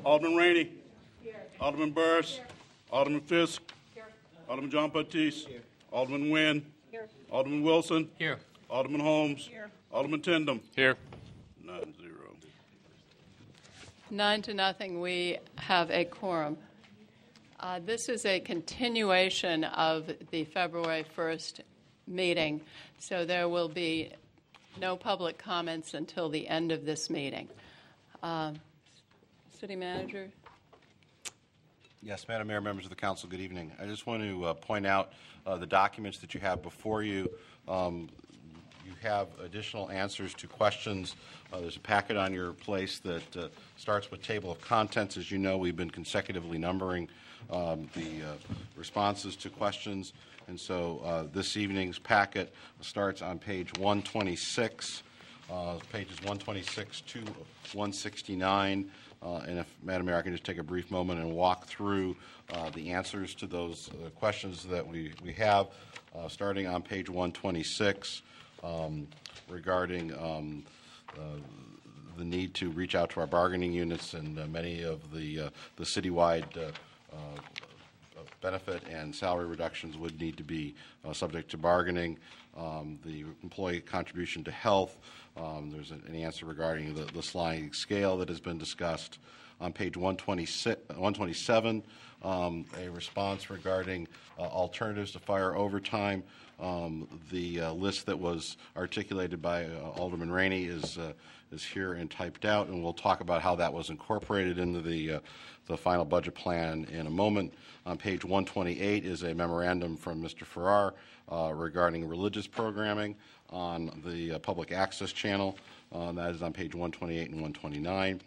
Alderman Rainey. Here. Alderman Burris. Here. Alderman Fisk. Here. Alderman John Batiste. Here. Alderman Nguyen. Here. Alderman Wilson. Here. Alderman Holmes. Here. Alderman Tindem. Here. 9-0. 9-0. We have a quorum. This is a continuation of the February 1st meeting, so there will be no public comments until the end of this meeting. City Manager? Yes, Madam Mayor, members of the council, good evening. I just want to point out the documents that you have before you. You have additional answers to questions. There's a packet on your place that starts with table of contents. As you know, we've been consecutively numbering the responses to questions. And so this evening's packet starts on page 126, pages 126 to 169. And if, Madam Mayor, I can just take a brief moment and walk through the answers to those questions that we have, starting on page 126 regarding the need to reach out to our bargaining units, and many of the citywide benefit and salary reductions would need to be subject to bargaining. The employee contribution to health, there's an answer regarding the sliding scale that has been discussed. On page 127, a response regarding alternatives to fire overtime. The list that was articulated by Alderman Rainey is here and typed out, and we'll talk about how that was incorporated into the final budget plan in a moment. On page 128 is a memorandum from Mr. Farrar regarding religious programming on the public access channel. That is on page 128 and 129.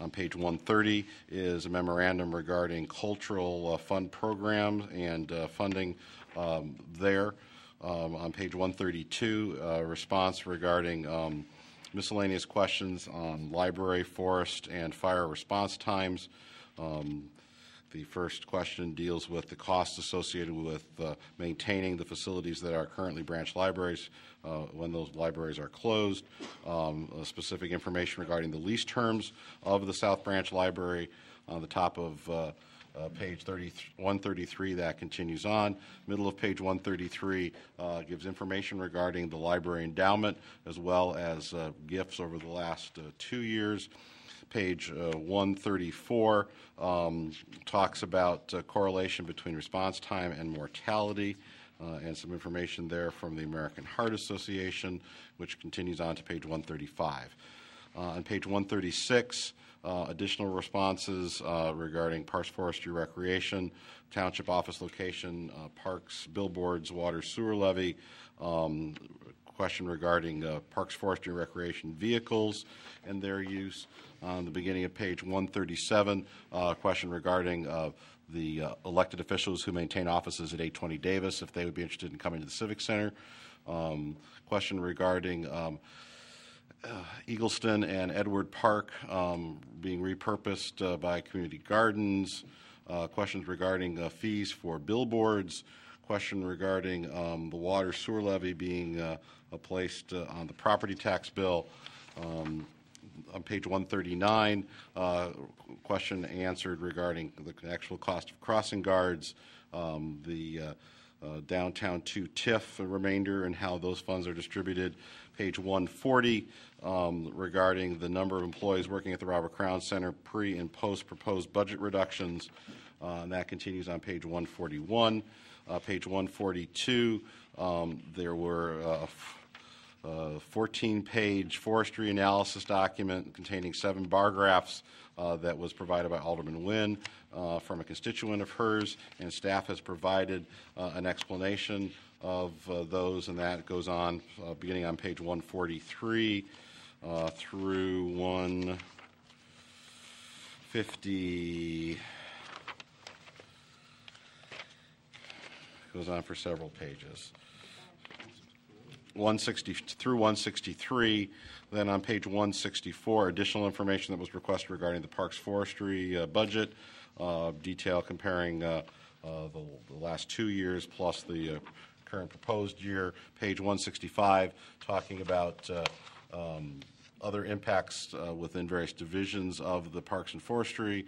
On page 130 is a memorandum regarding cultural fund programs and funding there. On page 132, a response regarding miscellaneous questions on library, forest, and fire response times. The first question deals with the costs associated with maintaining the facilities that are currently branch libraries when those libraries are closed. Specific information regarding the lease terms of the South Branch Library on the top of page 133, that continues on. Middle of page 133 gives information regarding the library endowment as well as gifts over the last 2 years. Page 134 talks about correlation between response time and mortality, and some information there from the American Heart Association, which continues on to page 135. On page 136, additional responses regarding parks, forestry, recreation, township office location, parks, billboards, water, sewer levy, question regarding parks, forestry, and recreation vehicles and their use. On the beginning of page 137, question regarding the elected officials who maintain offices at 820 Davis, if they would be interested in coming to the Civic Center. Question regarding Eagleston and Edward Park being repurposed by community gardens. Questions regarding fees for billboards. Question regarding the water sewer levy being placed on the property tax bill. On page 139, question answered regarding the actual cost of crossing guards, the downtown 2 TIF remainder and how those funds are distributed. Page 140 regarding the number of employees working at the Robert Crown Center pre and post proposed budget reductions, and that continues on page 141. Page 142, there were 14-page forestry analysis document containing 7 bar graphs that was provided by Alderman Nguyen from a constituent of hers, and staff has provided an explanation of those, and that goes on beginning on page 143 through 150. Goes on for several pages. 160 through 163. Then on page 164, additional information that was requested regarding the Parks Forestry budget, detail comparing the last 2 years plus the current proposed year. Page 165, talking about other impacts within various divisions of the Parks and Forestry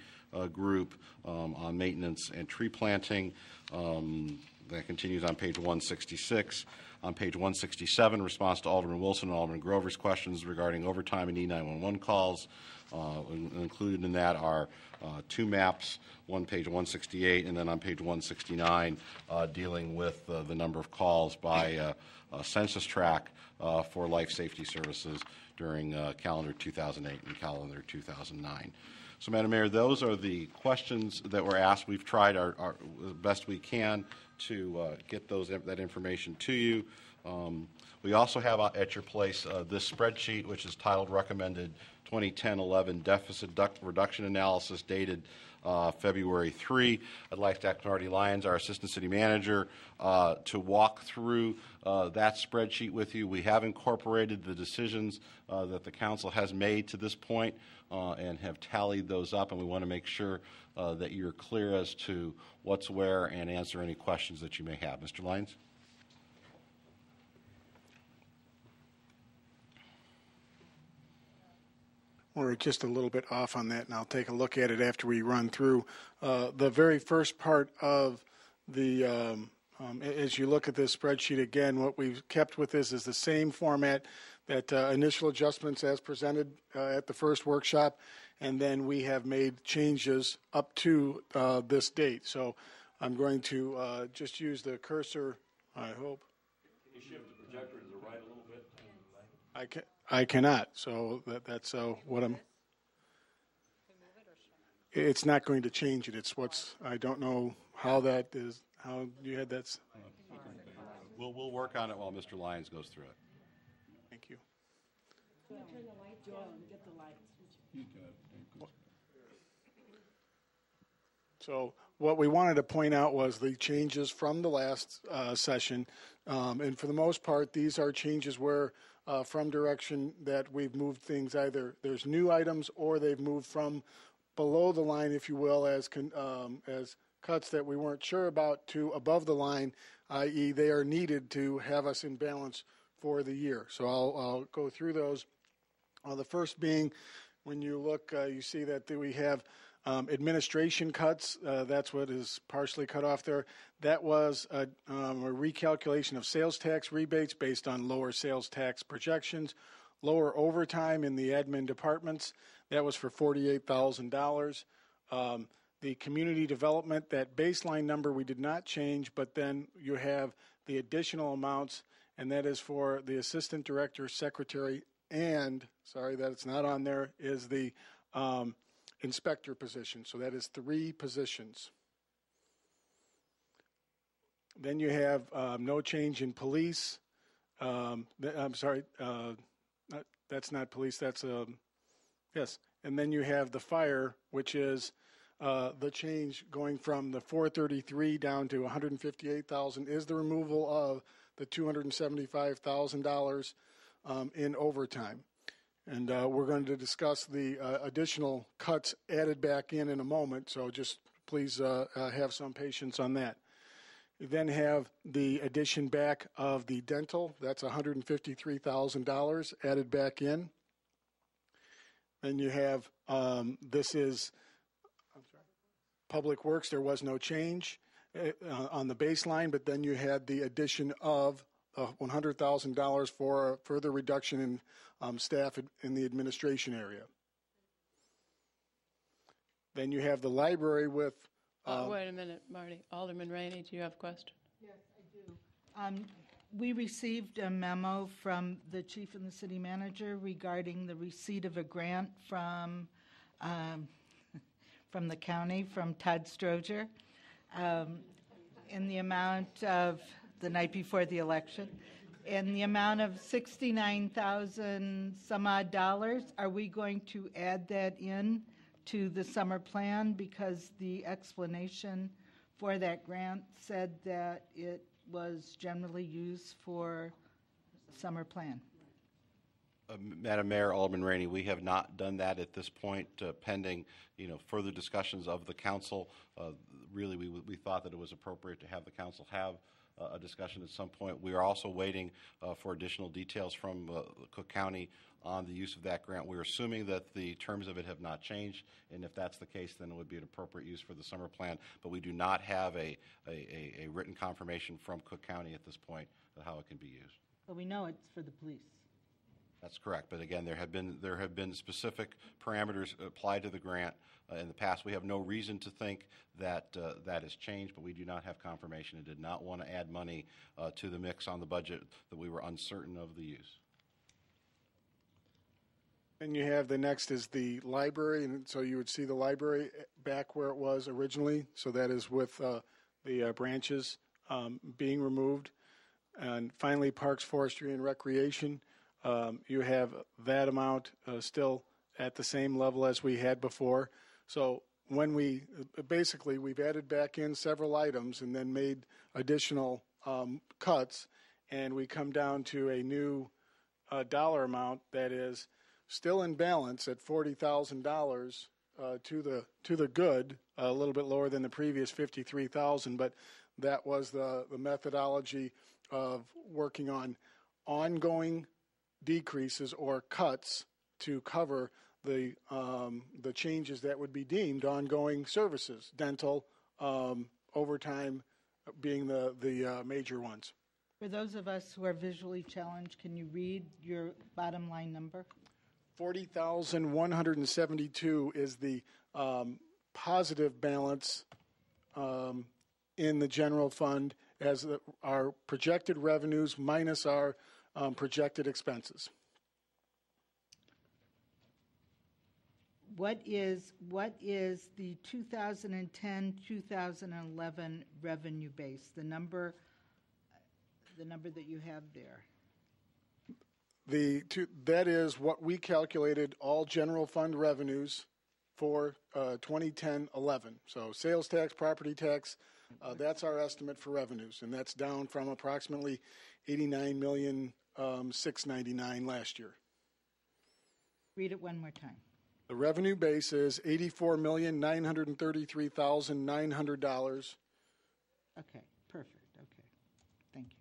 group on maintenance and tree planting. That continues on page 166. On page 167, response to Alderman Wilson and Alderman Grover's questions regarding overtime and E911 calls. Included in that are two maps, one page 168 and then on page 169 dealing with the number of calls by census tract for life safety services during calendar 2008 and calendar 2009. So, Madam Mayor, those are the questions that were asked. We've tried our best we can to get that information to you. We also have at your place this spreadsheet, which is titled Recommended 2010-11 Deficit Reduction Analysis, dated February 3. I'd like Dr. Marty Lyons, our Assistant City Manager, to walk through that spreadsheet with you. We have incorporated the decisions that the Council has made to this point and have tallied those up, and we want to make sure that you're clear as to what's where and answer any questions that you may have. Mr. Lyons? We're just a little bit off on that, and I'll take a look at it after we run through. The very first part of the, as you look at this spreadsheet again, what we've kept with this is the same format that initial adjustments as presented at the first workshop, and then we have made changes up to this date. So I'm going to just use the cursor, I hope. Can you shift the projector to the right a little bit? I cannot, so that's what I'm. It's not going to change it. It's what's. I don't know how that is. How you had that. We'll work on it while Mr. Lyons goes through it. Thank you. Turn the lights on and get the lights. So what we wanted to point out was the changes from the last session, and for the most part, these are changes where. From direction that we've moved things, either there's new items or they've moved from below the line, if you will, as cuts that we weren't sure about to above the line, i.e. they are needed to have us in balance for the year. So I'll go through those. The first being, when you look, you see that we have administration cuts. That's what is partially cut off there. That was a recalculation of sales tax rebates based on lower sales tax projections, lower overtime in the admin departments. That was for $48,000. The community development, that baseline number we did not change, but then you have the additional amounts, and that is for the assistant director, secretary, and, sorry that it's not on there, is the inspector position. So that is 3 positions. Then you have no change in police. I'm sorry, that's not police. That's yes. And then you have the fire, which is the change going from the 433 down to 158,000 is the removal of the $275,000 in overtime. And we're going to discuss the additional cuts added back in a moment, so just please have some patience on that. You then have the addition back of the dental. That's $153,000 added back in. Then you have, this is Public Works. There was no change on the baseline, but then you had the addition of $100,000 for a further reduction in staff in the administration area. Then you have the library with... wait a minute, Marty. Alderman Rainey, do you have a question? Yes, I do. We received a memo from the chief and the city manager regarding the receipt of a grant from the county, from Todd Stroger, in the amount of, the night before the election, in the amount of $69,000 some odd dollars. Are we going to add that in to the summer plan? Because the explanation for that grant said that it was generally used for summer plan. Madam Mayor, Alderman Rainey, we have not done that at this point, pending, further discussions of the council. Really, we thought that it was appropriate to have the council have a discussion at some point. We are also waiting for additional details from Cook County on the use of that grant. We're assuming that the terms of it have not changed, and if that's the case, then it would be an appropriate use for the summer plan. But we do not have a written confirmation from Cook County at this point of how it can be used. But we know it's for the police. That's correct. But again, there have been specific parameters applied to the grant in the past. We have no reason to think that that has changed, but we do not have confirmation and did not want to add money to the mix on the budget that we were uncertain of the use. And you have the next is the library, and so you would see the library back where it was originally. So that is with the branches being removed. And finally, Parks, Forestry, and Recreation. You have that amount still at the same level as we had before. So when we've added back in several items and then made additional cuts, and we come down to a new dollar amount that is still in balance at $40,000 to the good, a little bit lower than the previous $53,000, but that was the methodology of working on ongoing decreases or cuts to cover the changes that would be deemed ongoing services, dental, overtime being the major ones. For those of us who are visually challenged, can you read your bottom line number? 40,172 is the positive balance in the general fund as our projected revenues minus our projected expenses. What is the 2010-2011 revenue base? The number that you have there. That is what we calculated all general fund revenues for 2010-11. So sales tax, property tax, that's our estimate for revenues, and that's down from approximately $89,699,000 last year. Read it one more time. The revenue base is $84,933,900. Okay, perfect. Okay, thank you.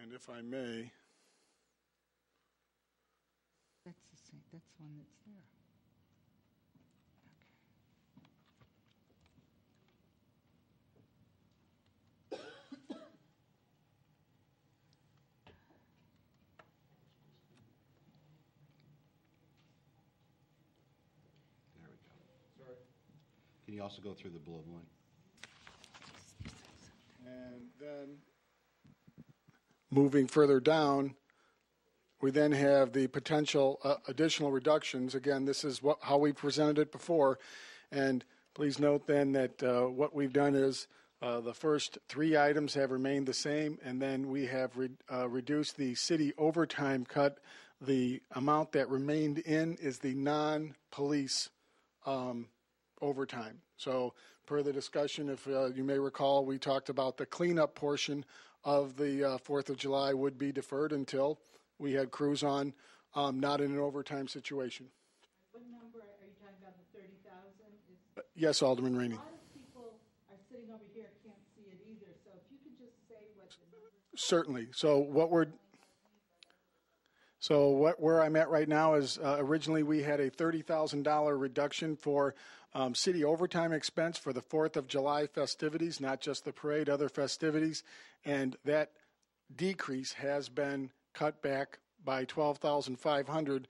And if I may, That's the same. That's the one that's there. There we go. Sorry. Can you also go through the below line? and then moving further down, we then have the potential additional reductions. Again, this is how we presented it before. And please note then that what we've done is the first three items have remained the same, and then we have reduced the city overtime cut. The amount that remained in is the non-police overtime. So per the discussion, if you may recall, we talked about the cleanup portion of the 4th of July would be deferred until we had crews on, not in an overtime situation. What number are you talking about, the 30,000? Yes, Alderman Rainey. A lot of people are sitting over here, can't see it either, so if you could just say what the number is. Certainly. Where I'm at right now is originally we had a $30,000 reduction for city overtime expense for the 4th of July festivities, not just the parade, other festivities, and that decrease has been cut back by $12,500,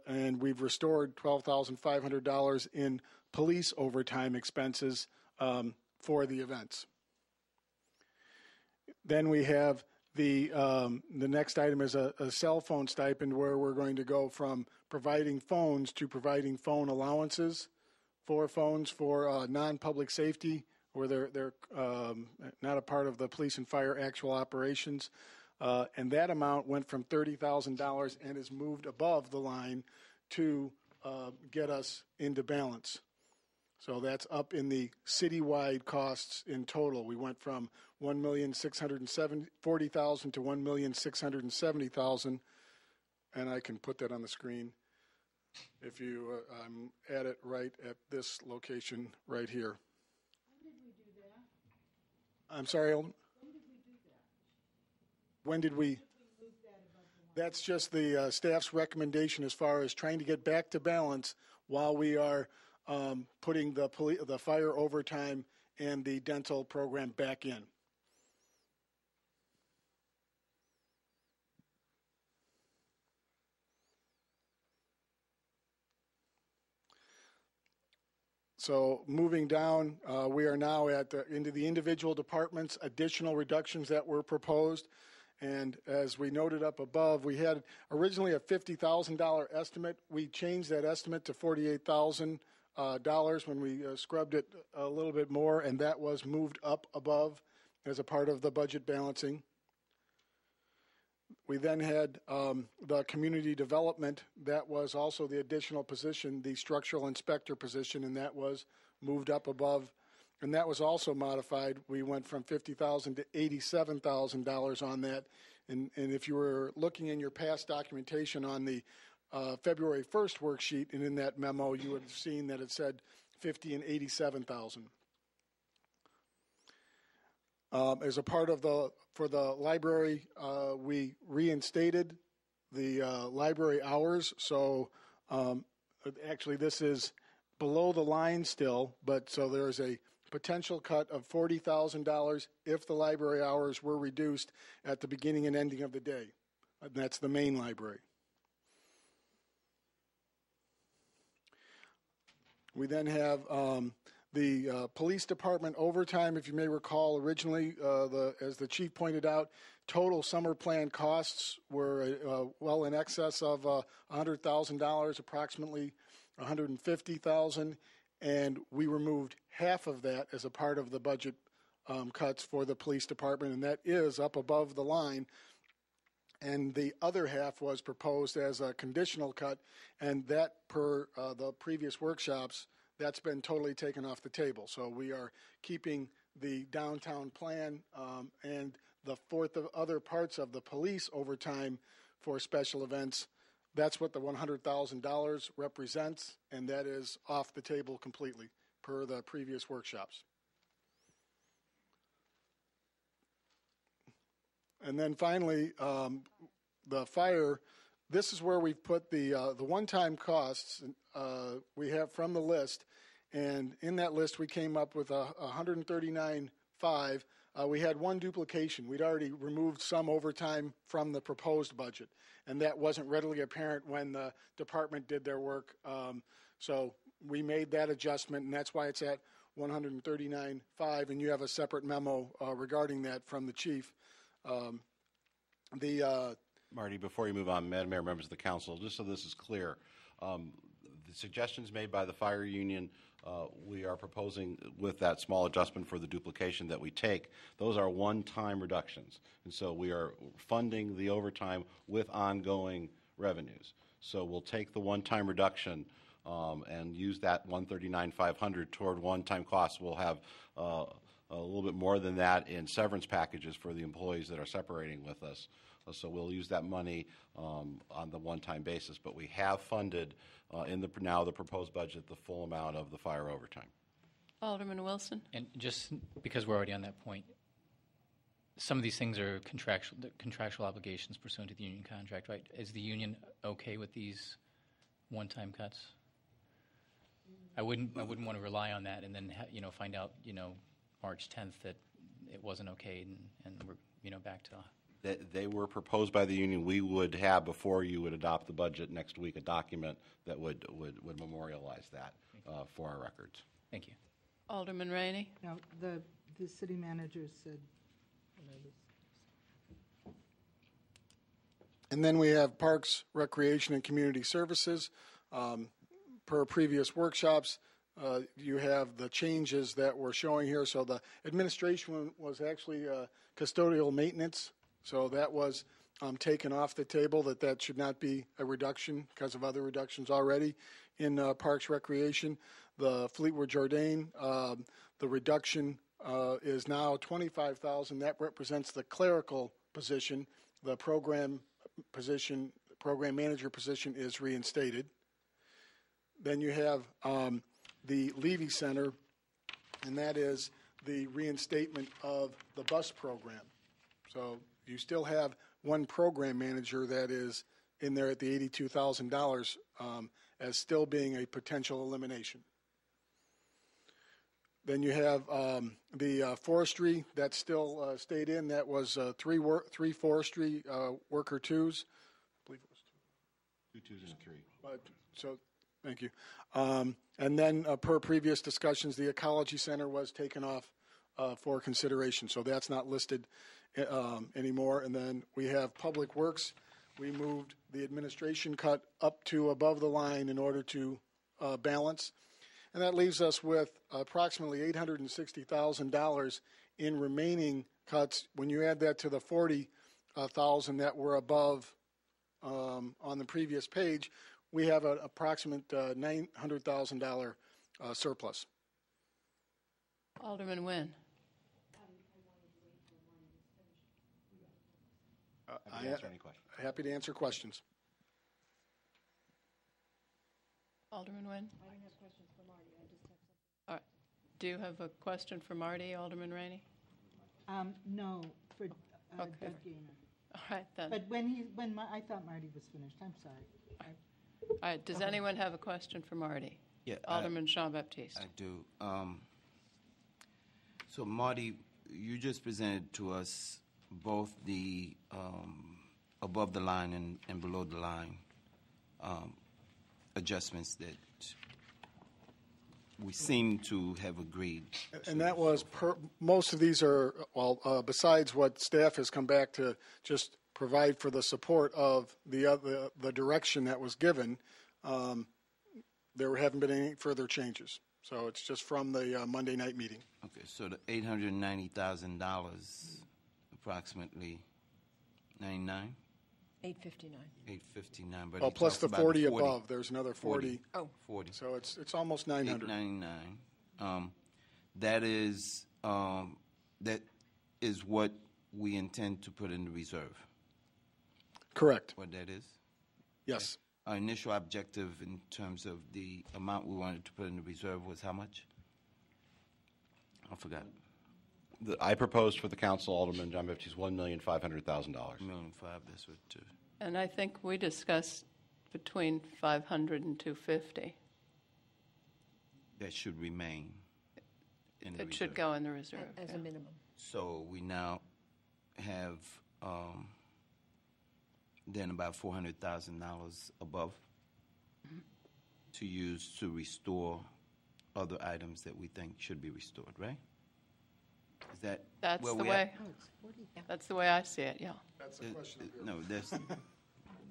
and we've restored $12,500 in police overtime expenses for the events. Then we have the next item is a cell phone stipend, where we're going to go from providing phones to providing phone allowances for phones for non-public safety, where they're not a part of the police and fire actual operations. And that amount went from $30,000 and is moved above the line to get us into balance. So that's up in the citywide costs in total. We went from $1,640,000 to $1,670,000, and I can put that on the screen if you I'm at it right at this location right here. When did we do that? I'm sorry, Alderman? When did we? That's just the staff's recommendation as far as trying to get back to balance while we are putting the fire overtime and the dental program back in. So moving down, we are now into the individual departments, additional reductions that were proposed. And as we noted up above, we had originally a $50,000 estimate. We changed that estimate to $48,000 when we scrubbed it a little bit more, and that was moved up above as a part of the budget balancing. We then had the community development. That was also the additional position, the structural inspector position, and that was moved up above. And that was also modified. We went from $50,000 to $87,000 on that. And if you were looking in your past documentation on the February 1st worksheet and in that memo, you would have seen that it said $50,000 and $87,000. As a part of for the library, we reinstated the library hours. So actually this is below the line still, but so there's a potential cut of $40,000 if the library hours were reduced at the beginning and ending of the day. And that's the main library. We then have the police department overtime. If you may recall, originally, as the chief pointed out, total summer plan costs were well in excess of $100,000, approximately $150,000, and we removed half of that as a part of the budget cuts for the police department, and that is up above the line. And the other half was proposed as a conditional cut, and that, per the previous workshops, that's been totally taken off the table. So we are keeping the downtown plan and the other parts of the police overtime for special events. That's what the $100,000 represents, and that is off the table completely per the previous workshops. And then finally, the fire. This is where we've put the one-time costs we have from the list, and in that list we came up with $139,500. We had one duplication. We'd already removed some overtime from the proposed budget, and that wasn't readily apparent when the department did their work. So we made that adjustment, and that's why it's at $139,500. And you have a separate memo regarding that from the chief. Marty, before you move on, Madam Mayor, members of the council, just so this is clear, the suggestions made by the fire union, we are proposing with that small adjustment for the duplication that we take, those are one-time reductions. And so we are funding the overtime with ongoing revenues. So we'll take the one-time reduction and use that $139,500 toward one-time costs. We'll have a little bit more than that in severance packages for the employees that are separating with us. So we'll use that money on the one-time basis. But we have funded in the proposed budget the full amount of the fire overtime. Alderman Wilson. And just because we're already on that point, some of these things are contractual obligations pursuant to the union contract, right? Is the union okay with these one-time cuts? I wouldn't want to rely on that and then find out March 10th that it wasn't okay and we're back to. They were proposed by the union. We would have, before you would adopt the budget next week, a document that would memorialize that for our records. Thank you. Alderman Rainey. No, the city manager said. And then we have Parks, Recreation, and Community Services. Per previous workshops, you have the changes that we're showing here. So the administration was actually custodial maintenance. So that was taken off the table, that should not be a reduction because of other reductions already in Parks Recreation. The Fleetwood Jourdain, the reduction is now $25,000. That represents the clerical position. The program manager position is reinstated. Then you have the Levy Center, and that is the reinstatement of the bus program. So you still have one program manager that is in there at the $82,000 as still being a potential elimination. Then you have the forestry that still stayed in. That was three forestry worker twos. I believe it was two. 2 twos and 3. So, thank you. And then, per previous discussions, the ecology center was taken off for consideration. So that's not listed anymore. And then we have public works. We moved the administration cut up to above the line in order to balance. And that leaves us with approximately $860,000 in remaining cuts. When you add that to the $40,000 that were above on the previous page, we have an approximate $900,000 surplus. Alderman Nguyen. Happy to answer questions. Alderman Nguyen? I don't have questions for Marty. I just have something. All right. Do you have a question for Marty, Alderman Rainey? No, for Okay. Doug Gaynor. All right, then. But I thought Marty was finished. I'm sorry. All right. Does anyone have a question for Marty? Yeah, Alderman Jean-Baptiste. I do. So, Marty, you just presented to us both the above the line and below the line adjustments that we seem to have agreed. And that was most of these are, besides what staff has come back to just provide for the support of the direction that was given, there haven't been any further changes. So it's just from the Monday night meeting. Okay, so the $890,000, approximately 99? 859. 859. But Oh, he plus talks the about 40 above. There's another 40. Oh. 40. So it's almost 900. 899. That is what we intend to put in the reserve. Correct. What that is. Yes. Our initial objective in terms of the amount we wanted to put in the reserve was how much? I forgot. I proposed for the council, Alderman John Baptiste, $1,500,000. $1,500,000. That's what. And I think we discussed between 500 and 250. That should remain in the It reserve. should go in the reserve. As yeah. a minimum. So we now have then about $400,000 above to use to restore other items that we think should be restored, right? Is that That's where the we way. at? Oh, it's 40. Yeah. That's the way I see it. Yeah. That's a question of yours. No,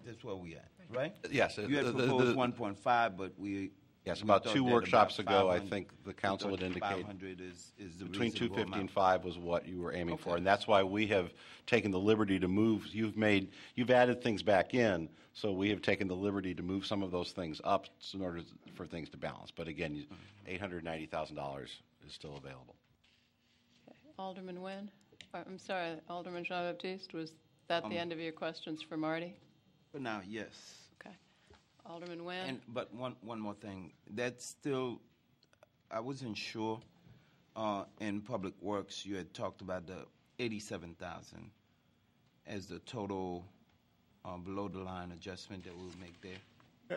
that's where we at, right? Yes. You had proposed 1.5, but we. Yes, we about thought 2 that workshops about ago, I 500 think the council we had thought indicated 500 is the between reasonable 250 and amount. 5 was what you were aiming for, Okay. and that's why we have taken the liberty to move. You've added things back in, so we have taken the liberty to move some of those things up in order for things to balance. But again, $890,000 is still available. Okay. Alderman Nguyen? I'm sorry, Alderman Jean-Baptiste, was that the end of your questions for Marty? For now, yes. Okay. Alderman Nguyen? But one more thing. That's still, I wasn't sure. In Public Works, you had talked about the $87,000 as the total below the line adjustment that we'll make there.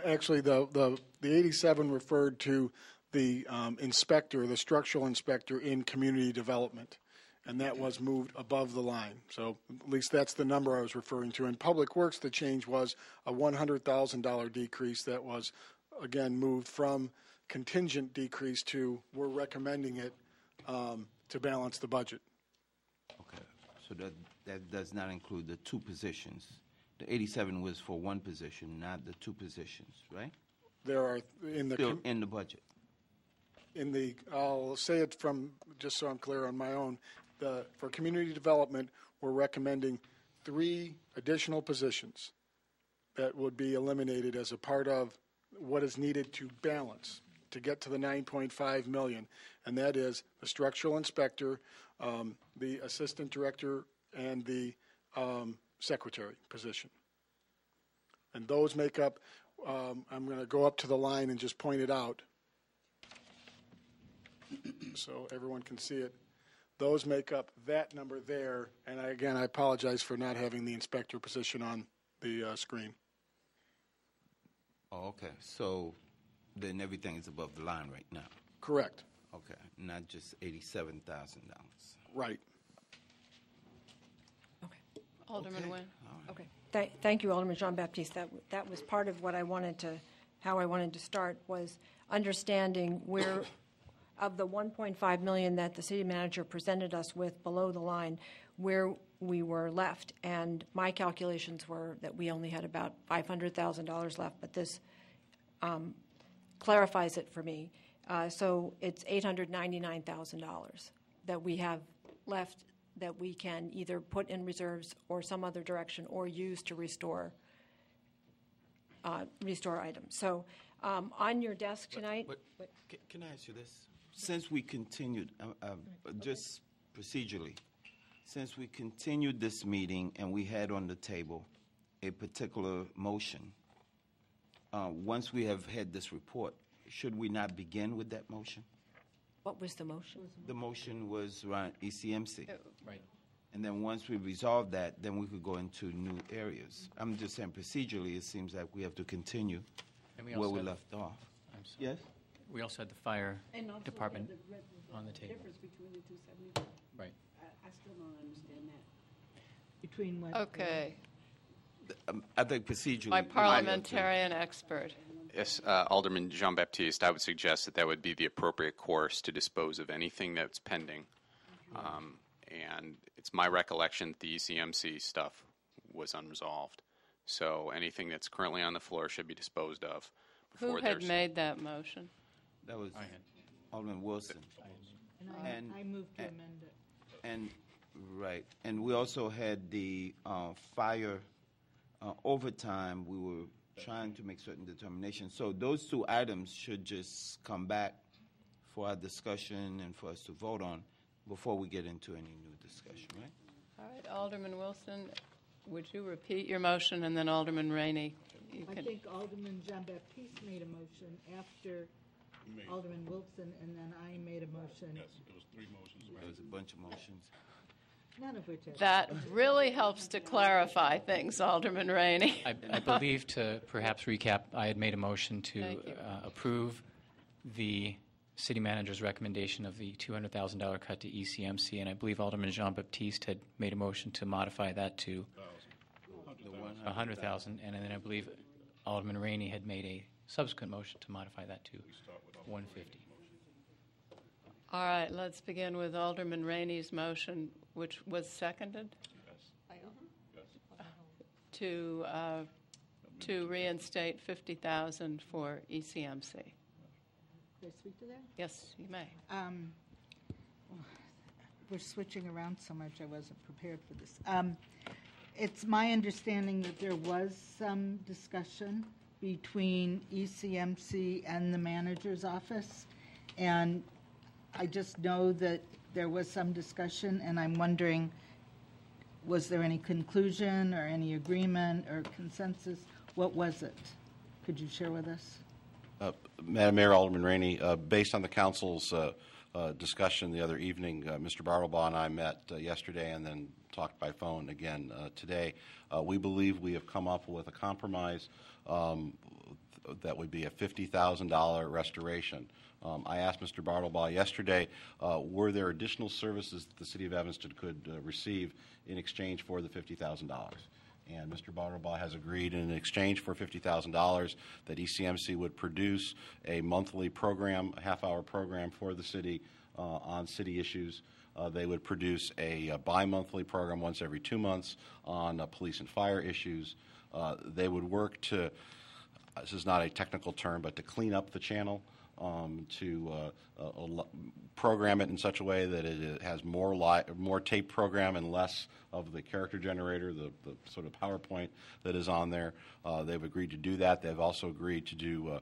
Actually, the 87 referred to the inspector, the structural inspector in community development, and that was moved above the line. So at least that's the number I was referring to. In Public Works, the change was a $100,000 decrease that was, again, moved from contingent decrease to we're recommending it to balance the budget. Okay. So that does not include the 2 positions. The 87 was for 1 position, not the 2 positions, right? There are in the Still in the budget. I'll say it from just so I'm clear on my own. For community development, we're recommending 3 additional positions that would be eliminated as a part of what is needed to balance to get to the $9.5 million, and that is the structural inspector, the assistant director, and the secretary position. And those make up, I'm going to go up to the line and just point it out so everyone can see it. those make up that number there. And I apologize for not having the inspector position on the screen. Oh, okay. So then everything is above the line right now. Correct. Okay, not just $87,000. Right. Okay. Alderman Nguyen. Okay. Thank you, Alderman Jean-Baptiste. That was part of what I wanted to, how I wanted to start was understanding where, of the 1.5 million that the city manager presented us with below the line, where we were left. And my calculations were that we only had about $500,000 left, but this clarifies it for me. So it's $899,000 that we have left that we can either put in reserves or some other direction or use to restore items. So on your desk tonight. But can I ask you this? Since we continued, just procedurally, since we continued this meeting and we had on the table a particular motion, once we have had this report, should we not begin with that motion? What was the motion? The motion was around ECMC. Right. And then once we resolve that, then we could go into new areas. I'm just saying procedurally, it seems like we have to continue And we where also we have- left off. I'm sorry. Yes? We also had the fire department on the table. Difference between the 275. Right. I still don't understand that. Between what? Okay. I think procedurally. My we might have to- parliamentarian expert. Yes, Alderman Jean-Baptiste, I would suggest that would be the appropriate course to dispose of anything that's pending. And it's my recollection that the ECMC stuff was unresolved. So anything that's currently on the floor should be disposed of Who before had there's... made that motion? That was I had. Alderman Wilson. And And- I moved to and- amend it. And, right. And we also had the fire overtime. We were trying to make certain determinations. So those two items should just come back for our discussion and for us to vote on before we get into any new discussion, right? All right, Alderman Wilson, would you repeat your motion, and then Alderman Rainey, you I can. think Alderman Jean-Baptiste made a motion after Alderman Wilson, and then I made a motion, Yes, it was 3 motions. There was a bunch of motions. none of which. That really helps to clarify things, Alderman Rainey. I believe, to perhaps recap, I had made a motion to Thank you. approve the city manager's recommendation of the $200,000 cut to ECMC, and I believe Alderman Jean-Baptiste had made a motion to modify that to $100,000, and then I believe Alderman Rainey had made a subsequent motion to modify that to $150,000. All right, let's begin with Alderman Rainey's motion, which was seconded to reinstate $50,000 for ECMC. Can I speak to that? Yes, you may. We're switching around so much, I wasn't prepared for this. It's my understanding that there was some discussion between ECMC and the manager's office, and I just know that there was some discussion, and I'm wondering, was there any conclusion or any agreement or consensus? What was it? Could you share with us? Madam Mayor, Alderman Rainey, based on the council's discussion the other evening, Mr. Bartlebaugh and I met yesterday and then talked by phone again today. We believe we have come up with a compromise that would be a $50,000 restoration. I asked Mr. Bartlebaugh yesterday, were there additional services that the City of Evanston could receive in exchange for the $50,000? And Mr. Bartlebaugh has agreed in exchange for $50,000 that ECMC would produce a monthly program, a half-hour program for the city on city issues. They would produce a bi-monthly program once every 2 months on police and fire issues. They would work to, this is not a technical term, but to clean up the channel, to program it in such a way that it has more tape program and less of the character generator, the sort of PowerPoint that is on there. They've agreed to do that. They've also agreed to do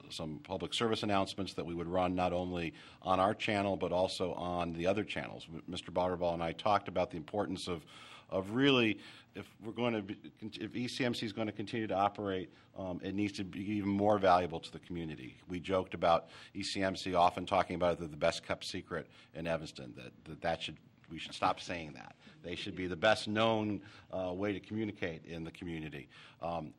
some public service announcements that we would run not only on our channel but also on the other channels. Mr. Bartlebaugh and I talked about the importance of of really, if ECMC is going to continue to operate, it needs to be even more valuable to the community. We joked about ECMC often talking about the best kept secret in Evanston, we should stop saying that. They should be the best known way to communicate in the community.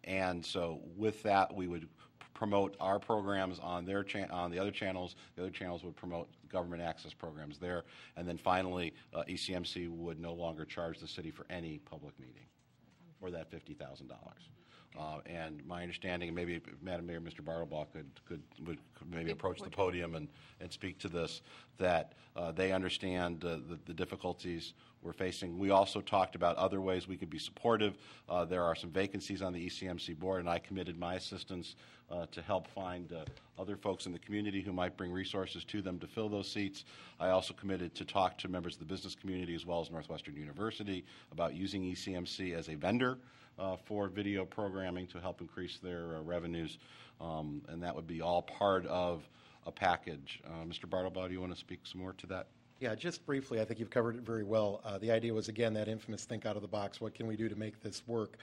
And so with that, we would promote our programs on on the other channels. The other channels would promote government access programs there. And then finally, ECMC would no longer charge the city for any public meeting for that $50,000. And my understanding, maybe Madam Mayor, Mr. Bartlebaugh would maybe approach the podium and speak to this, that they understand the difficulties we're facing. We also talked about other ways we could be supportive. There are some vacancies on the ECMC board, and I committed my assistance to help find other folks in the community who might bring resources to them to fill those seats. I also committed to talk to members of the business community as well as Northwestern University about using ECMC as a vendor for video programming to help increase their revenues, and that would be all part of a package. Mr. Bartlebaugh, do you want to speak some more to that? Yeah, just briefly, I think you've covered it very well. The idea was, again, that infamous think out of the box. What can we do to make this work?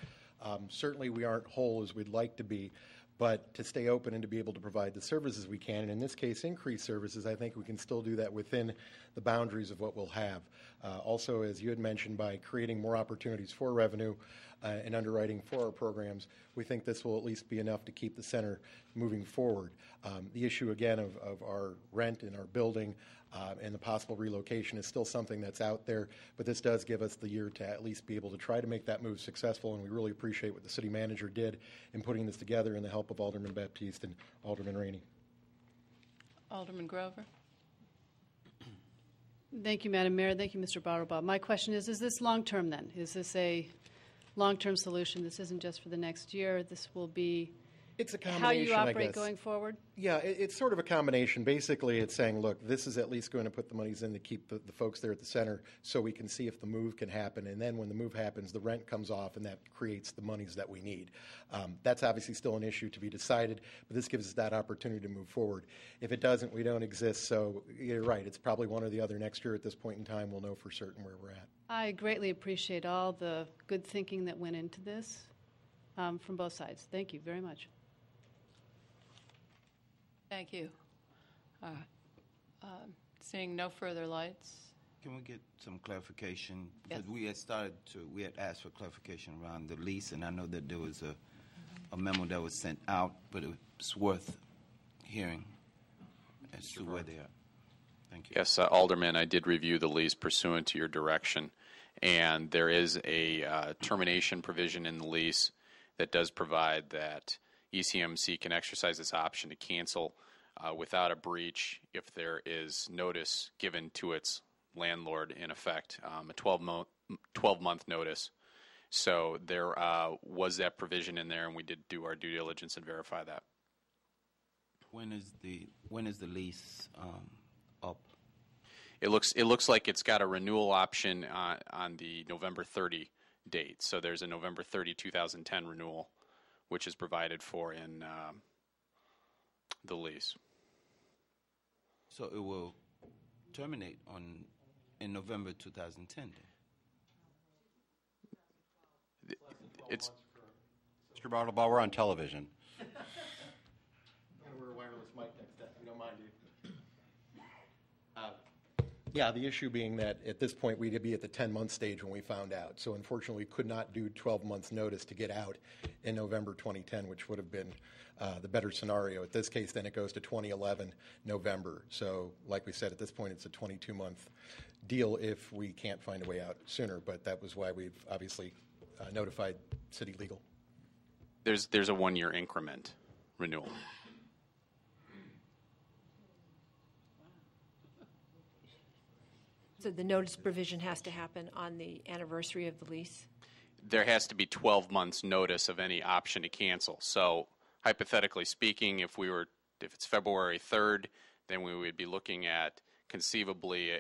Certainly we aren't whole as we'd like to be, but to stay open and to be able to provide the services we can, and in this case, increase services, I think we can still do that within the boundaries of what we'll have. Also, as you had mentioned, by creating more opportunities for revenue and underwriting for our programs, we think this will at least be enough to keep the center moving forward. The issue, again, of our rent in our building and the possible relocation is still something that's out there, but this does give us the year to at least be able to try to make that move successful, and we really appreciate what the city manager did in putting this together and the help of Alderman Baptiste and Alderman Rainey. Alderman Grover. Thank you, Madam Mayor. Thank you, Mr. Bartlebaugh. My question is this long-term then? Is this a long-term solution? This isn't just for the next year. This will be It's a combination, how you I operate guess. going forward? Yeah, it's sort of a combination. Basically, it's saying, look, this is at least going to put the monies in to keep the folks there at the center so we can see if the move can happen. And then when the move happens, the rent comes off, and that creates the monies that we need. That's obviously still an issue to be decided, but this gives us that opportunity to move forward. If it doesn't, we don't exist. So you're right. It's probably one or the other next year. At this point in time, we'll know for certain where we're at. I greatly appreciate all the good thinking that went into this from both sides. Thank you very much. Thank you. Seeing no further lights. Can we get some clarification? Because we had asked for clarification around the lease, and I know that there was a memo that was sent out, but it's worth hearing as to where they are. Thank you. Yes, Alderman, I did review the lease pursuant to your direction, and there is a termination provision in the lease that does provide that ECMC can exercise this option to cancel without a breach if there is notice given to its landlord, in effect, a 12-month notice. So there was that provision in there, and we did do our due diligence and verify that. When is the lease up? It looks like it's got a renewal option on the November 30 date. So there's a November 30, 2010 renewal, which is provided for in the lease. So it will terminate in November 2010. It's Mr. Bartlebaugh, we're on television. We're a wireless mic next time. We don't mind you. Yeah, the issue being that at this point we'd be at the 10-month stage when we found out. So unfortunately, we could not do 12 months notice to get out in November 2010, which would have been the better scenario. At this case, then it goes to 2011 November. So like we said, at this point, it's a 22-month deal if we can't find a way out sooner. But that was why we've obviously notified city legal. there's a 1-year increment renewal. So the notice provision has to happen on the anniversary of the lease? There has to be 12 months notice of any option to cancel. So hypothetically speaking, if it's February 3rd, then we would be looking at conceivably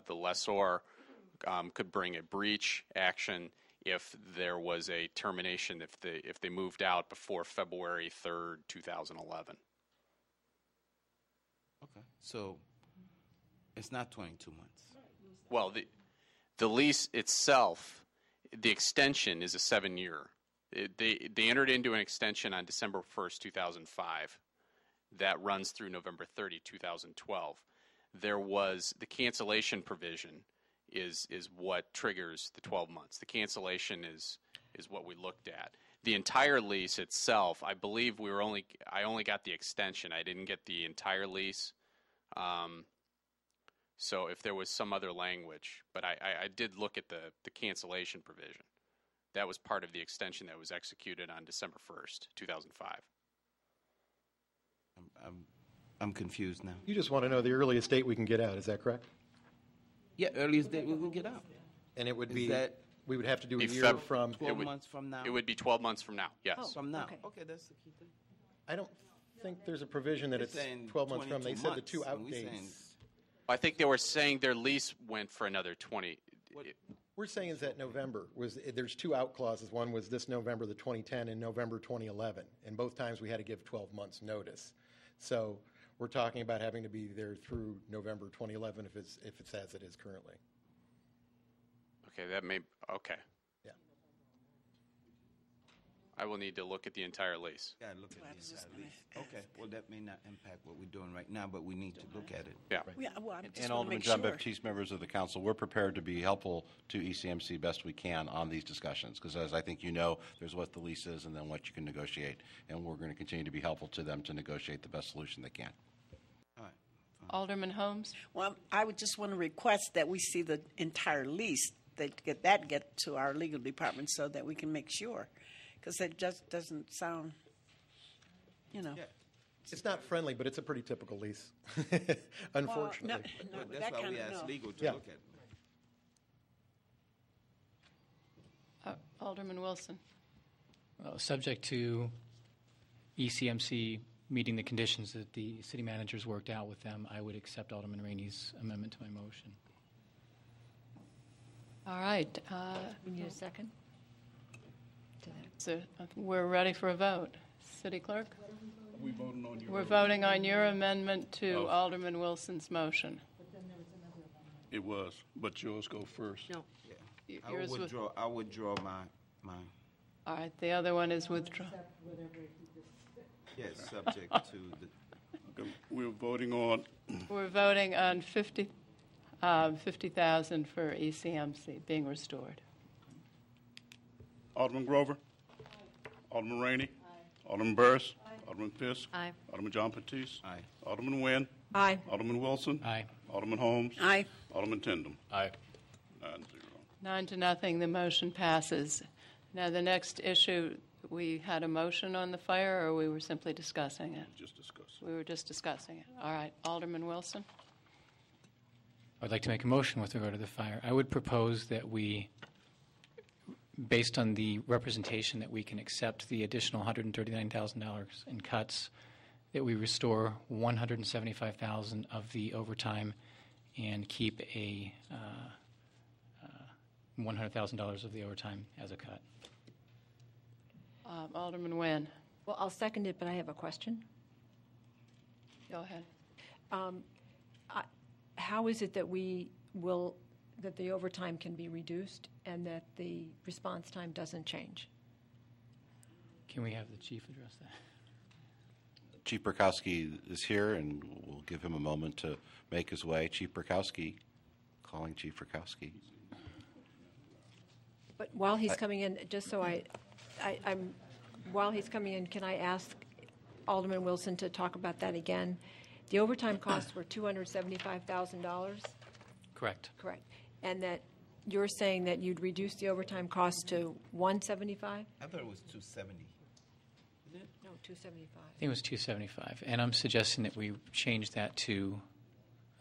the lessor could bring a breach action if there was a termination, if they moved out before February 3rd, 2011. Okay. So it's not 22 months. Well, the lease itself The extension is a 7-year. They entered into an extension on December 1st, 2005 that runs through November 30, 2012. There was the cancellation provision is what triggers the 12 months. The cancellation is what we looked at. The entire lease itself, I believe I only got the extension. I didn't get the entire lease. So if there was some other language, but I did look at the cancellation provision. That was part of the extension that was executed on December 1st, 2005. I'm confused now. You just want to know the earliest date we can get out, is that correct? Yeah, earliest date we can get out. And it would Is be, that we would have to do a be year from, 12 months from now? It would be 12 months from now, yes. Oh. From now. Okay. Okay, that's the key thing. I don't think there's a provision that They're it's saying 12 months from. They 22 said the two months, out and we dates. saying- I think they were saying their lease went for another 20. We're saying is that November there's two out clauses. One was this November, the 2010, and November 2011. And both times we had to give 12 months notice. So we're talking about having to be there through November 2011 if it's as it is currently. Okay, okay. Yeah. I will need to look at the entire lease. Yeah, look at the entire lease. Okay, well, that may not impact what we're doing right now, but we need to look at it. Yeah. And Alderman John Baptiste, members of the council, we're prepared to be helpful to ECMC best we can on these discussions, because as I think you know, there's what the lease is and then what you can negotiate, and we're going to continue to be helpful to them to negotiate the best solution they can. All right. Alderman Holmes? Well, I would just want to request that we see the entire lease, that get to our legal department so that we can make sure, because it just doesn't sound, Yeah. It's not friendly, but it's a pretty typical lease, unfortunately. But that's why we asked legal to Yeah. look at it. Alderman Wilson? Subject to ECMC meeting the conditions that the city managers worked out with them, I would accept Alderman Rainey's amendment to my motion. All right. We need a second to that. So we're ready for a vote. City Clerk? We voting on your. We're voting on your amendment to Alderman Wilson's motion. It was, but yours go first. no. Yours was- I withdraw my All right, the other one is withdrawn. yes, subject to the. We're voting on, We're voting on 50,000 for ECMC being restored. Alderman Grover. Alderman Rainey. Alderman Burris. Alderman Fisk. Aye. Alderman John Baptiste. Aye. Alderman Nguyen. Aye. Alderman Wilson. Aye. Alderman Holmes. Aye. Alderman Tindem. Aye. 9-0. 9-0, the motion passes. Now, the next issue, we had a motion on the fire, or we were simply discussing it? Just discuss. We were just discussing it. All right, Alderman Wilson? I'd like to make a motion with regard to the fire. I would propose that we, based on the representation that we can accept the additional $139,000 in cuts, that we restore $175,000 of the overtime and keep a $100,000 of the overtime as a cut. Alderman Nguyen? Well, I'll second it, but I have a question. Go ahead. How is it that that the overtime can be reduced and that the response time doesn't change? Can we have the chief address that? Chief Burkowski is here, and we'll give him a moment to make his way. Chief Burkowski, calling Chief Burkowski. But while he's coming in, just so while he's coming in, can I ask Alderman Wilson to talk about that again? The overtime costs were $275,000? Correct. Correct. And that you're saying that you'd reduce the overtime cost to $175? I thought it was 270. No, $275. I think it was $275, and I'm suggesting that we change that to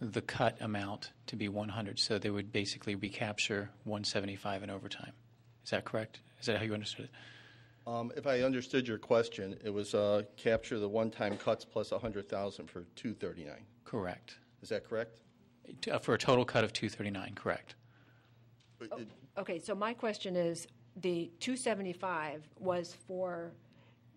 the cut amount to be $100, so they would basically recapture $175 in overtime. Is that correct? Is that how you understood it? If I understood your question, it was capture the one-time cuts plus $100,000 for $239. Correct. Is that correct? For a total cut of $239, correct. Okay, so my question is, the $275 was for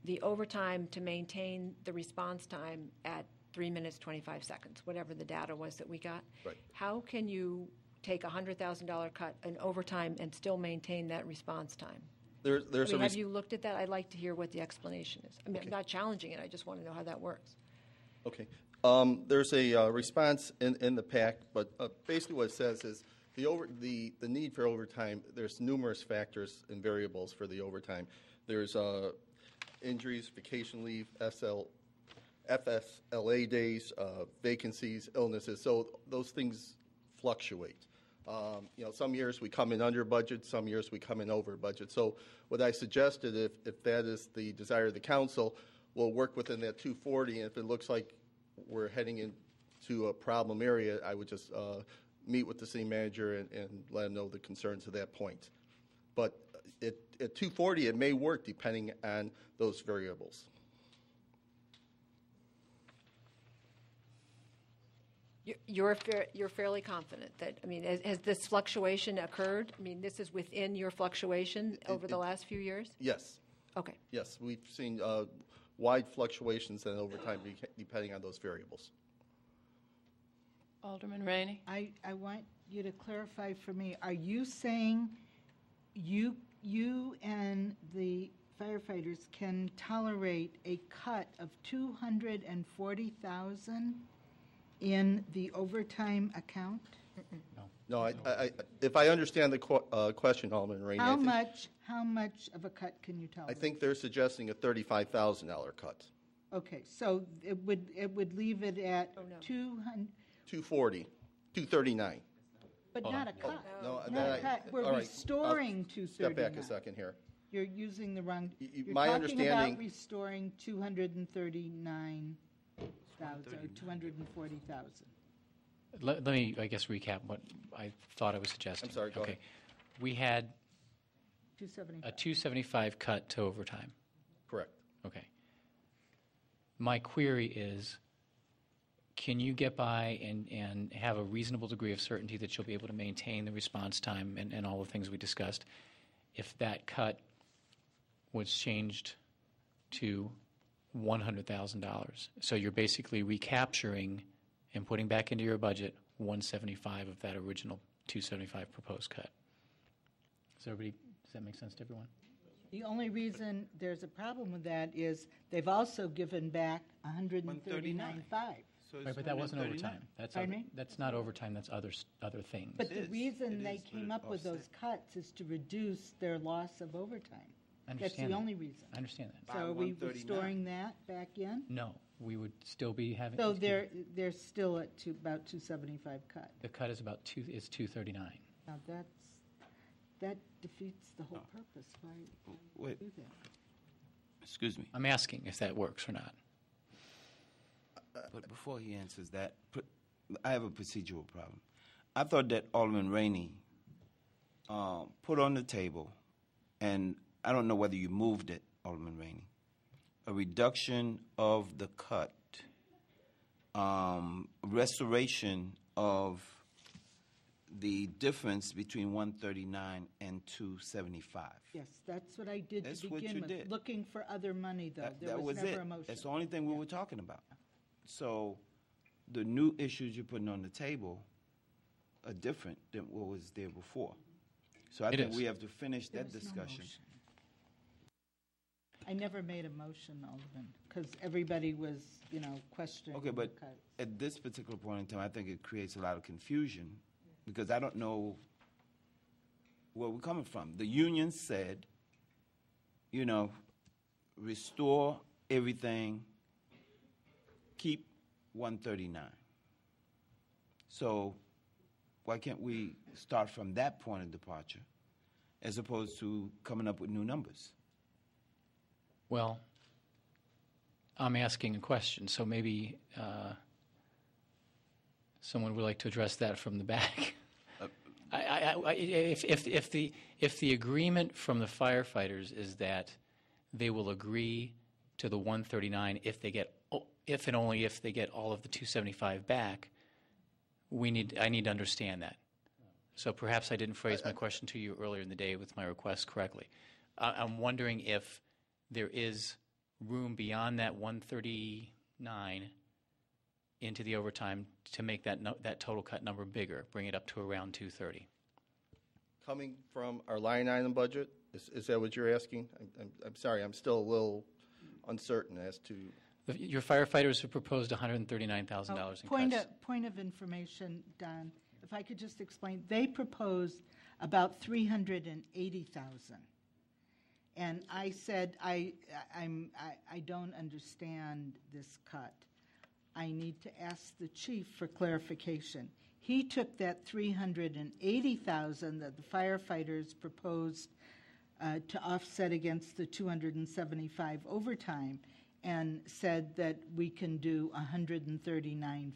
the overtime to maintain the response time at 3 minutes, 25 seconds, whatever the data was that we got. Right. How can you take a $100,000 cut in overtime and still maintain that response time? There's have you looked at that? I'd like to hear what the explanation is. I mean, I'm not challenging it. I just want to know how that works. Okay. There's a response in the PAC, but basically what it says is the need for overtime, there's numerous factors and variables for the overtime. There's injuries, vacation leave, FSLA days, vacancies, illnesses. So those things fluctuate. Some years we come in under budget, some years we come in over budget. So what I suggested, if that is the desire of the council, we'll work within that 240, and if it looks like we're heading into a problem area, I would just meet with the city manager and let him know the concerns at that point. But at 240, it may work depending on those variables. You're fairly confident that, I mean, has this fluctuation occurred? I mean, this is within your fluctuation over the last few years? Yes. Okay. Yes, we've seen wide fluctuations in overtime depending on those variables. Alderman Rainey? I want you to clarify for me, are you saying you and the firefighters can tolerate a cut of $240,000 in the overtime account? No, if I understand the question, Alderman Rainey. How much of a cut can you tolerate? I think they're suggesting a $35,000 cut. Okay, so it would leave it at 240, 239. But not a cut. No, Not a cut. We're all right, restoring 239. Step back a second here. You're using the wrong. You're my talking understanding- about restoring 239,000 or 240,000. Let me, I guess, recap what I thought I was suggesting. I'm sorry, go ahead. We had 275. a 275 cut to overtime. Correct. Okay. My query is, can you get by and have a reasonable degree of certainty that you'll be able to maintain the response time and all the things we discussed if that cut was changed to $100,000? So you're basically recapturing and putting back into your budget 175 of that original 275 proposed cut. Does that make sense to everyone? The only reason there's a problem with that is they've also given back 139,500. So it's Right, but that wasn't 139. overtime. Pardon me? That's not overtime. That's other things. But the is. reason It they is, but came it up with those offset. cuts is to reduce their loss of overtime. I That's understand the that. only reason. I understand that. So By are we 139. restoring that back in? No, we would still be having. So they're still at about 275 cut. The cut is about 239. Now that defeats the whole purpose. Why Wait, do that? excuse me. I'm asking if that works or not. But before he answers that, I have a procedural problem. I thought that Alderman Rainey put on the table, and I don't know whether you moved it, Alderman Rainey, a reduction of the cut, restoration of the difference between 139 and 275. Yes, that's what I did That's to what begin you with. did. Looking for other money, though. There That was was never it. a motion. That's the only thing we were talking about. So the new issues you're putting on the table are different than what was there before. So I It think is. we have to finish There that was no discussion. motion. I never made a motion, Alderman, because everybody was, questioning Okay, the but cuts. at this particular point in time, I think it creates a lot of confusion because I don't know where we're coming from. The union said, restore everything, keep 139. So why can't we start from that point of departure as opposed to coming up with new numbers? Well, I'm asking a question, so maybe someone would like to address that from the back. If the agreement from the firefighters is that they will agree to the 139 if and only if they get all of the 275 back, I need to understand that. So perhaps I didn't phrase my question to you earlier in the day with my request correctly. I'm wondering if there is room beyond that 139 into the overtime to make that total cut number bigger, bring it up to around 230. Coming from our line item budget, is that what you're asking? I'm sorry, I'm still a little uncertain as to. Your firefighters have proposed $139,000 in cuts. Point of information, Don, if I could just explain, they proposed about $380,000. And I said, I don't understand this cut. I need to ask the chief for clarification. He took that $380,000 that the firefighters proposed to offset against the $275 overtime and said that we can do $139.5.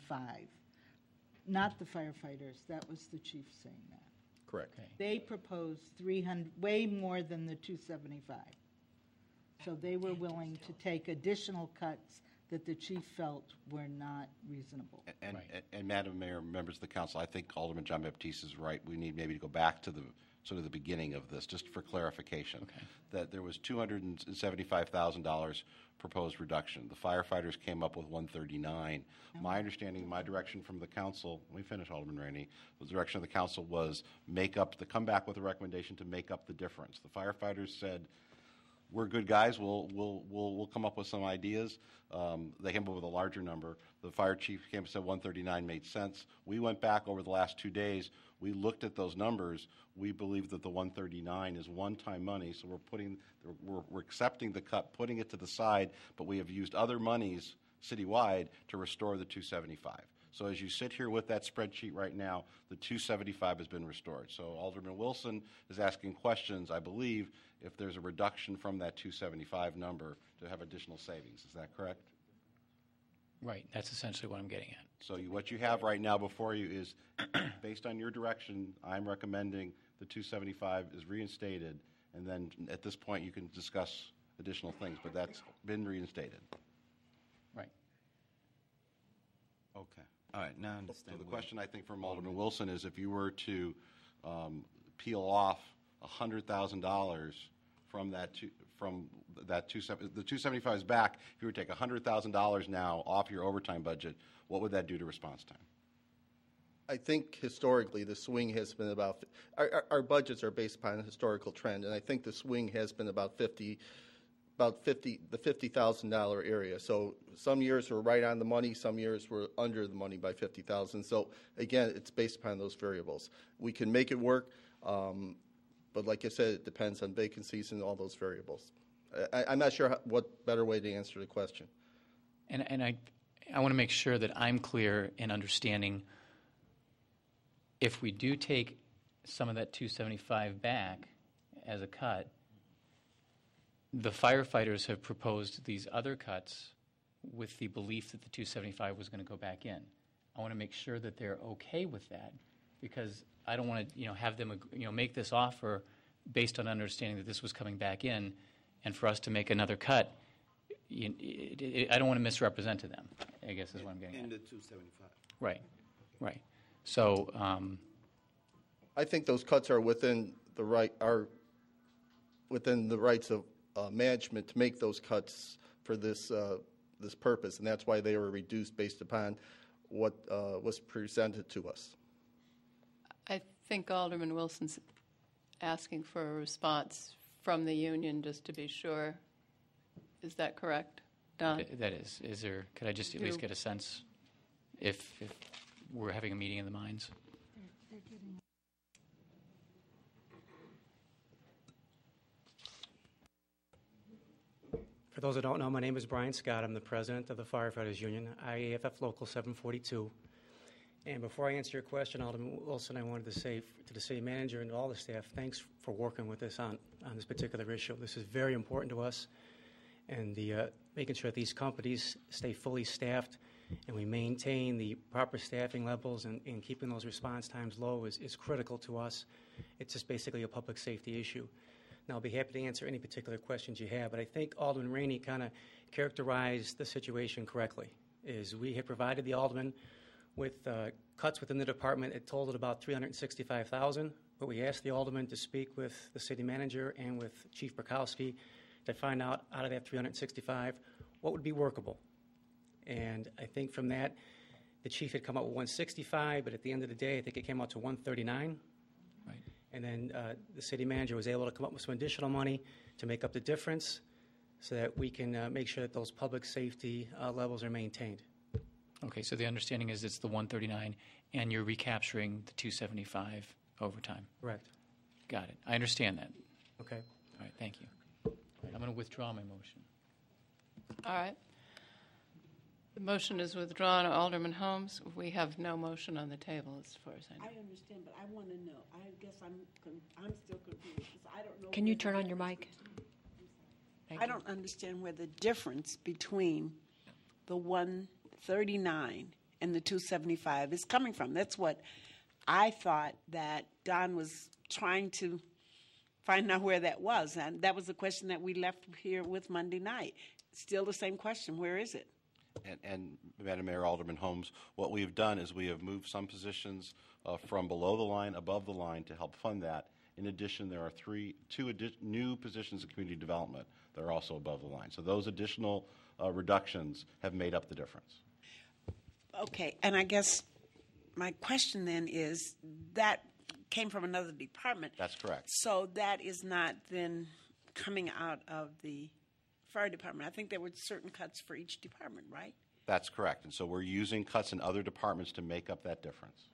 Not the firefighters. That was the chief saying that. Correct. Okay. They proposed 300, way more than the 275. So they were willing to take additional cuts that the chief felt were not reasonable. And Madam Mayor, members of the council, I think Alderman John Baptiste is right. We need maybe to go back to the sort of the beginning of this, just for clarification, that there was $275,000 proposed reduction. The firefighters came up with $139. My understanding, my direction from the council, let me finish, Alderman Rainey, the direction of the council was come back with a recommendation to make up the difference. The firefighters said, we're good guys, we'll come up with some ideas. They came up with a larger number. The fire chief came and said 139 made sense. We went back over the last 2 days. We looked at those numbers. We believe that the 139 is one-time money, so we're accepting the cut, putting it to the side, but we have used other monies citywide to restore the 275. So as you sit here with that spreadsheet right now, the 275 has been restored. So Alderman Wilson is asking questions, I believe, if there's a reduction from that 275 number to have additional savings. Is that correct? Right. That's essentially what I'm getting at. So what you have right now before you is, based on your direction, I'm recommending the 275 is reinstated, and then at this point you can discuss additional things, but that's been reinstated. Right. Okay. All right, now I understand. So the question, I think, from Alderman Wilson is if you were to peel off $100,000 from the 275 is back, if you were to take $100,000 now off your overtime budget, what would that do to response time? I think historically the swing has been about, our budgets are based upon a historical trend, and I think the swing has been the $50,000 area. So some years we're right on the money, some years we're under the money by $50,000. So again, it's based upon those variables. We can make it work, but like I said, it depends on vacancies and all those variables. I'm not sure what better way to answer the question. And I want to make sure that I'm clear in understanding if we do take some of that 275 back as a cut, the firefighters have proposed these other cuts with the belief that the 275 was going to go back in. I want to make sure that they're okay with that, because I don't want to, have them, make this offer based on understanding that this was coming back in, and for us to make another cut. I don't want to misrepresent to them, I guess is what I'm getting at. In the 275. Right. So I think those cuts are within the rights of management to make those cuts for this purpose, and that's why they were reduced based upon what was presented to us. I think Alderman Wilson's asking for a response from the union, just to be sure. Is that correct, Don? that is. Is there? Could I just at least get a sense if we're having a meeting of the minds? For those that don't know, my name is Brian Scott. I'm the president of the Firefighters Union, IAFF Local 742. And before I answer your question, Alderman Wilson, I wanted to say to the city manager and all the staff, thanks for working with us on this particular issue. This is very important to us, and making sure that these companies stay fully staffed and we maintain the proper staffing levels and keeping those response times low is critical to us. It's just basically a public safety issue. Now, I'll be happy to answer any particular questions you have, but I think Alderman Rainey kind of characterized the situation correctly. We had provided the alderman with cuts within the department. It totaled about $365,000, but we asked the alderman to speak with the city manager and with Chief Burkowski to find out of that $365 what would be workable. And I think from that, The chief had come out with 165, but at the end of the day, I think it came out to 139. Right. And then the city manager was able to come up with some additional money to make up the difference so that we can make sure that those public safety levels are maintained. Okay, so the understanding is it's the 139, and you're recapturing the 275 overtime. Correct. Got it. I understand that. Okay. All right, thank you. All right, I'm going to withdraw my motion. All right. The motion is withdrawn. Alderman Holmes, we have no motion on the table as far as I know. I understand, but I want to know. I guess I'm still confused because I don't know. Can you turn on your mic? I don't understand where the difference between the 139 and the 275 is coming from. That's what I thought that Don was trying to find out where that was. And that was the question that we left here with Monday night. Still the same question. Where is it? And Madam Mayor, Alderman Holmes, what we've done is we have moved some positions from below the line, above the line to help fund that. In addition, there are two new positions in community development that are also above the line. So those additional reductions have made up the difference. Okay, and I guess my question then is that came from another department. That's correct. So that is not then coming out of the fire department. I think there were certain cuts for each department, right? That's correct. And so we're using cuts in other departments to make up that difference.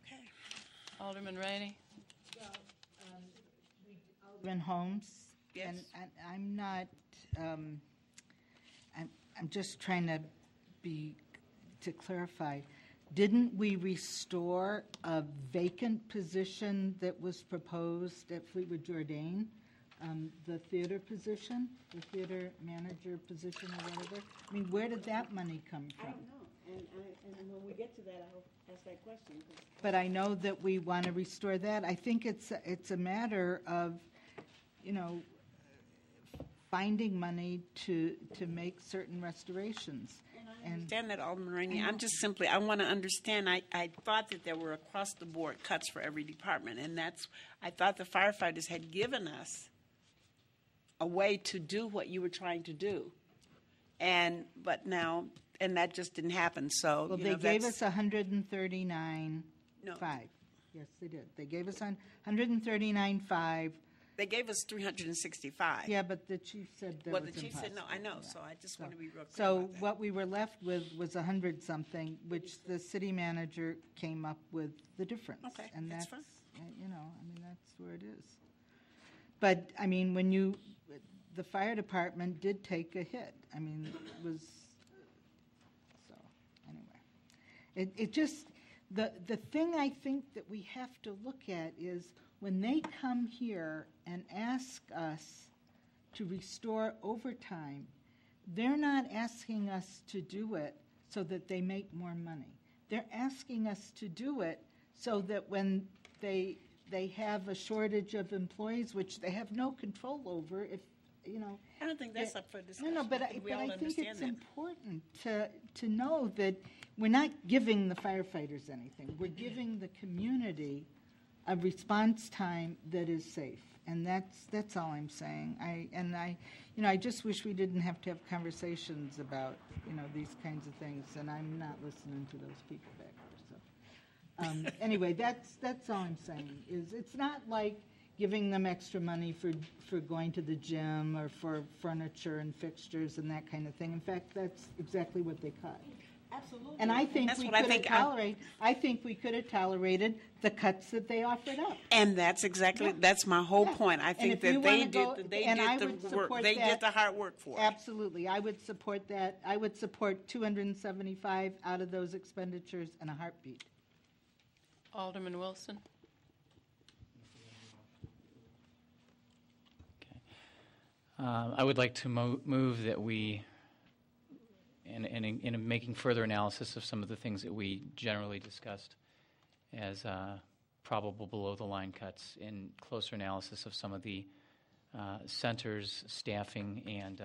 Okay. Alderman Rainey? Alderman Holmes? Yes. And I'm not, I'm just trying to clarify. Didn't we restore a vacant position that was proposed at Fleetwood Jourdain? The theater position, the theater manager position or whatever? I mean, where did that money come from? I don't know. And when we get to that, I'll ask that question. But I know that we want to restore that. I think it's a matter of, finding money to make certain restorations. I understand that, Alderman Rainey. I'm just simply, I want to understand. I thought that there were across-the-board cuts for every department, and I thought the firefighters had given us a way to do what you were trying to do. But now, and that just didn't happen, so. Well, they gave us 139.5. Yes, they did. They gave us 139.5. They gave us 365. Yeah, but the chief said that was the chief impossible. said no. I know. So I just want to be real clear So about that. what we were left with was 100-something, which the city manager came up with the difference. Okay, And that's that's fine. that's where it is. But I mean, the fire department did take a hit. I mean, it was so anyway. It just the thing I think that we have to look at is when they come here and ask us to restore overtime, they're not asking us to do it so that they make more money. They're asking us to do it so that when they have a shortage of employees, which they have no control over, I don't think that's up for discussion. No, but I we all think understand it's that. important to know that we're not giving the firefighters anything. We're giving the community a response time that is safe, and that's all I'm saying. I just wish we didn't have to have conversations about these kinds of things, and I'm not listening to those people back there. So anyway, that's all I'm saying. Is it's not like giving them extra money for going to the gym or for furniture and fixtures and that kind of thing. In fact, that's exactly what they cut. Absolutely. And I think we could have tolerated the cuts that they offered up. And that's exactly that's my whole point. I think that they did the work. They did the hard work for it. Absolutely, I would support that. I would support 275 out of those expenditures in a heartbeat. Alderman Wilson? I would like to move that we, in making further analysis of some of the things that we generally discussed as probable below-the-line cuts, in closer analysis of some of the centers, staffing, and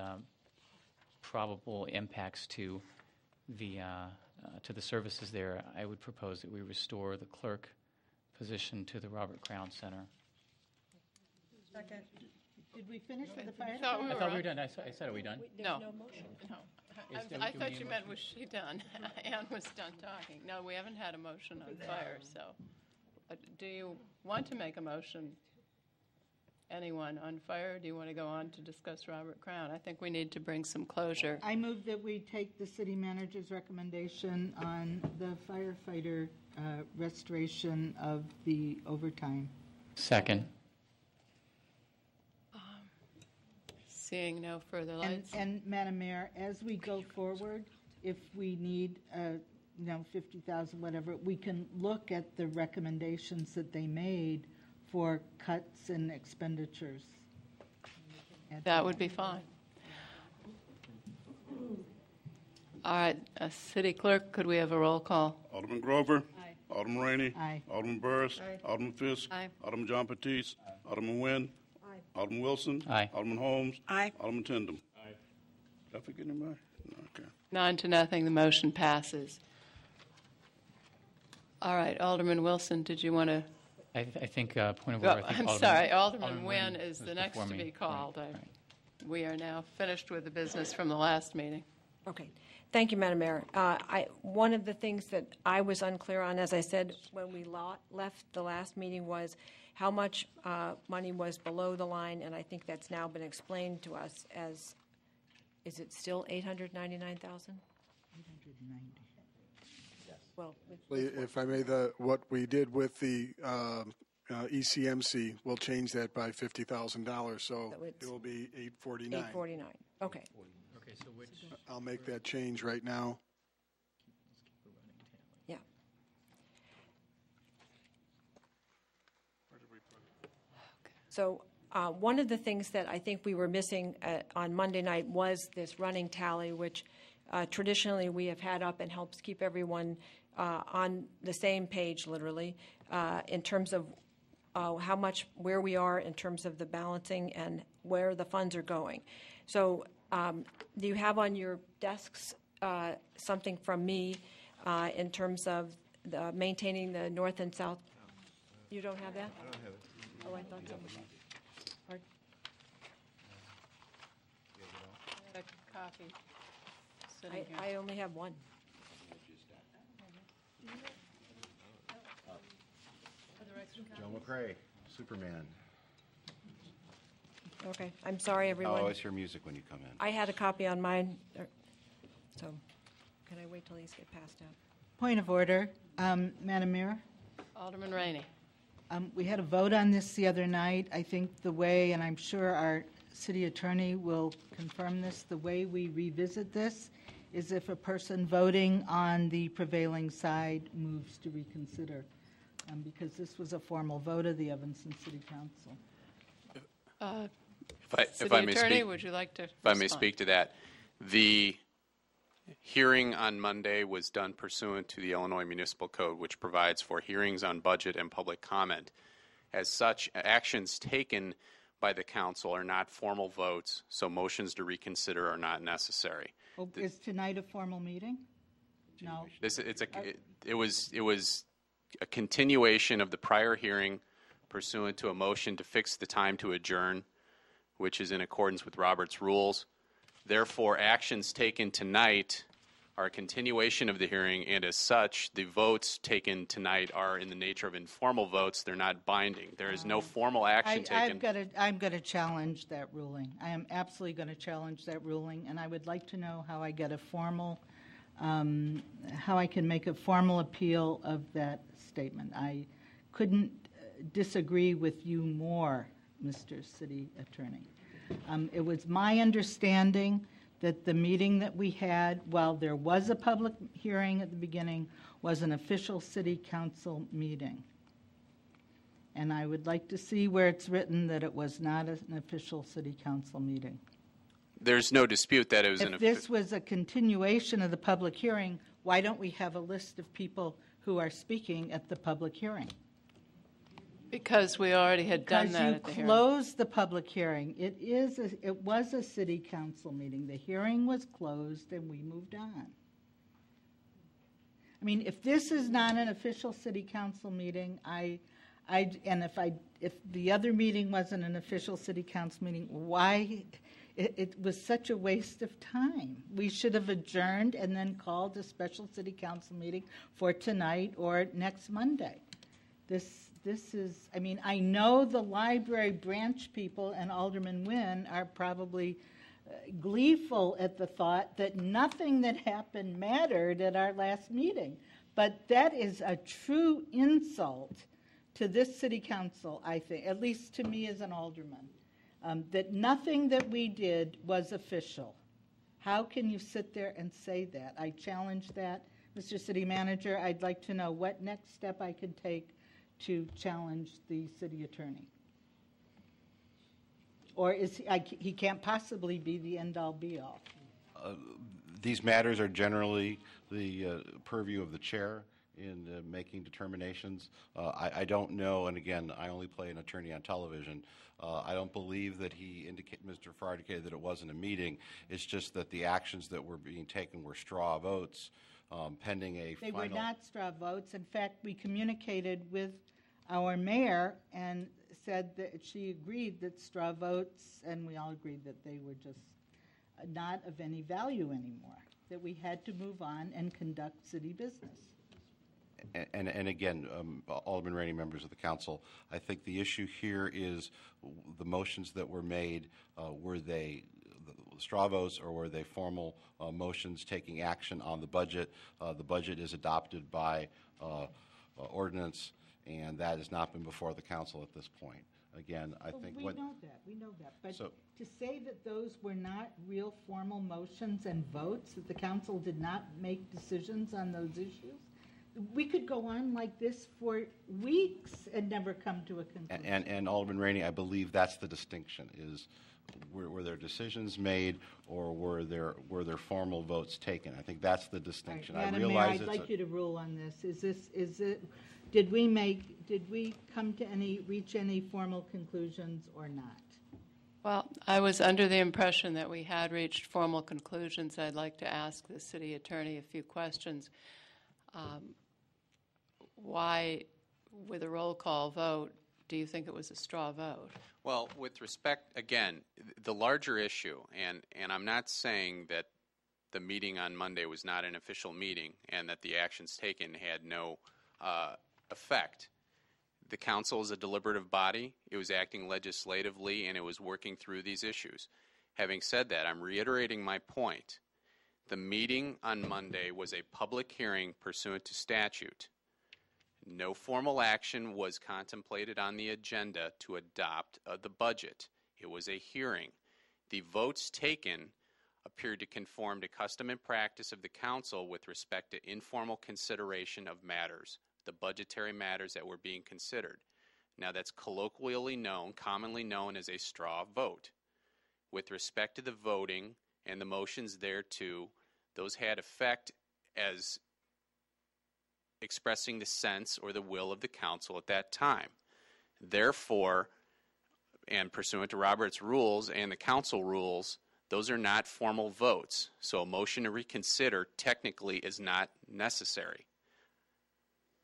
probable impacts to the services there, I would propose that we restore the clerk position to the Robert Crown Center. Second. Did we finish with the fire I thought department? I thought we were done. I said, are we done? No. I thought you meant was she done? Ann was done talking. No, we haven't had a motion on fire, so. Do you want to make a motion? Anyone on fire? Or do you want to go on to discuss Robert Crown? I think we need to bring some closure. I move that we take the city manager's recommendation on the firefighter restoration of the overtime. Second. Seeing no further lights. And Madam Mayor, as we go forward, if we need, 50,000, whatever, we can look at the recommendations that they made for cuts and expenditures. That would be fine. All right, City Clerk, could we have a roll call? Alderman Grover. Aye. Alderman Rainey. Aye. Alderman Burris. Aye. Alderman Fisk. Aye. Alderman John Batiste. Alderman Nguyen. Aye. Alderman Wilson. Aye. Alderman Holmes. Aye. Alderman Tindem. Aye. Did I forget anybody? No, okay. 9-0, the motion passes. All right, Alderman Wilson, did you want to? I think, point of order. I think I'm sorry, Alderman Nguyen Nguyen is was the next before to me. be called. Right. We are now finished with the business from the last meeting. Okay. Thank you, Madam Mayor. One of the things that I was unclear on, as I said, when we left the last meeting, was how much money was below the line, and I think that's now been explained to us as, is it still $899,000? 890. Well, If I may, what we did with the ECMC, we'll change that by $50,000, so So it's it will be $849. $849. Okay. Okay, so which? I'll make that change right now. Yeah. So one of the things that I think we were missing on Monday night was this running tally, which traditionally we have had up and helps keep everyone on the same page, literally, in terms of how much, where we are in terms of the balancing and where the funds are going. So do you have on your desks something from me in terms of maintaining the north and south? You don't have that? I don't have it. Oh, I thought so. Pardon? A copy sitting here. I only have one. Joe McRae, Superman. Okay, I'm sorry, everyone. I always hear music when you come in. I had a copy on mine, so can I wait till these get passed out? Point of order, Madam Mayor. Alderman Rainey. We had a vote on this the other night. I think the way, and I'm sure our city attorney will confirm this, the way we revisit this is if a person voting on the prevailing side moves to reconsider, because this was a formal vote of the Evanston City Council. City Attorney, would you like to respond? If I may speak to that, the hearing on Monday was done pursuant to the Illinois Municipal Code, which provides for hearings on budget and public comment. As such, actions taken by the council are not formal votes, so motions to reconsider are not necessary. Oh, is tonight a formal meeting? No. It was a continuation of the prior hearing pursuant to a motion to fix the time to adjourn, which is in accordance with Robert's rules. Therefore, actions taken tonight are a continuation of the hearing, and as such, the votes taken tonight are in the nature of informal votes. They're not binding. There is no formal action taken. I'm going to challenge that ruling. I am absolutely going to challenge that ruling, and I would like to know how I get a formal, how I can make a formal appeal of that statement. I couldn't disagree with you more, Mr. City Attorney. It was my understanding that the meeting that we had, while there was a public hearing at the beginning, was an official city council meeting. And I would like to see where it's written that it was not an official city council meeting. There's no dispute that it was If this was a continuation of the public hearing, why don't we have a list of people who are speaking at the public hearing? Because we already had done that at the Because you hearing. closed the public hearing. It was a city council meeting. The hearing was closed and we moved on. I mean, if this is not an official city council meeting, if the other meeting wasn't an official city council meeting, why, It was such a waste of time. We should have adjourned and then called a special city council meeting for tonight or next Monday. This is, I mean, I know the library branch people and Alderman Nguyen are probably gleeful at the thought that nothing that happened mattered at our last meeting. But that is a true insult to this city council, I think, at least to me as an alderman, that nothing that we did was official. How can you sit there and say that? I challenge that. Mr. City Manager, I'd like to know what next step I could take to challenge the city attorney. Or is he can't possibly be the end-all, be-all. These matters are generally the purview of the chair in making determinations. I don't know, and again, I only play an attorney on television. I don't believe that Mr. Farr indicated that it wasn't a meeting. It's just that the actions that were being taken were straw votes pending a They final... were not straw votes. In fact, we communicated with our mayor and said that she agreed that straw votes, and we all agreed that they were just not of any value anymore, that we had to move on and conduct city business. And again, Alderman Rainey, members of the council, I think the issue here is the motions that were made, were they straw votes or were they formal motions taking action on the budget? The budget is adopted by ordinance, and that has not been before the council at this point. Again, I think we know that. But to say that those were not real formal motions and votes, that the council did not make decisions on those issues, we could go on like this for weeks and never come to a conclusion. And Alderman Rainey, I believe that's the distinction, is were there decisions made or were there formal votes taken? I think that's the distinction. Right. I realize I'd like you to rule on this. Did we reach any formal conclusions or not? Well, I was under the impression that we had reached formal conclusions. I'd like to ask the city attorney a few questions. Why, with a roll call vote, do you think it was a straw vote? Well, with respect, again, the larger issue, and I'm not saying that the meeting on Monday was not an official meeting and that the actions taken had no effect. The council is a deliberative body. It was acting legislatively, and it was working through these issues. Having said that, I'm reiterating my point. The meeting on Monday was a public hearing pursuant to statute. No formal action was contemplated on the agenda to adopt the budget. It was a hearing. The votes taken appeared to conform to custom and practice of the council with respect to informal consideration of matters, the budgetary matters that were being considered. Now, that's colloquially known, commonly known as a straw vote. With respect to the voting and the motions thereto, those had effect as expressing the sense or the will of the council at that time. Therefore, and pursuant to Robert's rules and the council rules, those are not formal votes. So a motion to reconsider technically is not necessary.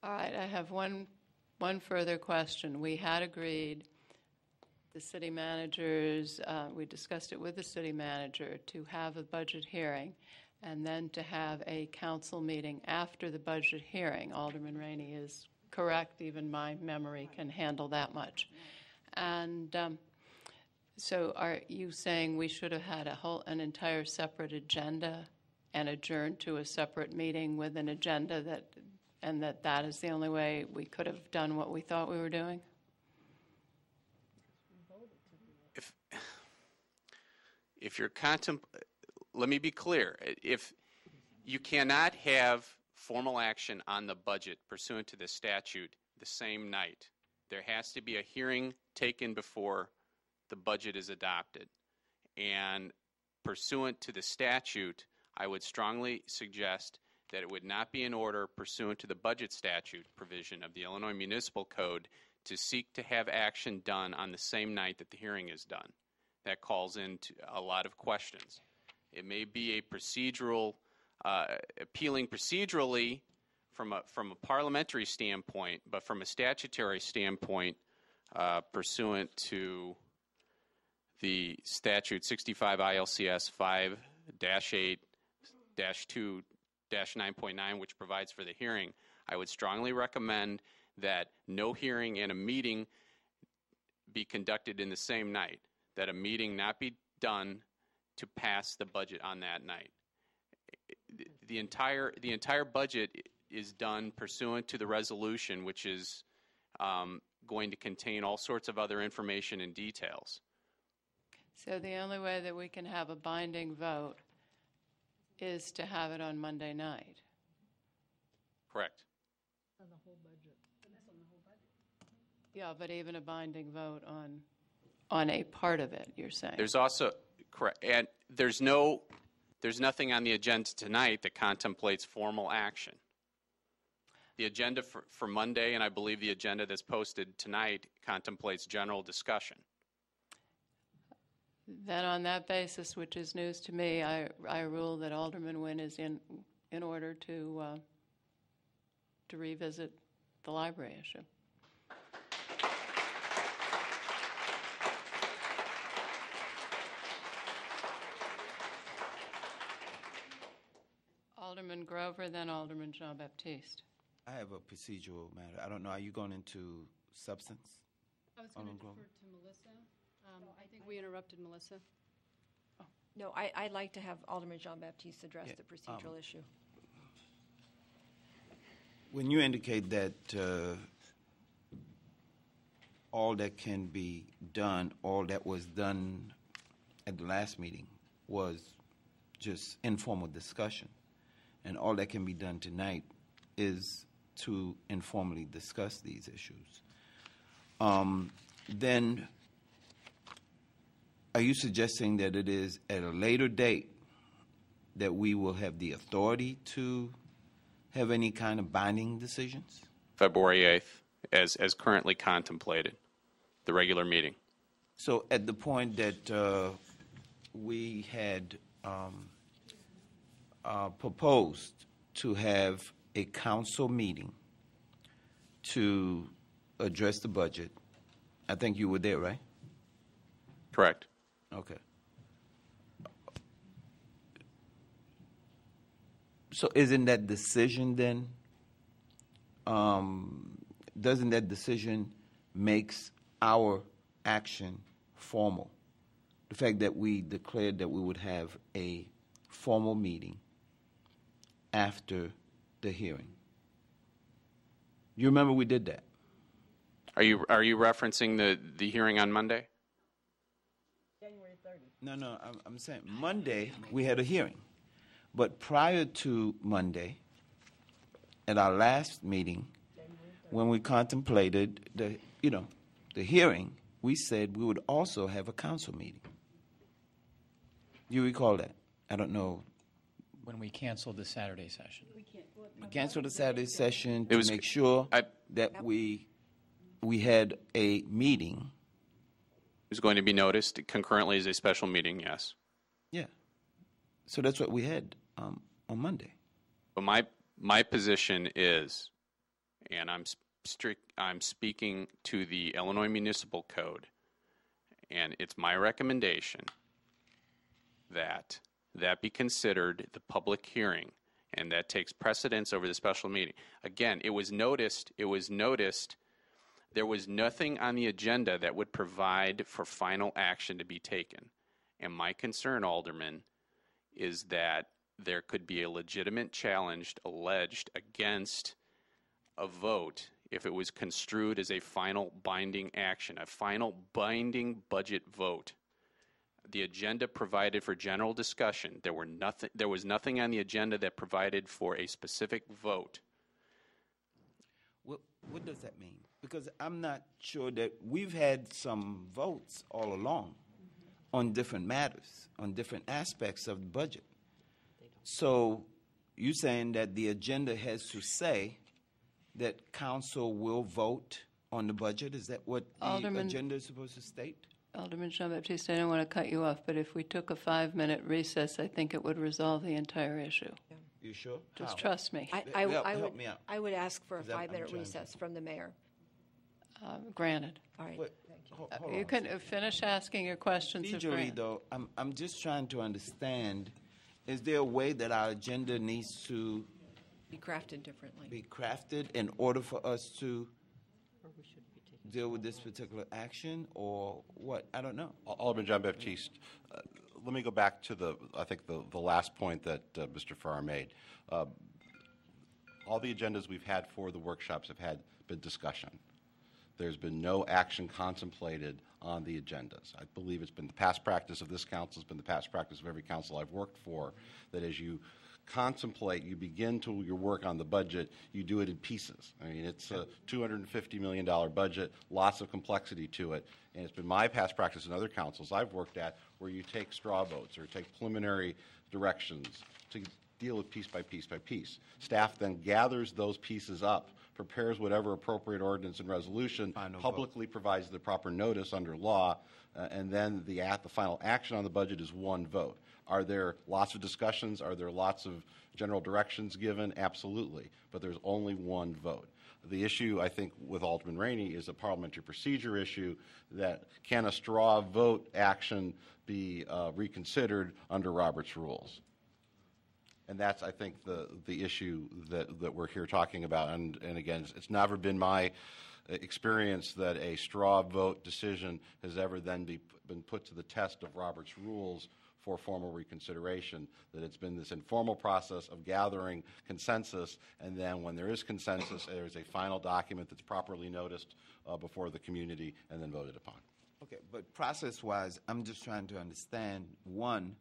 All right, I have one further question. We had agreed, the city managers, we discussed it with the city manager, to have a budget hearing and then to have a council meeting after the budget hearing. Alderman Rainey is correct. Even my memory can handle that much. And so are you saying we should have had an entire separate agenda and adjourned to a separate meeting with an agenda and that is the only way we could have done what we thought we were doing? If you're let me be clear. If you cannot have formal action on the budget pursuant to the statute the same night, there has to be a hearing taken before the budget is adopted. And pursuant to the statute, I would strongly suggest that it would not be in order pursuant to the budget statute provision of the Illinois Municipal Code to seek to have action done on the same night that the hearing is done. That calls into a lot of questions. It may be a procedural, appealing procedurally from a parliamentary standpoint, but from a statutory standpoint, pursuant to the statute 65 ILCS 5-8-2-9.9, which provides for the hearing, I would strongly recommend that no hearing and a meeting be conducted in the same night, that a meeting not be done to pass the budget on that night. The entire budget is done pursuant to the resolution, which is going to contain all sorts of other information and details. So the only way that we can have a binding vote is to have it on Monday night. Correct. On the whole budget. And that's on the whole budget. Yeah, but even a binding vote on a part of it, you're saying? There's also, correct, and there's nothing on the agenda tonight that contemplates formal action. The agenda for Monday, and I believe the agenda that's posted tonight, contemplates general discussion. Then on that basis, which is news to me, I rule that Alderman Nguyen is in order to revisit the library issue. Alderman Grover, then Alderman Jean-Baptiste. I have a procedural matter. I don't know. Are you going into substance? I was going to defer to Melissa. I think we interrupted Melissa. No, I'd like to have Alderman Jean-Baptiste address the procedural issue. When you indicate that all that can be done, all that was done at the last meeting was just informal discussion, and all that can be done tonight is to informally discuss these issues, then are you suggesting that it is at a later date that we will have the authority to have any kind of binding decisions? February 8th, as currently contemplated, the regular meeting. So at the point that we had proposed to have a council meeting to address the budget, I think you were there, right? Correct. Okay. So isn't that decision then, doesn't that decision makes our action formal? The fact that we declared that we would have a formal meeting after the hearing. You remember we did that? Are you referencing the hearing on Monday? January 30th. No, I'm saying Monday we had a hearing. But prior to Monday, at our last meeting, when we contemplated the hearing, we said we would also have a council meeting. You recall that? I don't know. When we canceled the Saturday session. We canceled the Saturday session to make sure that we had a meeting. It was going to be noticed concurrently as a special meeting, yes. Yeah. So that's what we had on Monday. But my position is, and I'm speaking to the Illinois Municipal Code, and it's my recommendation that be considered the public hearing, and that takes precedence over the special meeting. Again, it was noticed. There was nothing on the agenda that would provide for final action to be taken. And my concern, Alderman, is that there could be a legitimate challenge alleged against a vote if it was construed as a final binding action, a final binding budget vote. The agenda provided for general discussion. There was nothing on the agenda that provided for a specific vote. What does that mean? Because I'm not sure that we've had some votes all along on different matters, on different aspects of the budget. So you're saying that the agenda has to say that council will vote on the budget? Is that what the agenda is supposed to state? Alderman Jean-Baptiste, I don't want to cut you off, but if we took a 5-minute recess, I think it would resolve the entire issue. Yeah. You sure? Just trust me. Help me out. I would ask for a 5-minute recess from the mayor. granted. All right. Wait, hold You on. can finish asking your questions. if Procedurally, granted. though, I'm just trying to understand, is there a way that our agenda needs to Be crafted differently. be crafted in order for us to deal with this particular action, or what? I don't know. Alderman John Baptiste, let me go back to the last point that Mr. Farrar made. All the agendas we've had for the workshops have been discussion. There's been no action contemplated on the agendas. I believe it's been the past practice of this council, it's been the past practice of every council I've worked for, that as you contemplate, you begin to your work on the budget, you do it in pieces. I mean, it's a $250 million budget, lots of complexity to it, and it's been my past practice in other councils I've worked at where you take straw votes or take preliminary directions to deal with piece by piece by piece. Staff then gathers those pieces up, prepares whatever appropriate ordinance and resolution, publicly provides the proper notice under law, and then the final action on the budget is one vote. Are there lots of discussions? Are there lots of general directions given? Absolutely. But there's only one vote. The issue, I think, with Alderman Rainey is a parliamentary procedure issue that can a straw vote action be reconsidered under Robert's rules? And that's, I think, the issue that we're here talking about. And again, it's never been my experience that a straw vote decision has ever then been put to the test of Robert's rules for formal reconsideration, that it's been this informal process of gathering consensus, and then when there is consensus, there's a final document that's properly noticed before the community and then voted upon. Okay, but process-wise, I'm just trying to understand, one,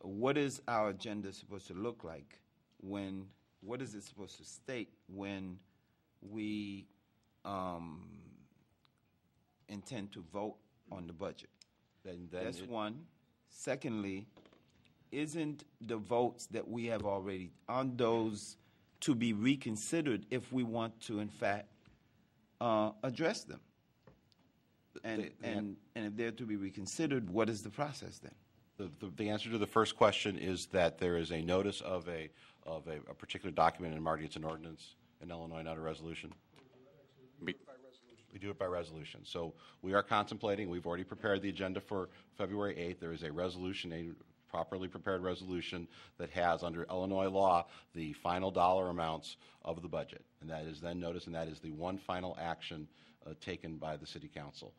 what is our agenda supposed to look like when, what is it supposed to state when we intend to vote on the budget? That's one. Secondly, isn't the votes that we have already on those to be reconsidered if we want to, in fact, address them? And if they're to be reconsidered, what is the process then? The answer to the first question is that there is a notice of a particular document, and Marty, it's an ordinance in Illinois, not a resolution. We do it by resolution. So we are contemplating, we've already prepared the agenda for February 8th. There is a resolution, a properly prepared resolution that has, under Illinois law, the final dollar amounts of the budget. And that is then noticed, and that is the one final action taken by the City Council.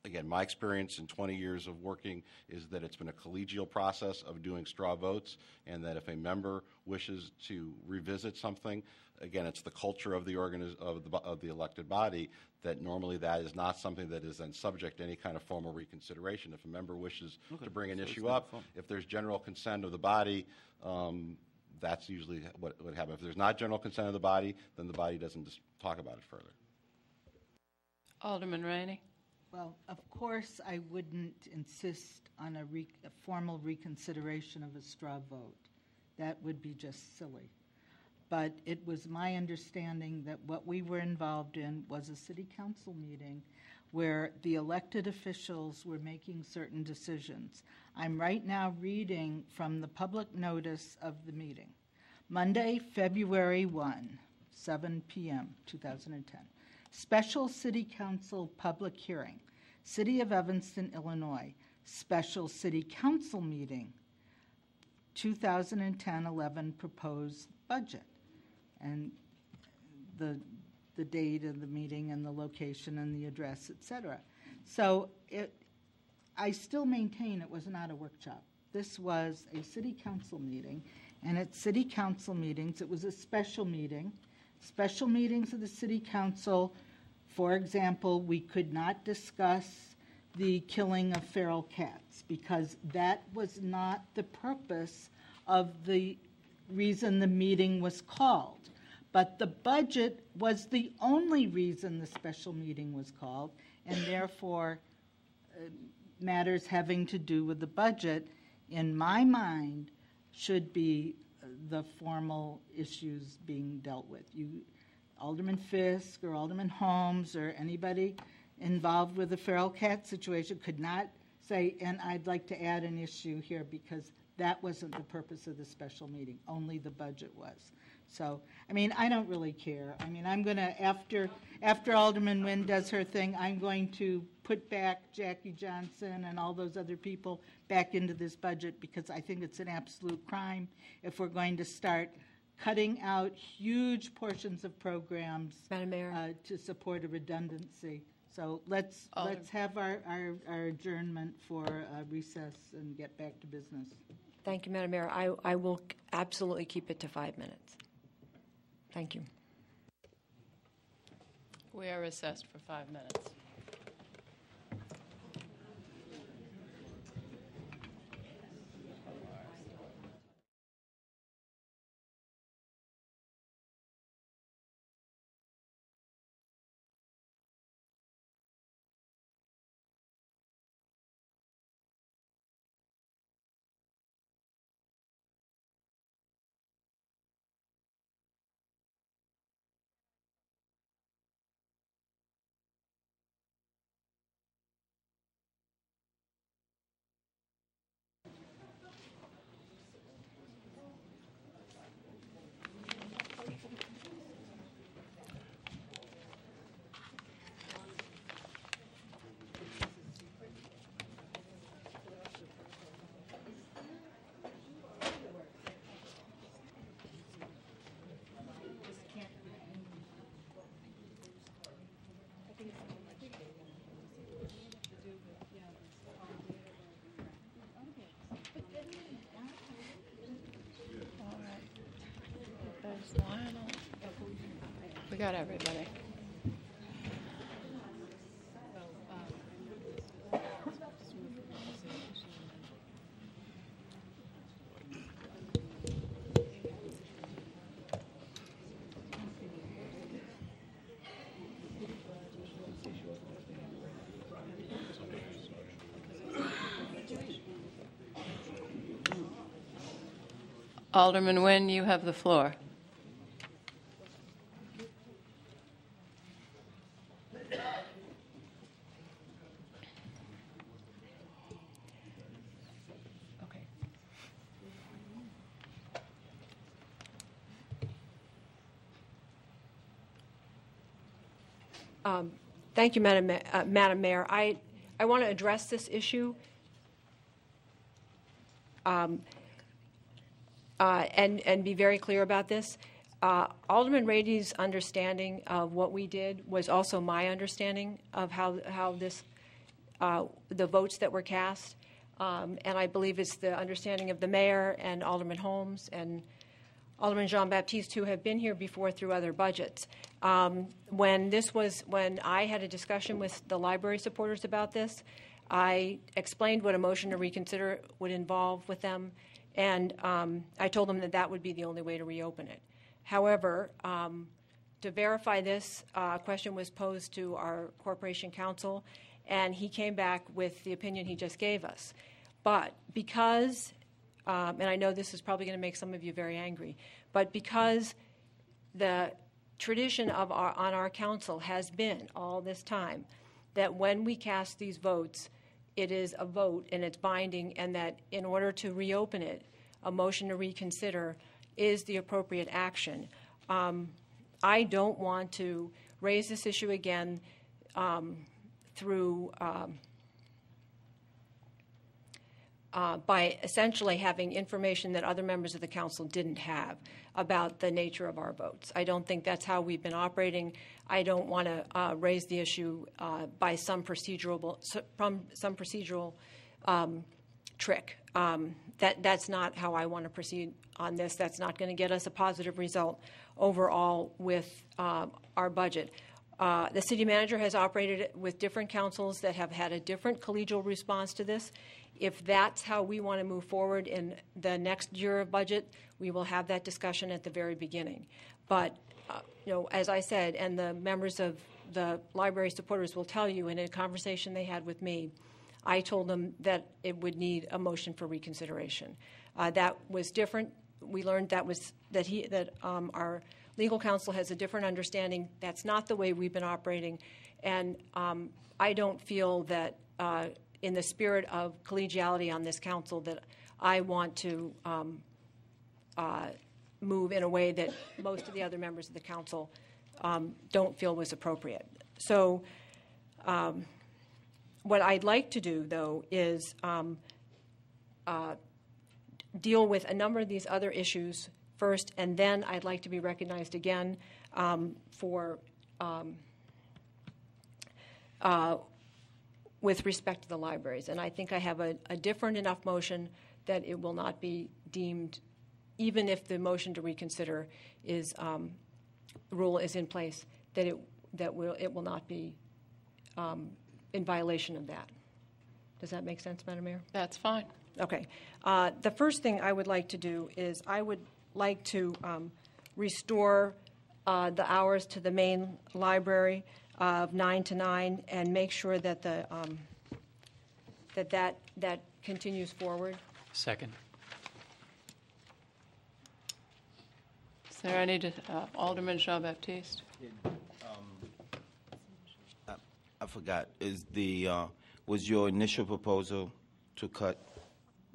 Again, my experience in 20 years of working is that it's been a collegial process of doing straw votes, and that if a member wishes to revisit something, again, it's the culture of the of the elected body that normally that is not something that is then subject to any kind of formal reconsideration. If a member wishes to bring an issue up, if there's general consent of the body, that's usually what would happen. If there's not general consent of the body, then the body doesn't just talk about it further. Alderman Rainey. Well, of course, I wouldn't insist on a formal reconsideration of a straw vote. That would be just silly. But it was my understanding that what we were involved in was a city council meeting where the elected officials were making certain decisions. I'm right now reading from the public notice of the meeting. Monday, February 1, 7 p.m., 2010. Special City Council public hearing, City of Evanston, Illinois. Special City Council meeting, 2010-11 proposed budget. And the date of the meeting and the location and the address, et cetera. So I still maintain it was not a workshop. This was a city council meeting, and at city council meetings, it was a special meeting. Special meetings of the city council, for example, we could not discuss the killing of feral cats because that was not the purpose of the reason the meeting was called. But the budget was the only reason the special meeting was called, and therefore matters having to do with the budget, in my mind, should be the formal issues being dealt with. Alderman Fisk or Alderman Holmes or anybody involved with the feral cat situation could not say, and I'd like to add an issue here because that wasn't the purpose of the special meeting. Only the budget was. So, I mean, I don't really care. I mean, I'm going to, after Alderman Nguyen does her thing, I'm going to put back Jackie Johnson and all those other people back into this budget, because I think it's an absolute crime if we're going to start cutting out huge portions of programs Madam Mayor. to support a redundancy. So let's have our adjournment for recess and get back to business. Thank you, Madam Mayor. I will absolutely keep it to 5 minutes. Thank you. We are recessed for 5 minutes. We got everybody. Alderman Nguyen, you have the floor. Thank you, Madam Mayor. I want to address this issue and be very clear about this. Alderman Rady's understanding of what we did was also my understanding of how this the votes that were cast, and I believe it's the understanding of the mayor and Alderman Holmes and Alderman Jean-Baptiste, who have been here before through other budgets. When I had a discussion with the library supporters about this, I explained what a motion to reconsider would involve with them, and I told them that that would be the only way to reopen it. However, to verify this, a question was posed to our corporation counsel, and he came back with the opinion he just gave us. But because and I know this is probably going to make some of you very angry, but because the tradition on our council has been all this time that when we cast these votes, it is a vote and it's binding, and that in order to reopen it, a motion to reconsider is the appropriate action. I don't want to raise this issue again through by essentially having information that other members of the council didn't have about the nature of our votes. I don't think that's how we've been operating. I don't want to raise the issue by some procedural trick. That's not how I want to proceed on this. That's not going to get us a positive result overall with our budget. The city manager has operated with different councils that have had a different collegial response to this. If that's how we want to move forward in the next year of budget, we will have that discussion at the very beginning. But, as I said, and the members of the library supporters will tell you in a conversation they had with me, I told them that it would need a motion for reconsideration. That was different. We learned that our legal counsel has a different understanding. That's not the way we've been operating. And I don't feel that in the spirit of collegiality on this council that I want to move in a way that most of the other members of the council don't feel was appropriate. So what I'd like to do, though, is deal with a number of these other issues first, and then I'd like to be recognized again for with respect to the libraries. And I think I have a different enough motion that it will not be deemed, even if the motion to reconsider is rule is in place, that it will not be in violation of that. Does that make sense, Madam Mayor? That's fine. Okay. The first thing I would like to do is I would like to restore the hours to the main library of 9 to 9 and make sure that the that continues forward. Second. Is there any Alderman Jean-Baptiste? I forgot. Was your initial proposal to cut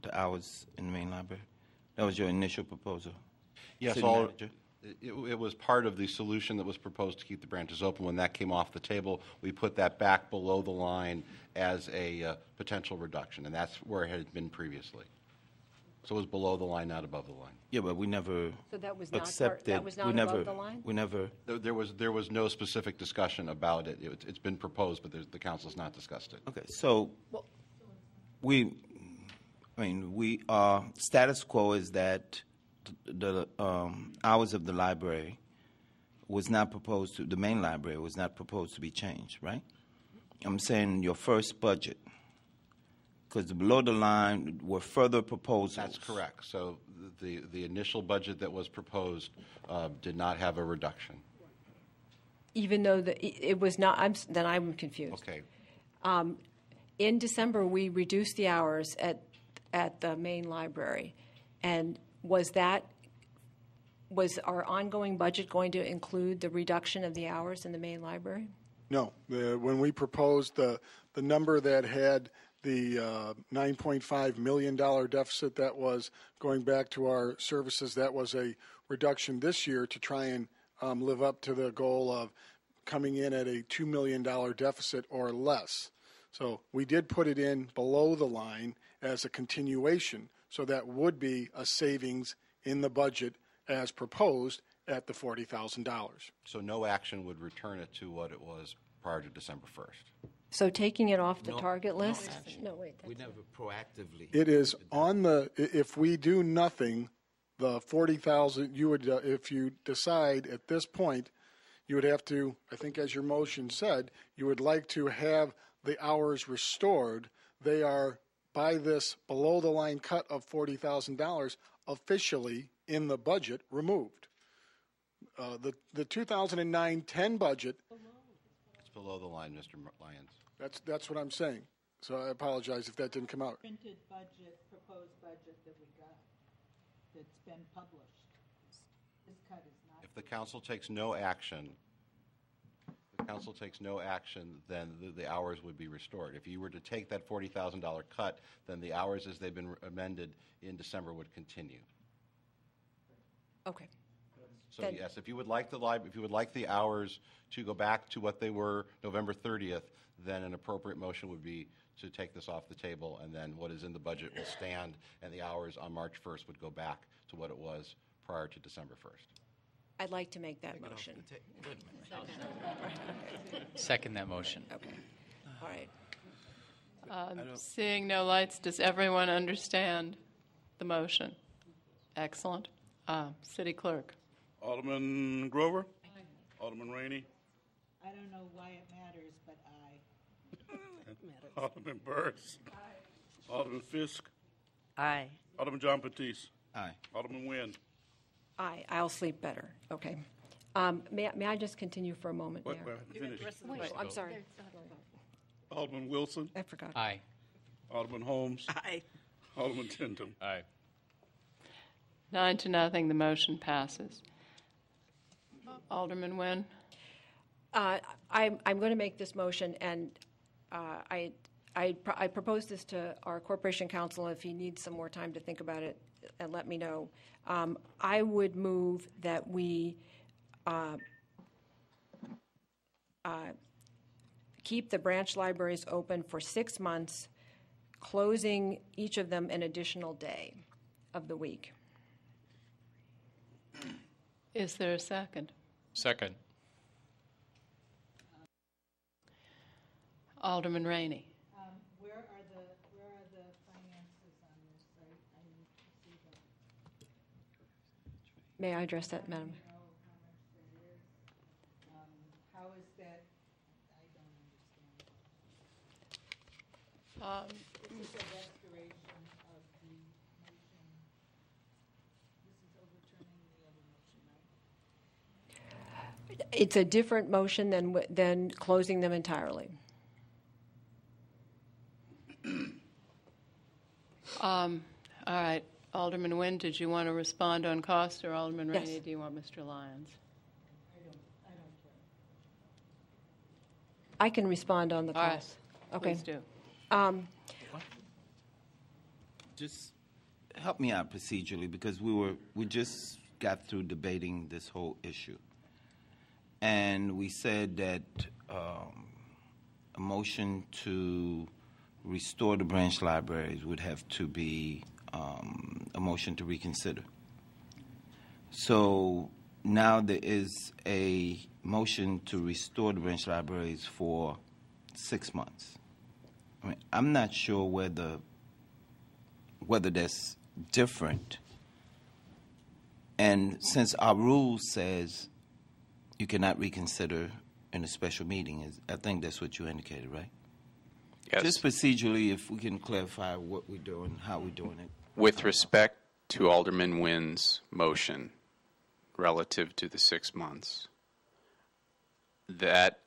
the hours in the main library? That was your initial proposal? Yes, City manager? it was part of the solution that was proposed to keep the branches open. When that came off the table, we put that back below the line as a potential reduction, and that's where it had been previously. So it was below the line, not above the line. Yeah, but we never So that was not accepted. that was not we above never, the line? We never. There was no specific discussion about it. It's been proposed, but the council's not discussed it. Okay, so we status quo is that the hours of the library was not proposed to, the main library was not proposed to be changed, right? I'm saying your first budget, because below the line were further proposals. That's correct. So the initial budget that was proposed did not have a reduction. Even though it was not, then I'm confused. Okay. In December, we reduced the hours at the main library, and was our ongoing budget going to include the reduction of the hours in the main library? No. When we proposed the number that had the $9.5 million deficit that was going back to our services, that was a reduction this year to try and live up to the goal of coming in at a $2 million deficit or less. So we did put it in below the line as a continuation, so that would be a savings in the budget as proposed at the $40,000. So no action would return it to what it was prior to December 1st. So taking it off the target list? No, wait. We never proactively. It is on the, if we do nothing, the 40,000, you would, if you decide at this point, you would have to, I think as your motion said, you would like to have the hours restored. They are, by this below the line cut of $40,000, officially in the budget removed. The 2009-10 budget. It's below the line, Mr. Lyons. That's what I'm saying. So I apologize if that didn't come out. Printed budget, proposed budget that we got, that's been published. This cut is not. If the council takes no action, then the hours would be restored. If you were to take that $40,000 cut, then the hours as they've been amended in December would continue. Okay. So yes, if you would like the hours to go back to what they were November 30th, then an appropriate motion would be to take this off the table, and then what is in the budget will stand, and the hours on March 1st would go back to what it was prior to December 1st. I'd like to make that motion. Second that motion. Okay. All right. Seeing no lights, does everyone understand the motion? Excellent. City Clerk. Alderman Grover? Aye. Alderman Rainey? I don't know why it matters, but Alderman Burris? Aye. Alderman Fisk? Aye. Alderman John Batiste? Aye. Alderman Nguyen? Aye. I'll sleep better. Okay. May I just continue for a moment, Mayor? Finish. Oh, I'm sorry. Alderman Wilson? I forgot. Aye. Alderman Holmes? Aye. Alderman Tindem? Aye. 9-0, the motion passes. Alderman Nguyen? I'm going to make this motion, and I proposed this to our corporation counsel. If he needs some more time to think about it, and let me know. I would move that we keep the branch libraries open for 6 months, closing each of them an additional day of the week. Is there a second? Second. Alderman Rainey. Where are the finances on this? I need to see them. May I address that, Madam? Know how much that is. How is that? I don't understand. This is a restoration of the motion. This is overturning the other motion, right? It's a different motion than closing them entirely. All right. Alderman Nguyen, did you want to respond on cost, or Alderman Yes. Rainey, do you want Mr. Lyons? I don't care. I can respond on the All right. cost. Okay. Please do. Just help me out procedurally, because we just got through debating this whole issue, and we said that a motion to restore the branch libraries would have to be a motion to reconsider. So now there is a motion to restore the branch libraries for 6 months. I mean, I'm not sure whether that's different. And since our rule says you cannot reconsider in a special meeting, I think that's what you indicated, right? Yes. Just procedurally, if we can clarify what we're doing, how we're doing it. With respect to Alderman Nguyen's motion relative to the 6 months, that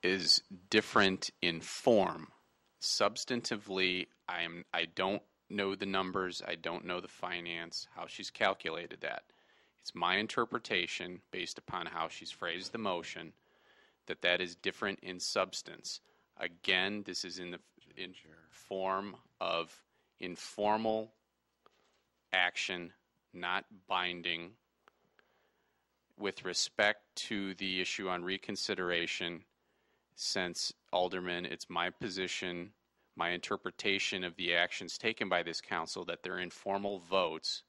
is different in form. Substantively, I don't know the numbers, I don't know the finance, how she's calculated that. It's my interpretation, based upon how she's phrased the motion, that is different in substance. Again, this is in form of informal action, not binding. With respect to the issue on reconsideration, since, Alderman, it's my position, my interpretation of the actions taken by this council, that they're informal votes,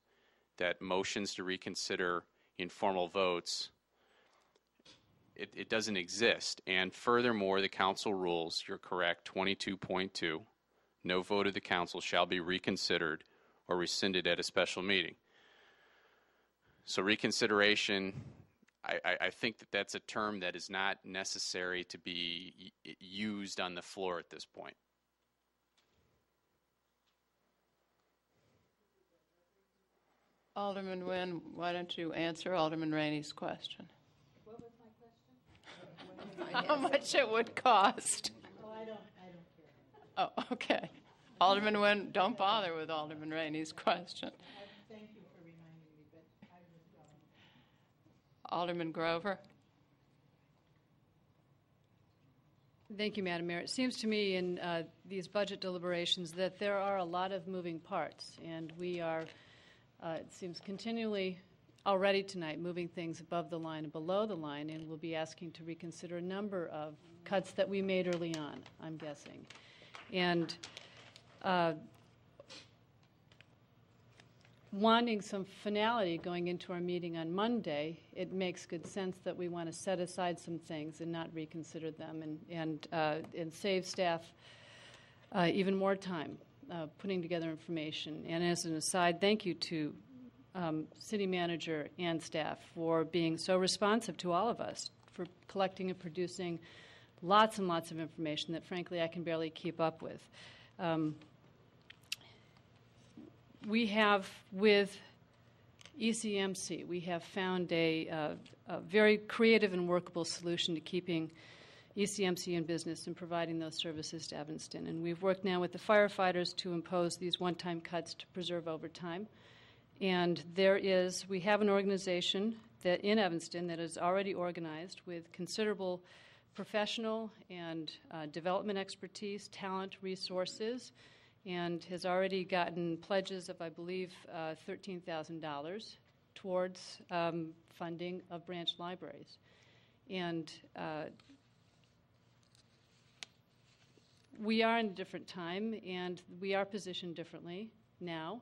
that motions to reconsider informal votes, it doesn't exist. And furthermore, the council rules, you're correct, 22.2, no vote of the council shall be reconsidered or rescinded at a special meeting. So reconsideration, I think that that's a term that is not necessary to be used on the floor at this point. Alderman Nguyen, why don't you answer Alderman Rainey's question? What was my question? How much it would cost? Oh, I don't care. Oh, okay. Alderman Nguyen, don't bother with Alderman Rainey's question. Thank you for reminding me, but I was going. Alderman Grover? Thank you, Madam Mayor. It seems to me in these budget deliberations that there are a lot of moving parts, and we are, it seems, continually already tonight moving things above the line and below the line, and we'll be asking to reconsider a number of cuts that we made early on, I'm guessing. And wanting some finality going into our meeting on Monday, it makes good sense that we want to set aside some things and not reconsider them, and save staff even more time putting together information. And as an aside, thank you to city manager and staff for being so responsive to all of us, for collecting and producing lots and lots of information that, frankly, I can barely keep up with. We have, with ECMC, we have found a very creative and workable solution to keeping ECMC in business and providing those services to Evanston. And we've worked now with the firefighters to impose these one-time cuts to preserve overtime. And we have an organization that in Evanston that is already organized with considerable professional and development expertise, talent, resources, and has already gotten pledges of, I believe, $13,000 towards funding of branch libraries. And we are in a different time, and we are positioned differently now.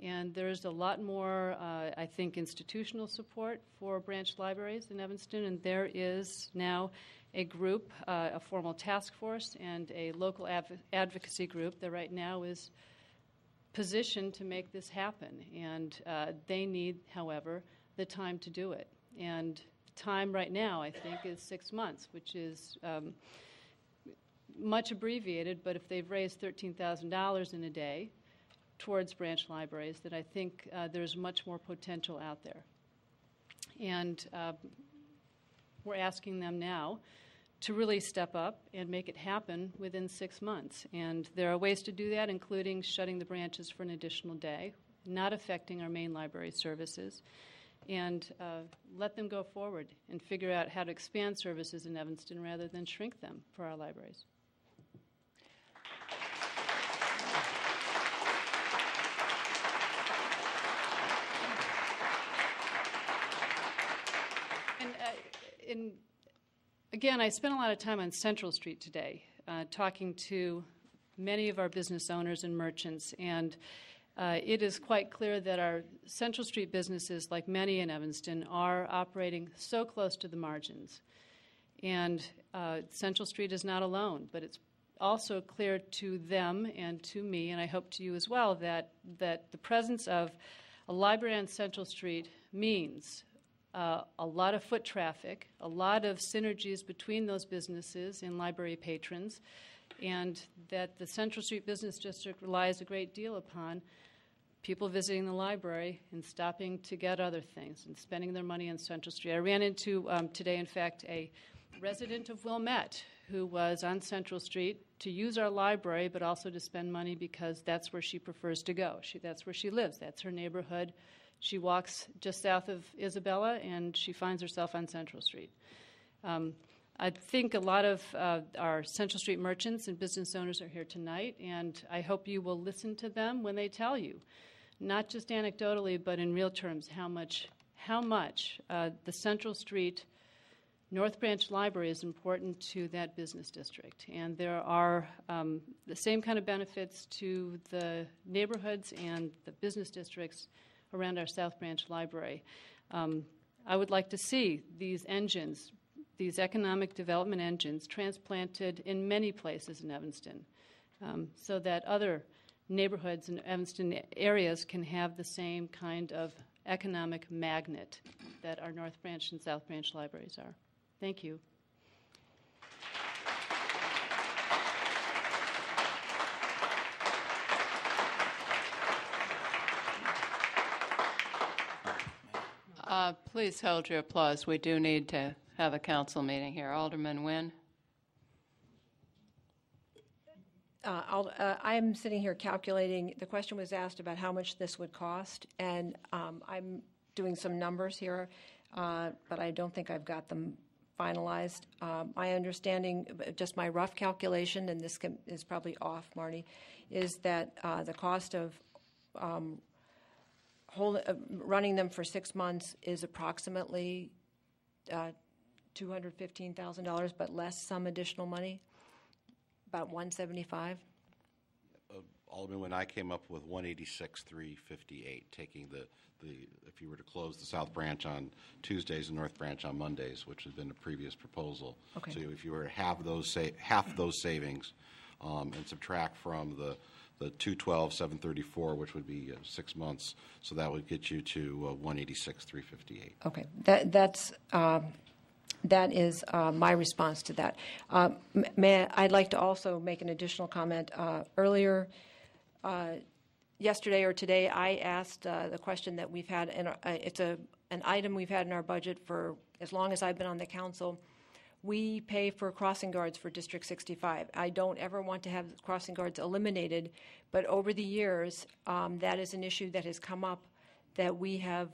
And there's a lot more, I think, institutional support for branch libraries in Evanston, and there is now a group, a formal task force, and a local advocacy group that right now is positioned to make this happen. And they need, however, the time to do it. And time right now, I think, is 6 months, which is much abbreviated, but if they've raised $13,000 in a day towards branch libraries, then I think there's much more potential out there. And we're asking them now to really step up and make it happen within 6 months. And there are ways to do that, including shutting the branches for an additional day, not affecting our main library services, and let them go forward and figure out how to expand services in Evanston rather than shrink them for our libraries. And again, I spent a lot of time on Central Street today, talking to many of our business owners and merchants, and it is quite clear that our Central Street businesses, like many in Evanston, are operating so close to the margins. And Central Street is not alone, but it's also clear to them and to me, and I hope to you as well, that the presence of a library on Central Street means a lot of foot traffic, a lot of synergies between those businesses and library patrons, and that the Central Street Business District relies a great deal upon people visiting the library and stopping to get other things and spending their money on Central Street. I ran into today, in fact, a resident of Wilmette who was on Central Street to use our library, but also to spend money because that's where she prefers to go. That's where she lives. That's her neighborhood. She walks just south of Isabella, and she finds herself on Central Street. I think a lot of our Central Street merchants and business owners are here tonight, and I hope you will listen to them when they tell you, not just anecdotally, but in real terms, how much the Central Street North Branch Library is important to that business district. And there are the same kind of benefits to the neighborhoods and the business districts around our South Branch Library. I would like to see these engines, these economic development engines, transplanted in many places in Evanston so that other neighborhoods in Evanston areas can have the same kind of economic magnet that our North Branch and South Branch libraries are. Thank you. Please hold your applause. We do need to have a council meeting here. Alderman Nguyen. I am sitting here calculating. The question was asked about how much this would cost, and I'm doing some numbers here, but I don't think I've got them finalized. My understanding, just my rough calculation, and this is probably off, Marty, is that the cost of running them for 6 months is approximately $215,000, but less some additional money, about $175,000. Alderman, when I came up with $186,358, taking the if you were to close the South Branch on Tuesdays and North Branch on Mondays, which has been a previous proposal. Okay. So if you were to have those savings and subtract from the $212,734, which would be 6 months, so that would get you to $186,358. Okay, that is my response to that. I'd like to also make an additional comment. Earlier, yesterday or today, I asked the question that we've had, and it's an item we've had in our budget for as long as I've been on the council. We pay for crossing guards for District 65. I don't ever want to have crossing guards eliminated, but over the years, that is an issue that has come up that we have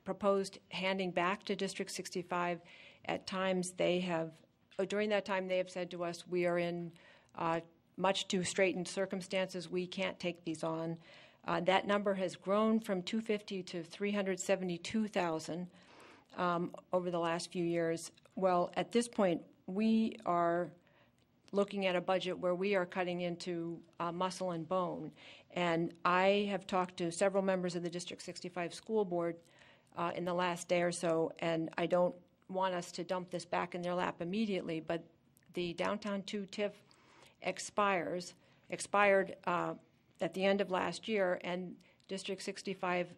proposed handing back to District 65. At times, during that time, they have said to us, we are in much too straitened circumstances. We can't take these on. That number has grown from 250 to 372,000 over the last few years. Well, at this point, we are looking at a budget where we are cutting into muscle and bone. And I have talked to several members of the District 65 School Board in the last day or so, and I don't want us to dump this back in their lap immediately, but the Downtown 2 TIF expired at the end of last year, and District 65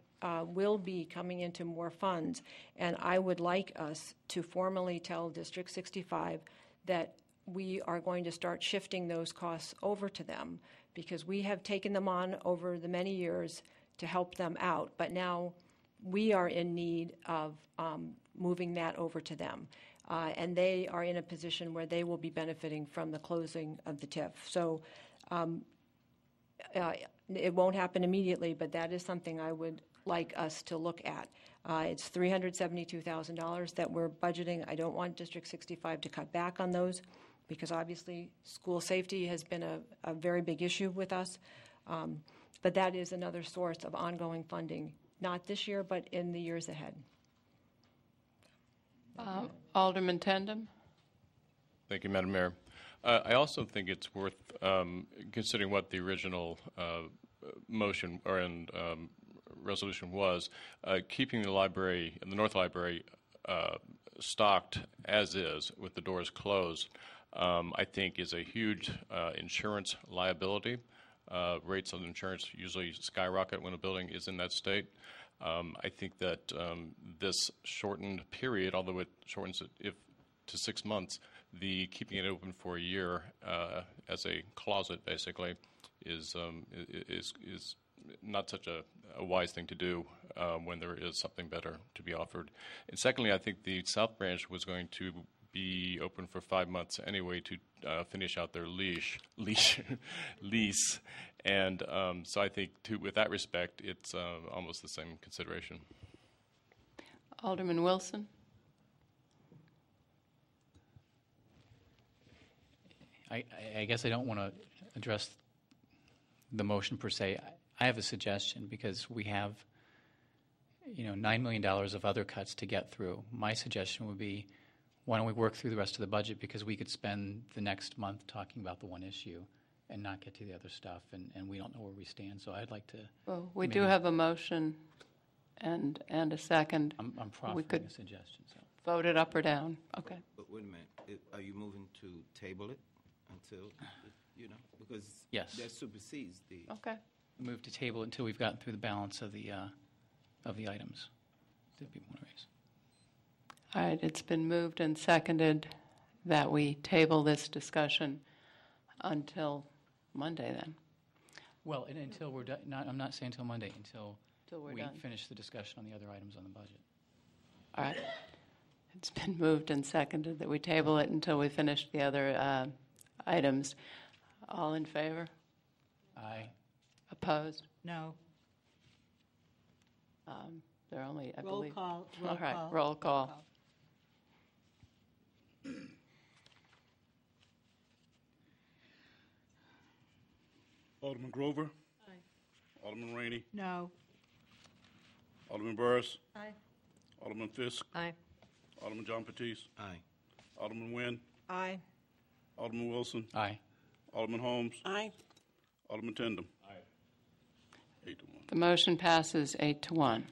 will be coming into more funds. And I would like us to formally tell District 65 that we are going to start shifting those costs over to them, because we have taken them on over the many years to help them out, but now we are in need of moving that over to them. And they are in a position where they will be benefiting from the closing of the TIF. So it won't happen immediately, but that is something I would like us to look at. It's $372,000 that we're budgeting. I don't want District 65 to cut back on those, because obviously school safety has been a very big issue with us. But that is another source of ongoing funding, not this year, but in the years ahead. Alderman Tandem. Thank you, Madam Mayor. I also think it's worth considering what the original motion and resolution was, keeping the library, the North Library, stocked as is with the doors closed, I think is a huge insurance liability. Rates of insurance usually skyrocket when a building is in that state. I think that this shortened period, although it shortens it to 6 months, the keeping it open for a year as a closet basically is not such a wise thing to do when there is something better to be offered. And secondly, I think the South Branch was going to be open for 5 months anyway to finish out their lease. And so I think, with that respect, it's almost the same consideration. Alderman Wilson. I guess I don't want to address the motion per se. I have a suggestion, because we have, $9 million of other cuts to get through. My suggestion would be, why don't we work through the rest of the budget, because we could spend the next month talking about the one issue and not get to the other stuff, and we don't know where we stand. So I'd like to. Well, we do have a motion and a second. I'm proffering we could a suggestion. So vote it up or down. Okay. But wait a minute. Are you moving to table it until, because yes, that supersedes the. Okay. Move to table until we've gotten through the balance of the items that people want to raise. All right. It's been moved and seconded that we table this discussion until Monday then. Well, and until we're done. I'm not saying until Monday. Until we done. finish the discussion on the other items on the budget. All right. It's been moved and seconded that we table it until we finish the other items. All in favor? Aye. Opposed? No. There are only, I Roll believe. call. All right. Roll call. Alderman Grover. Aye. Alderman Rainey. No. Alderman Burris. Aye. Alderman Fisk. Aye. Alderman John Batiste. Aye. Alderman Nguyen. Aye. Alderman Wilson. Aye. Alderman Holmes. Aye. Alderman Tindem. Aye. 8-1. The motion passes 8-1.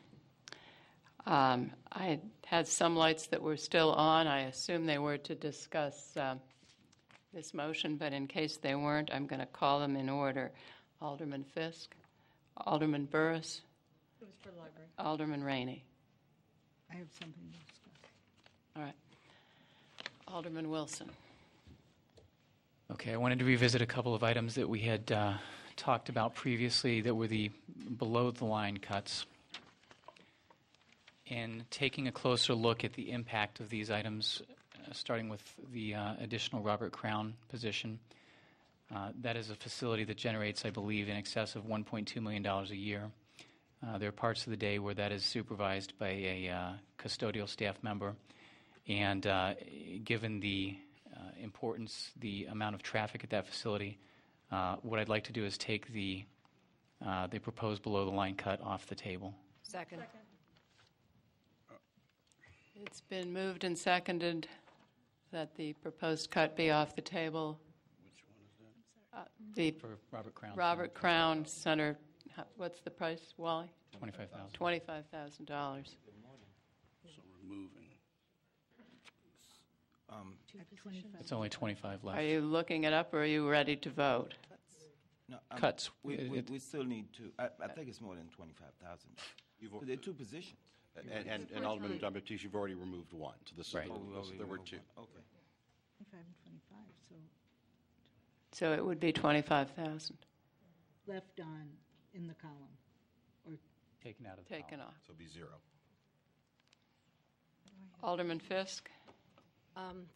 I had some lights that were still on. I assume they were to discuss this motion, but in case they weren't, I'm going to call them in order. Alderman Fisk, Alderman Burris. It was for the library. Alderman Rainey. I have something to discuss. All right. Alderman Wilson. Okay, I wanted to revisit a couple of items that we had talked about previously that were the below-the-line cuts. And taking a closer look at the impact of these items, starting with the additional Robert Crown position. That is a facility that generates, I believe, in excess of $1.2 million a year. There are parts of the day where that is supervised by a custodial staff member, and given the importance, the amount of traffic at that facility, what I'd like to do is take the proposed below-the-line cut off the table. Second. It's been moved and seconded that the proposed cut be off the table. Which one is that? The For Robert Crown. Robert Crown Center, what's the price, Wally? $25,000. $25,000. So removing. It's only 25 left. Are you looking it up, or are you ready to vote? No, Cuts. We still need to. I think it's more than 25,000. There are two positions. And Alderman John Baptiste, you've already removed one, so this Right. is, there were two. Okay. 25 and 25, so So it would be 25,000 left on in the column. Taken out of the taken column. off. So it'd be zero. Alderman Fisk?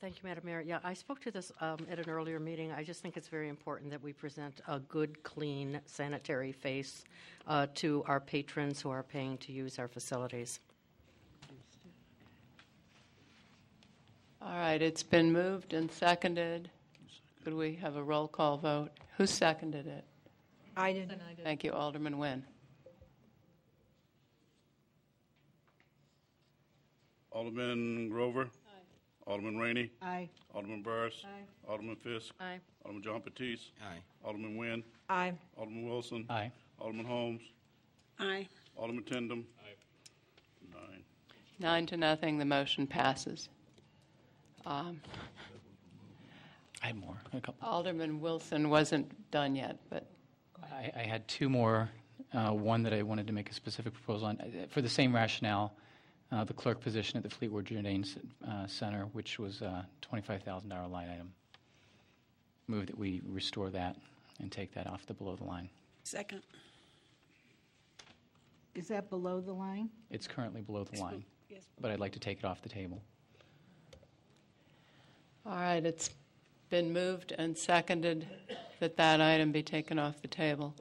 Thank you, Madam Mayor. Yeah, I spoke to this at an earlier meeting. I just think it's very important that we present a good, clean, sanitary face to our patrons who are paying to use our facilities. All right, it's been moved and seconded. Could we have a roll call vote? Who seconded it? I did. Thank you, Alderman Nguyen. Alderman Grover? Aye. Alderman Rainey? Aye. Alderman Burris? Aye. Alderman Fisk? Aye. Alderman John Baptiste? Aye. Alderman Nguyen? Aye. Alderman Wilson? Aye. Alderman Holmes? Aye. Alderman Tindem? Nine to nothing, the motion passes. I have more. A couple. Alderman Wilson wasn't done yet, but I had two more. One that I wanted to make a specific proposal on. For the same rationale, the clerk position at the Fleetwood Jourdain Center, which was a $25,000 line item. Move that we restore that and take that off the below the line. Second. Is that below the line? It's currently below the line, Yes. but I'd like to take it off the table. all right, it's been moved and seconded that that item be taken off the table.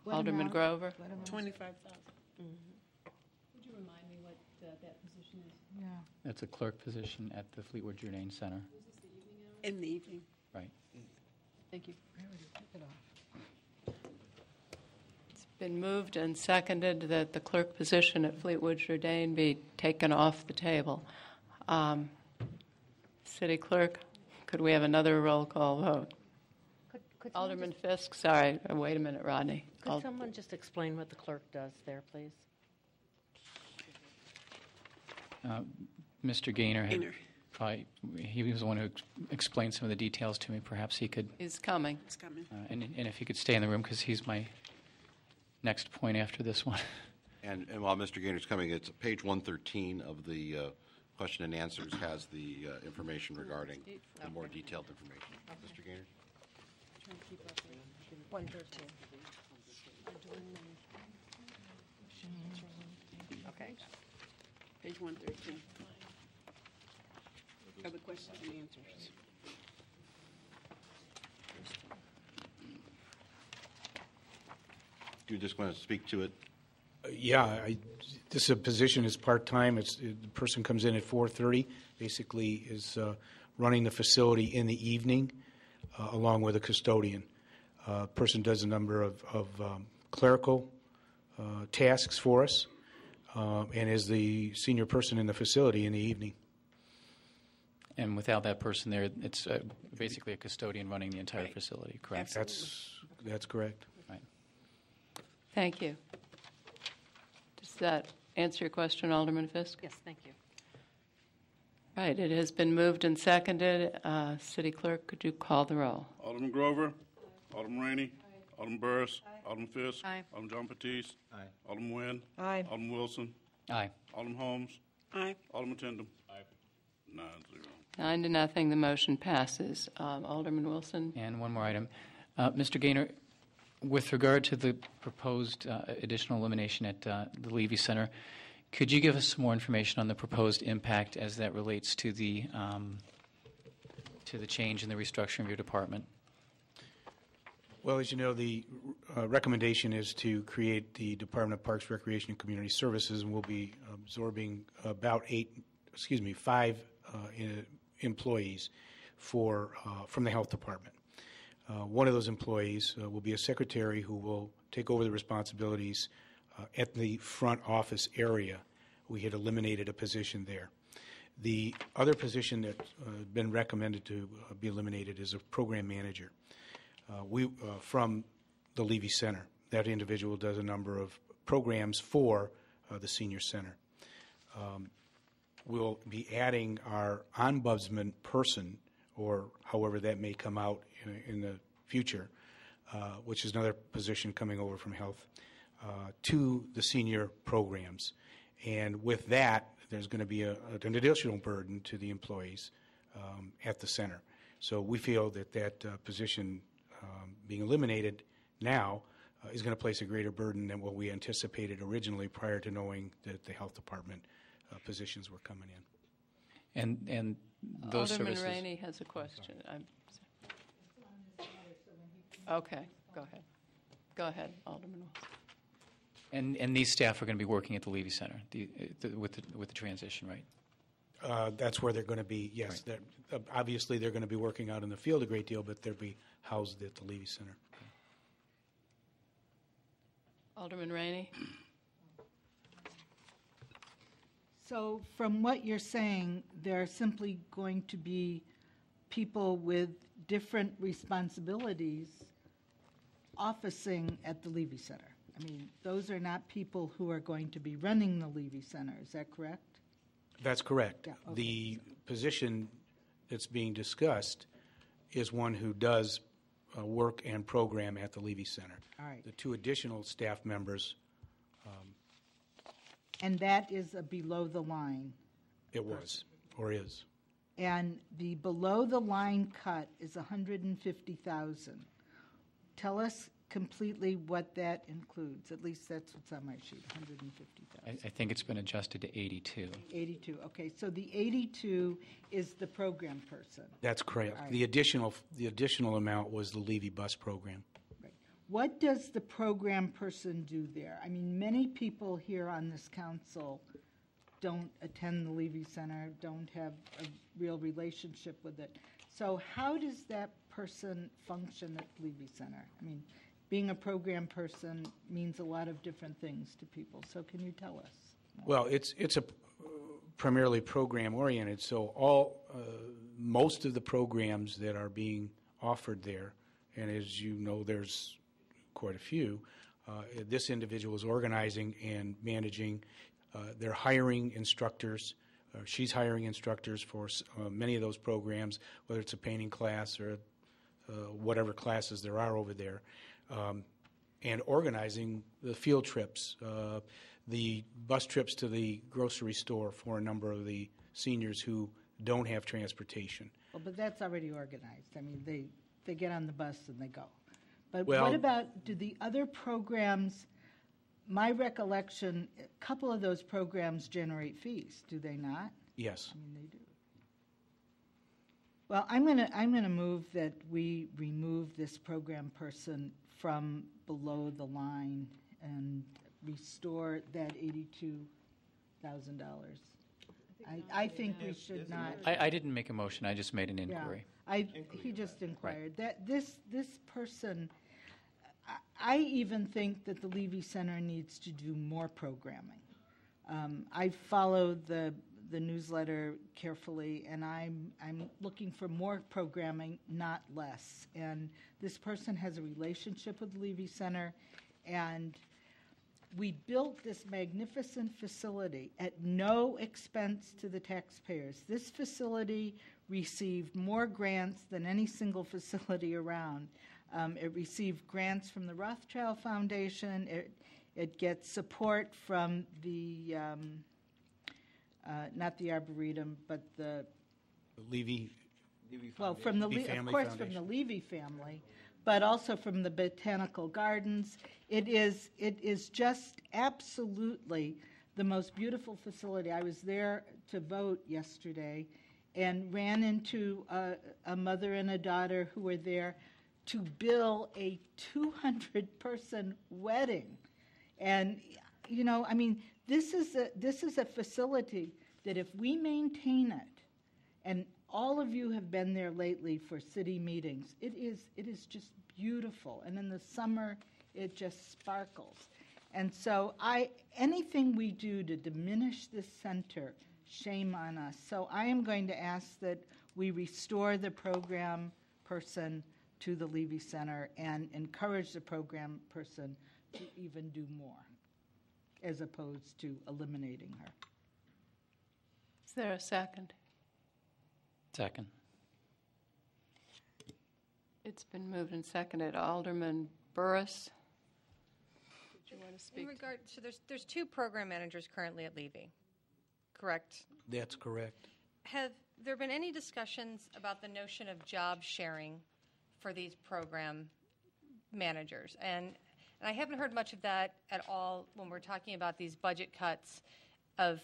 What Alderman amount? Grover? 25,000. Would you remind me what that position is? Yeah. That's a clerk position at the Fleetwood Jourdain Center. In the evening. Right. Thank you. I already took it off. It's been moved and seconded that the clerk position at Fleetwood Jourdain be taken off the table. City Clerk, could we have another roll call vote? Could Alderman Fisk, sorry, wait a minute, Rodney. Could someone just explain what the clerk does there, please? Mr. Gaynor had Gaynor. probably, he was the one who explained some of the details to me. Perhaps he could, He's coming. It's coming. and if he could stay in the room, because he's my next point after this one. And while Mr. Gaynor's coming, it's page 113 of the question and answers has the information regarding the more detailed information. Mr. Gaynor? 113. Okay. Page 113. Other questions and answers. Do you just want to speak to it? Yeah, this position is part-time. The person comes in at 4:30, basically is running the facility in the evening along with a custodian. Person does a number of clerical tasks for us and is the senior person in the facility in the evening. And without that person there, it's basically a custodian running the entire facility, correct? That's correct. Right. Thank you. Does that answer your question, Alderman Fisk? Yes, thank you. Right, it has been moved and seconded. City Clerk, could you call the roll? Alderman Grover? Alderman Rainey? Alderman Burris? Alderman Fisk? Aye. Alderman John Baptiste? Aye. Alderman Nguyen? Aye. Alderman Wilson? Aye. Alderman Holmes? Aye. Alderman Tindem? 9-0. 9 to nothing, the motion passes. Alderman Wilson? And one more item. Mr. Gaynor, with regard to the proposed additional elimination at the Levy Center, could you give us some more information on the proposed impact as that relates to the change in the restructuring of your department? Well, as you know, the recommendation is to create the Department of Parks, Recreation, and Community Services, and we'll be absorbing about 5 employees from the Health Department. One of those employees will be a secretary who will take over the responsibilities at the front office area. We had eliminated a position there. The other position that's been recommended to be eliminated is a program manager. From the Levy Center. That individual does a number of programs for the senior center. We'll be adding our ombudsman person, or however that may come out in the future, which is another position coming over from health, to the senior programs. And with that, there's going to be an additional burden to the employees at the center. So we feel that position being eliminated now is going to place a greater burden than what we anticipated originally prior to knowing that the health department positions were coming in. And those Alderman services. Rainey has a question. Okay, go ahead. Go ahead, Alderman Wilson. And these staff are going to be working at the Levy Center with the transition, right? That's where they're going to be, yes. Right. Obviously, they're going to be working out in the field a great deal, but they'll be housed at the Levy Center. Alderman Rainey? So from what you're saying, there are simply going to be people with different responsibilities officing at the Levy Center. I mean, those are not people who are going to be running the Levy Center. Is that correct? That's correct. Yeah, okay. The position that's being discussed is one who does work and program at the Levy Center. All right. The 2 additional staff members. And that is a below the line. It was, or is. And the below the line cut is $150,000. Tell us completely what that includes. At least that's what's on my sheet, $150,000. I think it's been adjusted to 82. 82. Okay, so the 82 is the program person. That's correct. All right. The additional amount was the Levy bus program. Right. What does the program person do there? I mean, many people here on this council don't attend the Levy Center, don't have a real relationship with it. So how does that person function at Levy Center? I mean, being a program person means a lot of different things to people. So can you tell us? Well, it's a primarily program oriented. So most of the programs that are being offered there, and as you know, there's quite a few. This individual is organizing and managing. They're hiring instructors. She's hiring instructors for many of those programs, whether it's a painting class or whatever classes there are over there, and organizing the field trips, the bus trips to the grocery store for a number of the seniors who don't have transportation. Well, but that's already organized. I mean, they get on the bus and they go. But Well, what about, do the other programs, my recollection, a couple of those programs generate fees, do they not? Yes. I mean, they do. Well, I'm gonna move that we remove this program person from below the line and restore that $82,000. I think we should not. I didn't make a motion. I just made an inquiry. Yeah, he just inquired. That this person, I even think that the Levy Center needs to do more programming. I follow the newsletter carefully, and I'm looking for more programming, not less. And this person has a relationship with the Levy Center, and we built this magnificent facility at no expense to the taxpayers. This facility received more grants than any single facility around. It received grants from the Rothschild Foundation. It gets support from the, not the Arboretum, but the Levy. Well, from the of course from the Levy family, but also from the Botanical Gardens. It is just absolutely the most beautiful facility. I was there to vote yesterday, and ran into a mother and a daughter who were there to bill a 200-person wedding. And, you know, I mean, this is a facility that if we maintain it, and all of you have been there lately for city meetings, it is just beautiful. And in the summer, it just sparkles. And so anything we do to diminish this center, shame on us. So I am going to ask that we restore the program person to the Levy Center and encourage the program person to even do more, as opposed to eliminating her. Is there a second? Second. It's been moved and seconded. Alderman Burris, did you want to speak? In regard, so there's 2 program managers currently at Levy, correct? That's correct. Have there been any discussions about the notion of job sharing for these program managers? And I haven't heard much of that at all when we're talking about these budget cuts of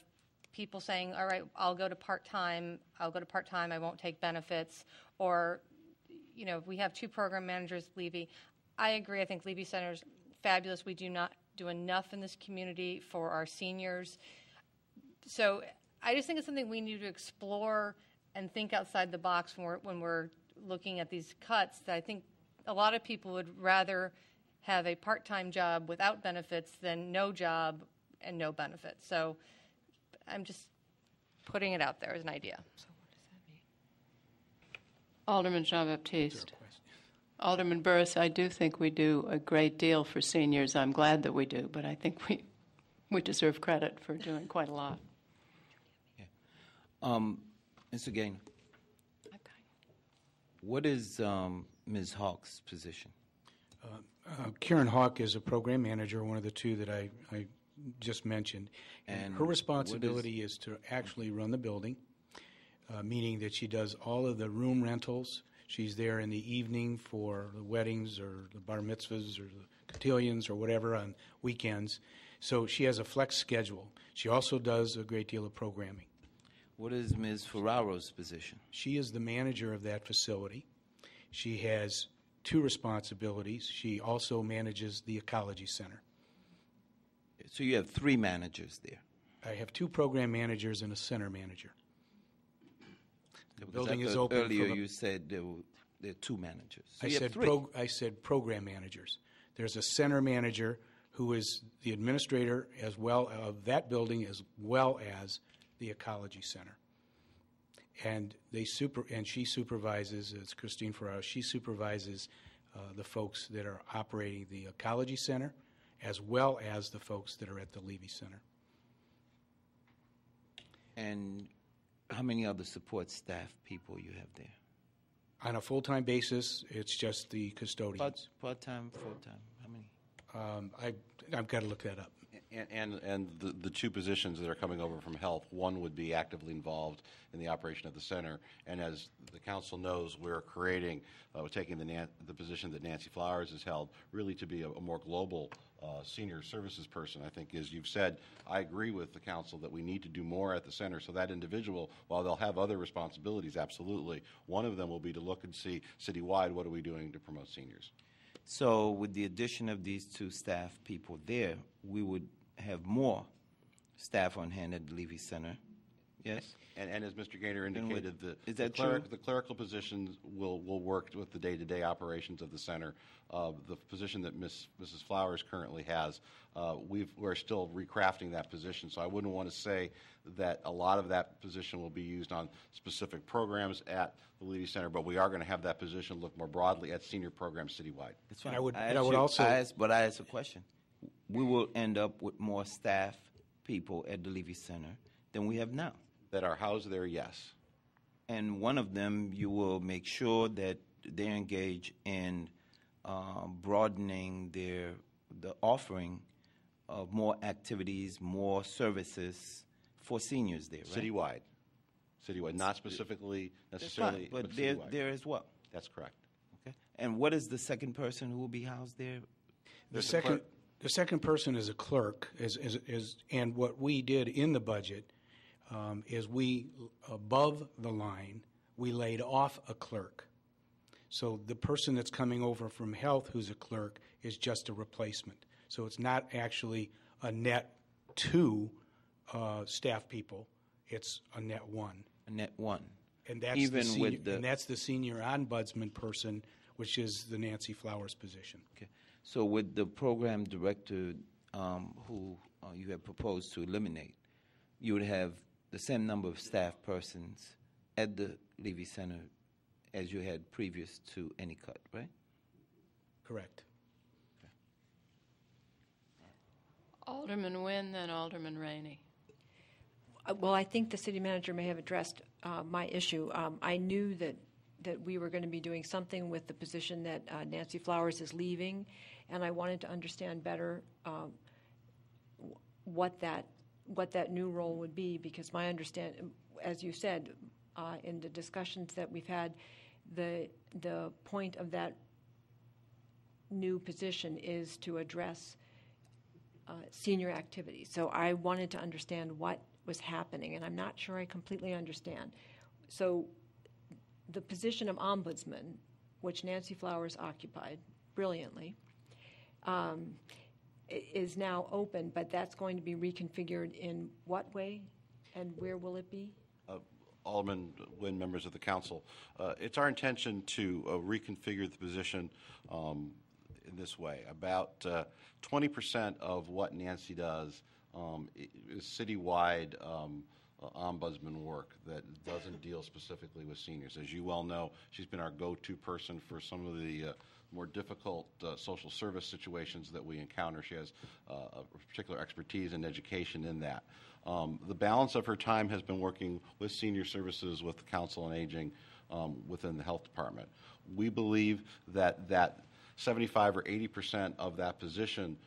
people saying, all right, I'll go to part-time, I won't take benefits, or, you know, we have 2 program managers at Levy. I agree, I think Levy Center's fabulous. We do not do enough in this community for our seniors. So I just think it's something we need to explore and think outside the box when we're looking at these cuts. That I think a lot of people would rather have a part-time job without benefits than no job and no benefits. So I'm just putting it out there as an idea. So what does that mean? Alderman Jean-Baptiste. Alderman Burris, I do think we do a great deal for seniors. I'm glad that we do, but I think we deserve credit for doing quite a lot. Mr. Gaynor, what is Ms. Hawk's position? Karen Hawk is a program manager, one of the 2 that I just mentioned. And her responsibility is to actually run the building, meaning that she does all of the room rentals. She's there in the evening for the weddings or the bar mitzvahs or the cotillions or whatever on weekends. So she has a flex schedule. She also does a great deal of programming. What is Ms. Ferraro's position? She is the manager of that facility. She has 2 responsibilities. She also manages the Ecology Center. So you have 3 managers there. I have 2 program managers and a center manager. The building is open. Earlier you said there are 2 managers. So I said program managers. There's a center manager who is the administrator as well of that building as well as the Ecology Center. And she supervises, it's Christine Ferraro, she supervises the folks that are operating the Ecology Center as well as the folks that are at the Levy Center. And how many other support staff people you have there? On a full-time basis, it's just the custodians. Part-time, full-time, how many? I've got to look that up. And the 2 positions that are coming over from health, one would be actively involved in the operation of the center. And as the council knows, we're creating, we're taking the position that Nancy Flowers has held, really to be a more global senior services person. I think, as you've said, I agree with the council that we need to do more at the center. So that individual, while they'll have other responsibilities, absolutely, one of them will be to look and see citywide, what are we doing to promote seniors? So with the addition of these 2 staff people there, we would have more staff on hand at the Levy Center. Yes? And as Mr. Gaynor indicated, the clerical positions will work with the day-to-day operations of the center. The position that Mrs. Flowers currently has, we're still recrafting that position, so I wouldn't want to say that a lot of that position will be used on specific programs at the Levy Center, but we are going to have that position look more broadly at senior programs citywide. That's fine. I asked a question. We will end up with more staff people at the Levy Center than we have now. That are housed there, yes. And one of them, you will make sure that they engage in broadening the offering of more activities, more services for seniors there, right? Citywide, not specifically necessarily, but citywide. there as well. That's correct. Okay. And what is the second person who will be housed there? The second person is a clerk, and what we did in the budget is we, above the line, we laid off a clerk. So the person that's coming over from health who's a clerk is just a replacement. So it's not actually a net 2 staff people. It's a net 1. A net 1. And that's Even the senior, with the, and that's the senior ombudsman person, which is the Nancy Flowers position. Okay. So with the program director who you have proposed to eliminate, you would have the same number of staff persons at the Levy Center as you had previous to any cut, right? Correct. Alderman Nguyen, then Alderman Rainey. Well, I think the city manager may have addressed my issue. I knew that we were going to be doing something with the position that Nancy Flowers is leaving, and I wanted to understand better what that new role would be, because my understanding, as you said, in the discussions that we've had, the point of that new position is to address senior activities. So I wanted to understand what was happening, and I'm not sure I completely understand. So the position of ombudsman, which Nancy Flowers occupied brilliantly, is now open, but that's going to be reconfigured in what way, and where will it be? Alderman Nguyen, members of the council, it's our intention to reconfigure the position in this way. About 20% of what Nancy does is citywide ombudsman work that doesn't deal specifically with seniors. As you well know, she's been our go-to person for some of the more difficult social service situations that we encounter. She has a particular expertise and education in that. The balance of her time has been working with senior services, with the Council on Aging, within the health department. We believe that 75 or 80% of that position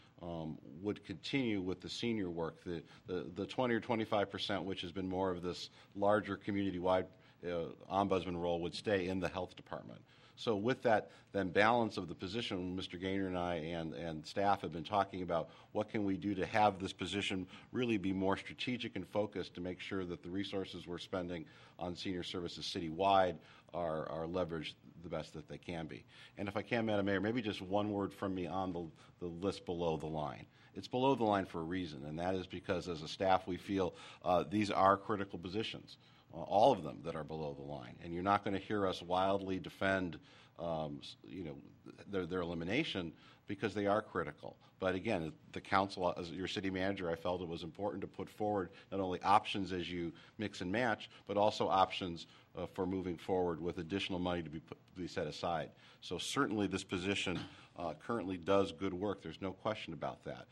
would continue with the senior work. The 20 or 25%, which has been more of this larger community-wide ombudsman role, would stay in the health department. So with that then balance of the position, Mr. Gaynor and I and staff have been talking about what can we do to have this position really be more strategic and focused to make sure that the resources we're spending on senior services citywide are leveraged the best that they can be. And if I can, Madam Mayor, maybe just one word from me on the list below the line. It's below the line for a reason, and that is because as a staff we feel these are critical positions. All of them that are below the line, and you're not going to hear us wildly defend, their elimination because they are critical. But again, the council, as your city manager, I felt it was important to put forward not only options as you mix and match, but also options for moving forward with additional money to be set aside. So certainly this position currently does good work. There's no question about that.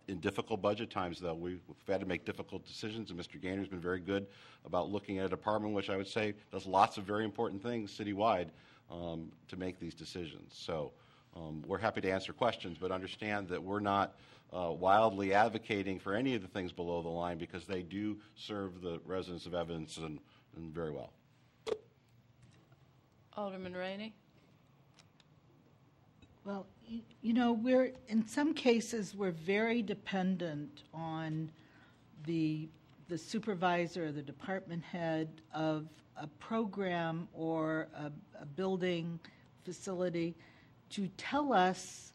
In difficult budget times, though, we've had to make difficult decisions, and Mr. Gaynor's been very good about looking at a department which I would say does lots of very important things citywide to make these decisions. So we're happy to answer questions, but understand that we're not wildly advocating for any of the things below the line because they do serve the residents of Evanston very well. Alderman Rainey? Well, in some cases, we're very dependent on the supervisor or the department head of a program or a building facility to tell us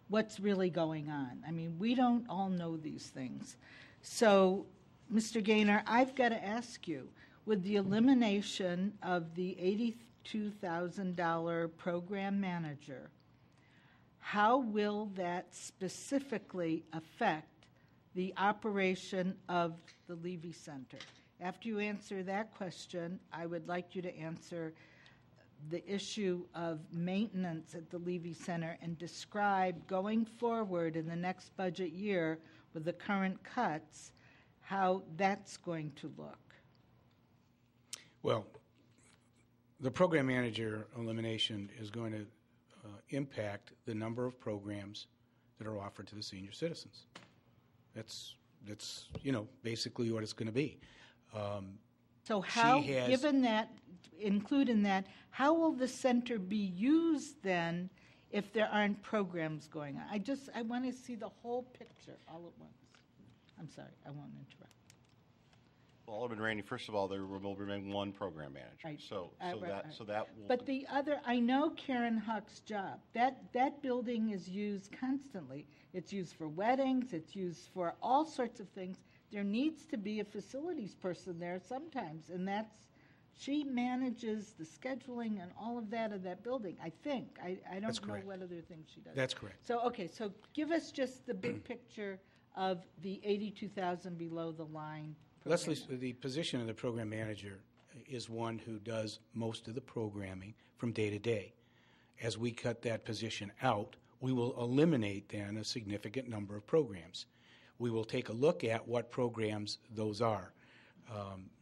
what's really going on. I mean, we don't all know these things. So, Mr. Gaynor, I've got to ask you, with the elimination of the $82,000 program manager, how will that specifically affect the operation of the Levy Center? After you answer that question, I would like you to answer the issue of maintenance at the Levy Center and describe going forward in the next budget year with the current cuts, how that's going to look. Well, the program manager elimination is going to impact the number of programs that are offered to the senior citizens. That's basically what it's going to be. So how, given that, include in that, how will the center be used then if there aren't programs going on? I want to see the whole picture all at once. I'm sorry, I won't interrupt. Well, Alderman Rainey, first of all, there will remain one program manager. Right. So Right. that will. But the other, I know Karen Huck's job. That building is used constantly. It's used for weddings. It's used for all sorts of things. There needs to be a facilities person there sometimes, and she manages the scheduling and all of that building, I think. I That's don't know correct. what other things she does. That's correct. So, okay, so give us just the big picture of the 82,000 below the line. Leslie, the position of the program manager is one who does most of the programming from day to day. As we cut that position out, we will eliminate then a significant number of programs. We will take a look at what programs those are.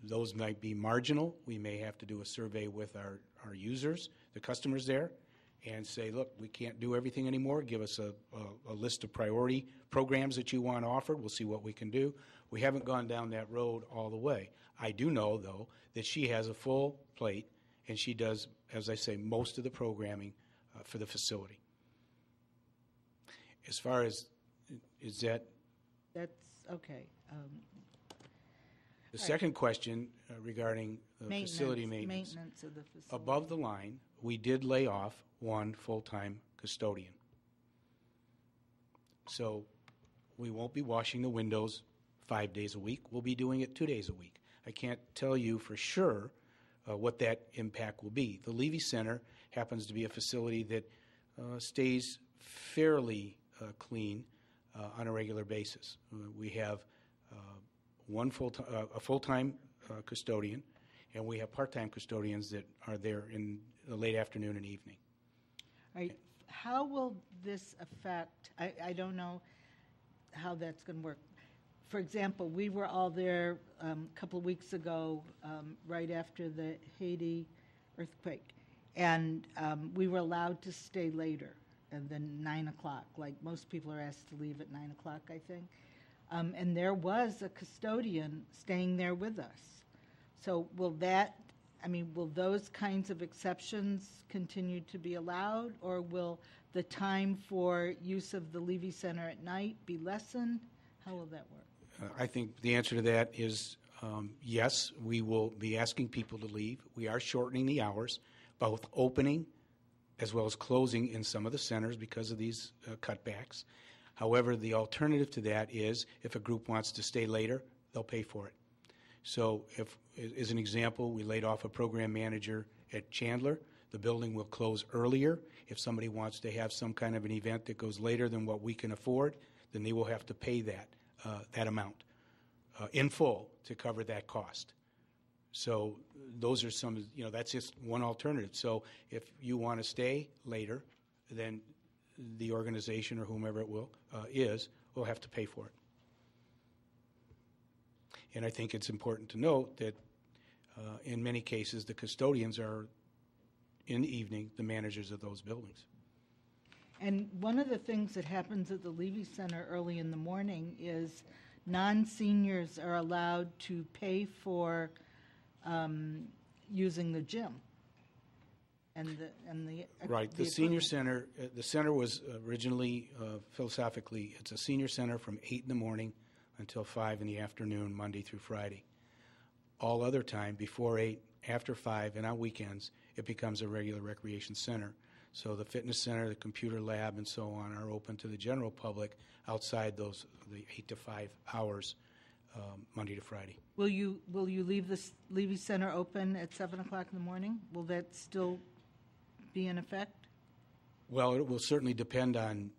Those might be marginal. We may have to do a survey with our users, the customers there, and say, look, we can't do everything anymore. Give us a list of priority programs that you want offered. We'll see what we can do. We haven't gone down that road all the way. I do know, though, that she has a full plate, and she does, as I say, most of the programming for the facility. As far as, is that? That's okay. The second question regarding facility maintenance. Maintenance of the facility. Above the line, we did lay off one full-time custodian. So we won't be washing the windows 5 days a week. We'll be doing it 2 days a week. I can't tell you for sure what that impact will be. The Levy Center happens to be a facility that stays fairly clean on a regular basis. We have a full-time custodian, and we have part-time custodians that are there in the late afternoon and evening. All right. How will this affect, I don't know how that's going to work. For example, we were all there a couple of weeks ago, right after the Haiti earthquake, and we were allowed to stay later than 9 o'clock. Like most people are asked to leave at 9 o'clock, I think. And there was a custodian staying there with us. So will those kinds of exceptions continue to be allowed, or will the time for use of the Levy Center at night be lessened? How will that work? I think the answer to that is yes, we will be asking people to leave. We are shortening the hours, both opening as well as closing in some of the centers because of these cutbacks. However, the alternative to that is if a group wants to stay later, they'll pay for it. So if, as an example, we laid off a program manager at Chandler, the building will close earlier. If somebody wants to have some kind of an event that goes later than what we can afford, then they will have to pay that amount in full to cover that cost. So those are some, that's just one alternative. So if you want to stay later, then the organization or whomever it will have to pay for it. And I think it's important to note that in many cases the custodians are in the evening the managers of those buildings. And one of the things that happens at the Levy Center early in the morning is non-seniors are allowed to pay for using the gym. Right. The senior center, the center was originally, philosophically, it's a senior center from 8 in the morning until 5 in the afternoon, Monday through Friday. All other time, before 8, after 5, and on weekends, it becomes a regular recreation center. So the fitness center, the computer lab, and so on are open to the general public outside the 8 to 5 hours, Monday to Friday. Will you leave the Levy Center open at 7 o'clock in the morning? Will that still be in effect? Well, it will certainly depend on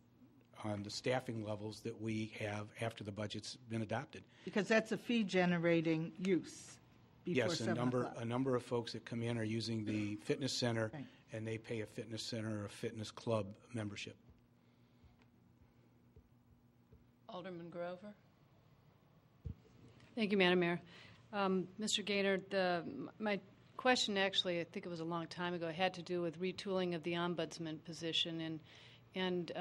the staffing levels that we have after the budget's been adopted. Because that's a fee-generating use before yes, 7 o'clock. A number of folks that come in are using the fitness center, right, and they pay a fitness center or a fitness club membership. Alderman Grover. Thank you, Madam Mayor. Mr. Gaynor, my question actually, I think it was a long time ago, had to do with retooling of the ombudsman position, and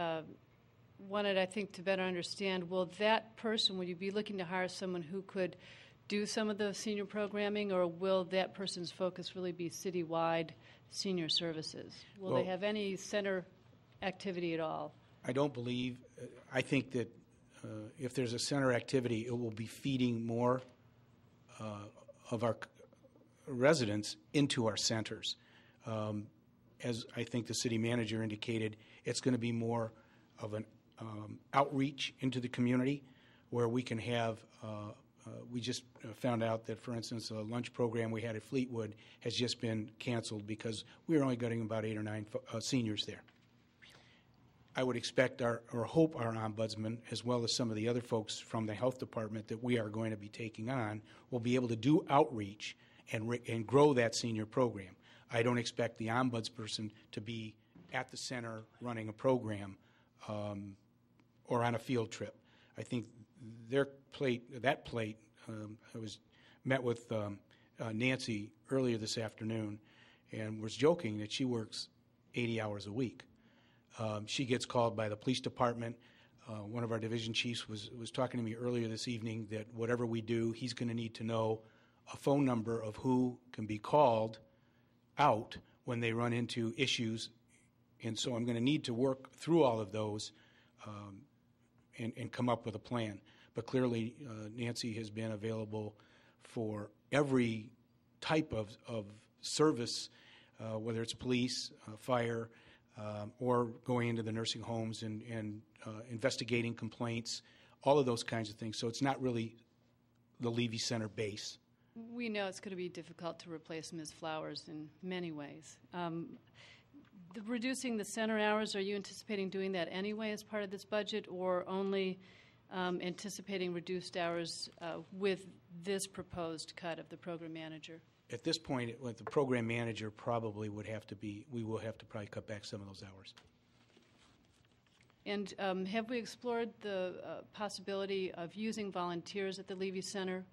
wanted, I think, to better understand, will you be looking to hire someone who could do some of the senior programming, or will that person's focus really be citywide senior services? Will they have any center activity at all? I don't believe, I think that if there's a center activity, it will be feeding more of our residents into our centers. As I think the city manager indicated, it's going to be more of an outreach into the community where we can have, we just found out that, for instance, a lunch program we had at Fleetwood has just been canceled because we were only getting about 8 or 9 seniors there. I would expect or hope our ombudsman, as well as some of the other folks from the health department that we are going to be taking on, will be able to do outreach and grow that senior program. I don't expect the ombudsperson to be at the center running a program or on a field trip. I think that plate, I was met with Nancy earlier this afternoon and was joking that she works 80 hours a week. She gets called by the police department. One of our division chiefs was talking to me earlier this evening that whatever we do, he's going to need to know a phone number of who can be called out when they run into issues. And so I'm going to need to work through all of those and come up with a plan. But clearly, Nancy has been available for every type of service, whether it's police, fire, or going into the nursing homes and investigating complaints, all of those kinds of things. So it's not really the Levy Center base. We know it's going to be difficult to replace Ms. Flowers in many ways. Reducing the center hours, are you anticipating doing that anyway as part of this budget, or only anticipating reduced hours with this proposed cut of the program manager? At this point, with the program manager, probably would have to be, we will have to probably cut back some of those hours. And have we explored the possibility of using volunteers at the Levy Center?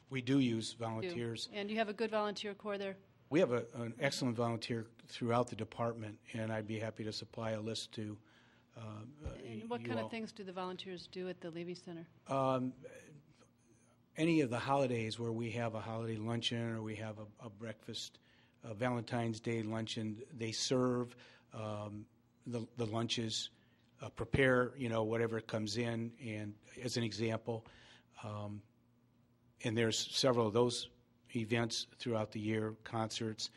We do use volunteers. And you have a good volunteer corps there? We have an excellent volunteer throughout the department, and I'd be happy to supply a list to and what kind of things do the volunteers do at the Levy Center? Any of the holidays where we have a holiday luncheon or we have a breakfast, a Valentine's Day luncheon, they serve the lunches, prepare, whatever comes in, and as an example. And there's several of those events throughout the year, concerts.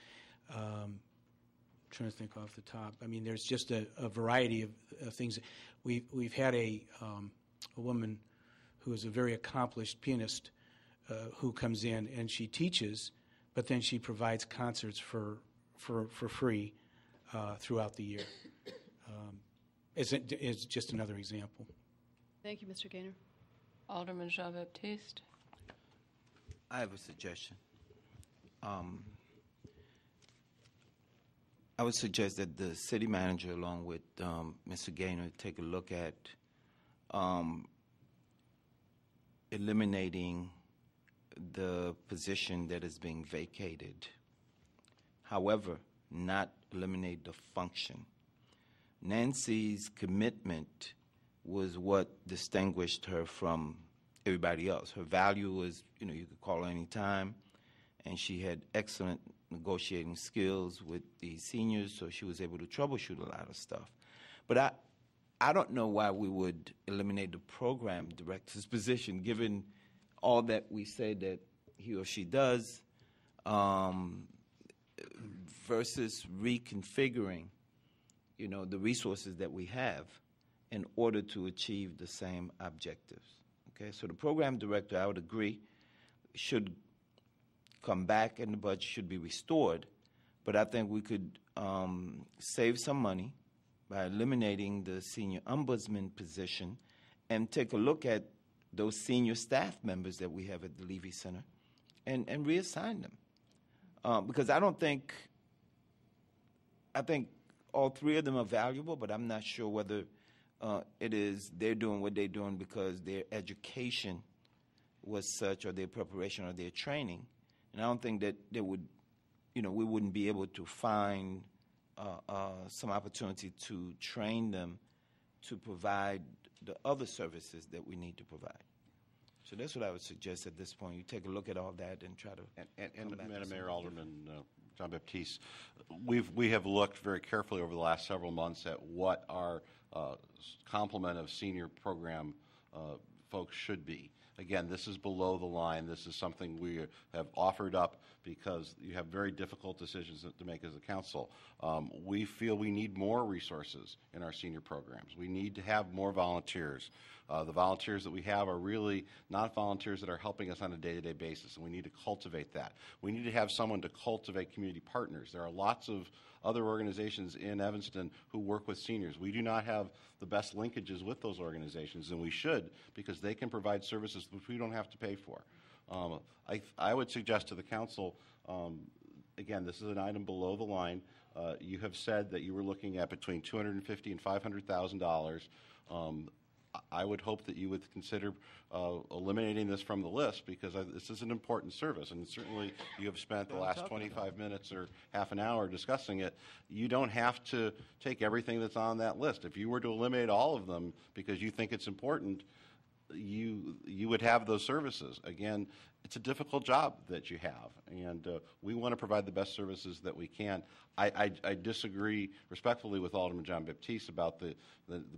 Trying to think off the top. I mean, there's just a variety of things. We've had a woman who is a very accomplished pianist who comes in and she teaches, but then she provides concerts for free throughout the year. It's just another example. Thank you, Mr. Gaynor. Alderman Jean-Baptiste. I have a suggestion. I would suggest that the city manager, along with Mr. Gaynor, take a look at eliminating the position that is being vacated. However, not eliminate the function. Nancy's commitment was what distinguished her from everybody else. Her value was, you could call her any time, and she had excellent negotiating skills with the seniors, so she was able to troubleshoot a lot of stuff. But I don't know why we would eliminate the program director's position, given all that we say that he or she does, versus reconfiguring, the resources that we have in order to achieve the same objectives. Okay, so the program director, I would agree, should come back and the budget should be restored, but I think we could save some money by eliminating the senior ombudsman position and take a look at those senior staff members that we have at the Levy Center and reassign them. Because I think all three of them are valuable, but I'm not sure whether they're doing what they're doing because their education was such, or their preparation or their training. And I don't think that they would, we wouldn't be able to find some opportunity to train them to provide the other services that we need to provide. So that's what I would suggest at this point. You take a look at all that and try to. And Madam Mayor, Alderman Jean-Baptiste, we have looked very carefully over the last several months at what our complement of senior program folks should be. Again, this is below the line. This is something we have offered up because you have very difficult decisions to make as a council. We feel we need more resources in our senior programs. We need to have more volunteers. The volunteers that we have are really not volunteers that are helping us on a day-to-day basis, and we need to cultivate that. We need to have someone to cultivate community partners. There are lots of other organizations in Evanston who work with seniors. We do not have the best linkages with those organizations, and we should, because they can provide services which we don't have to pay for. I would suggest to the council, again, this is an item below the line. You have said that you were looking at between $250,000 and $500,000. I would hope that you would consider eliminating this from the list, because this is an important service, and certainly you have spent the last 25 minutes or half an hour discussing it. You don't have to take everything that's on that list. If you were to eliminate all of them because you think it's important, you would have those services. Again, it's a difficult job that you have, and we want to provide the best services that we can. I disagree respectfully with Alderman John Baptiste about the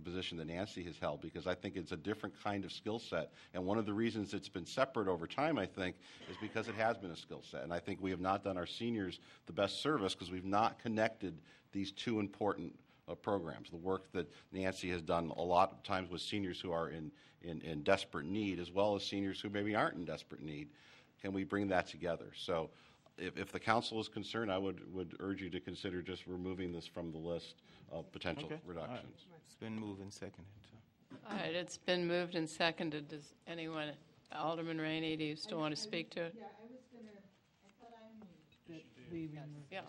position that Nancy has held, because I think it's a different kind of skill set, and one of the reasons it's been separate over time, I think, is because it has been a skill set, and I think we have not done our seniors the best service because we've not connected these two important programs. The work that Nancy has done a lot of times with seniors who are in desperate need, as well as seniors who maybe aren't in desperate need. Can we bring that together? So if the council is concerned, I would urge you to consider just removing this from the list of potential reductions. Right. It's been moved and seconded. All right, it's been moved and seconded. Does anyone, Alderman Rainey, do you still want to speak to it? Yeah, I was going to, I thought I moved that we removed Yeah.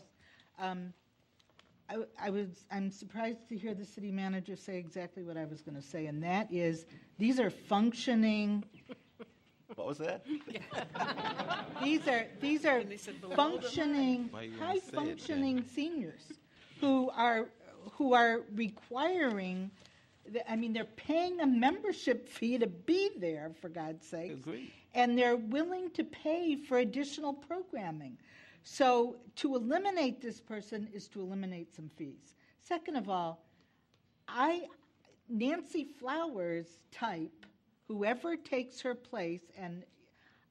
I'm surprised to hear the city manager say exactly what I was going to say, and that is, these are functioning. What was that? These are functioning, high-functioning seniors who are requiring. I mean, they're paying a membership fee to be there, for God's sake, and they're willing to pay for additional programming. So to eliminate this person is to eliminate some fees. Second of all, Nancy Flowers type, whoever takes her place, and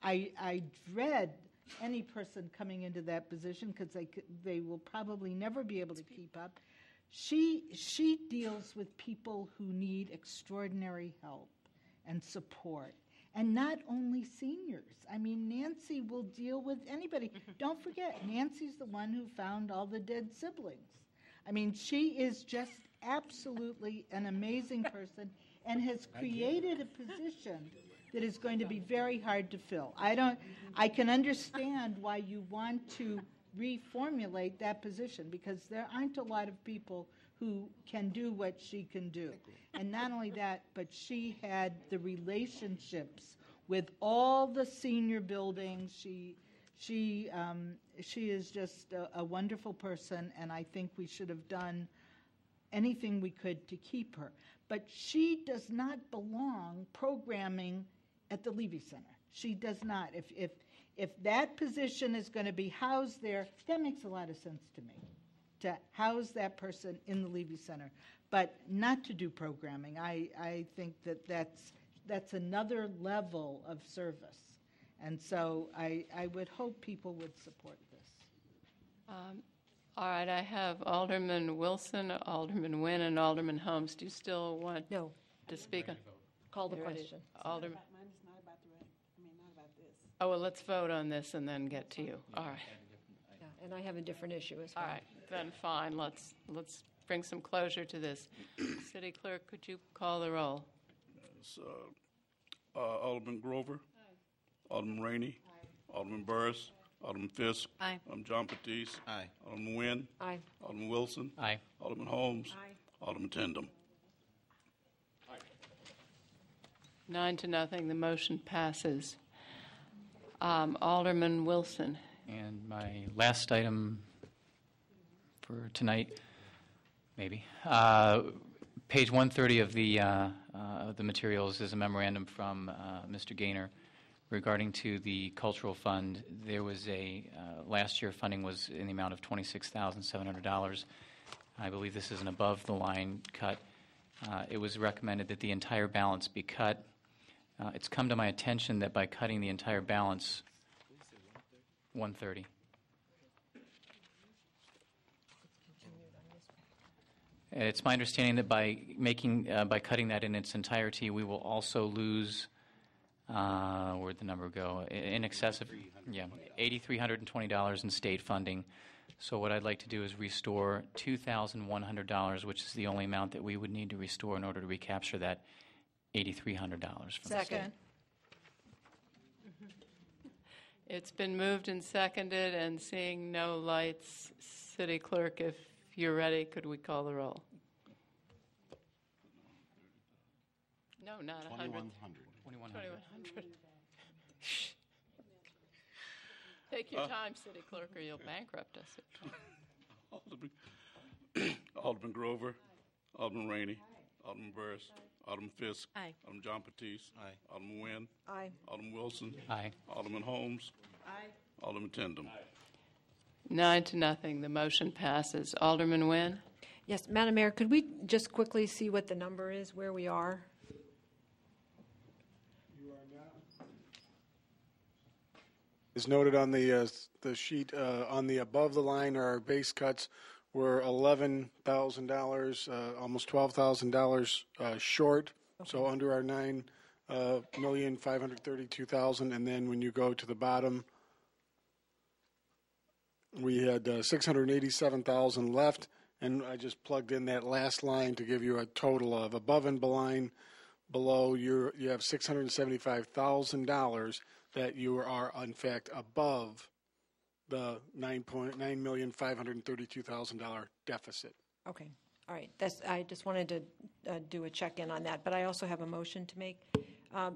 I dread any person coming into that position because they will probably never be able to keep up. She deals with people who need extraordinary help and support. And not only seniors. I mean, Nancy will deal with anybody. Don't forget, Nancy's the one who found all the dead siblings. I mean, she is just absolutely an amazing person and has created a position that is going to be very hard to fill. I can understand why you want to reformulate that position, because there aren't a lot of people who can do what she can do. And not only that, but she had the relationships with all the senior buildings. She is just a wonderful person, and I think we should have done anything we could to keep her. But she does not belong programming at the Levy Center. She does not. If that position is going to be housed there, that makes a lot of sense to me, to house that person in the Levy Center, but not to do programming. I think that's another level of service. And so I would hope people would support this. All right, I have Alderman Wilson, Alderman Nguyen, and Alderman Holmes. Do you still want to speak on? Call the question. Alderman. Mine is not about not about this. Oh, well, let's vote on this and then get to you. All right. Yeah, and I have a different issue as well. All right, then fine. Let's bring some closure to this. City Clerk, could you call the roll? Alderman Grover. Aye. Alderman Rainey. Aye. Alderman Burris. Alderman Fisk. Aye. Alderman John Baptiste. Aye. Alderman Nguyen. Aye. Alderman Wilson. Aye. Alderman Holmes. Aye. Alderman Tindem. 9-0, the motion passes. Alderman Wilson. And my last item for tonight, maybe. Page 130 of the materials is a memorandum from Mr. Gaynor regarding to the cultural fund. There was last year funding was in the amount of $26,700. I believe this is an above the line cut. It was recommended that the entire balance be cut. It's come to my attention that by cutting the entire balance, 130. And it's my understanding that by cutting that in its entirety, we will also lose, where'd the number go? In excess of, $8,320 in state funding. So what I'd like to do is restore $2,100, which is the only amount that we would need to restore in order to recapture that $8,300 from the state. It's been moved and seconded, and seeing no lights, City Clerk, if you're ready, could we call the roll? No, not 100. 2,100. Take your time, City Clerk, or you'll bankrupt us. Alderman Grover. Alderman Rainey. Alderman Burris. Alderman Fisk. Aye. Alderman John Batiste. Aye. Alderman Nguyen. Aye. Alderman Wilson. Aye. Alderman Holmes. Aye. Alderman Tindem. 9-0, the motion passes. Alderman Nguyen? Yes, Madam Mayor, could we just quickly see what the number is, where we are? As noted on the sheet, on the above the line, our base cuts were $11,000, almost $12,000 short. Okay. So under our $9,532,000, and then when you go to the bottom, we had $687,000 left, and I just plugged in that last line to give you a total of above and below. You have $675,000 that you are in fact above the $9,532,000 deficit. Okay, all right. I just wanted to do a check-in on that, but I also have a motion to make.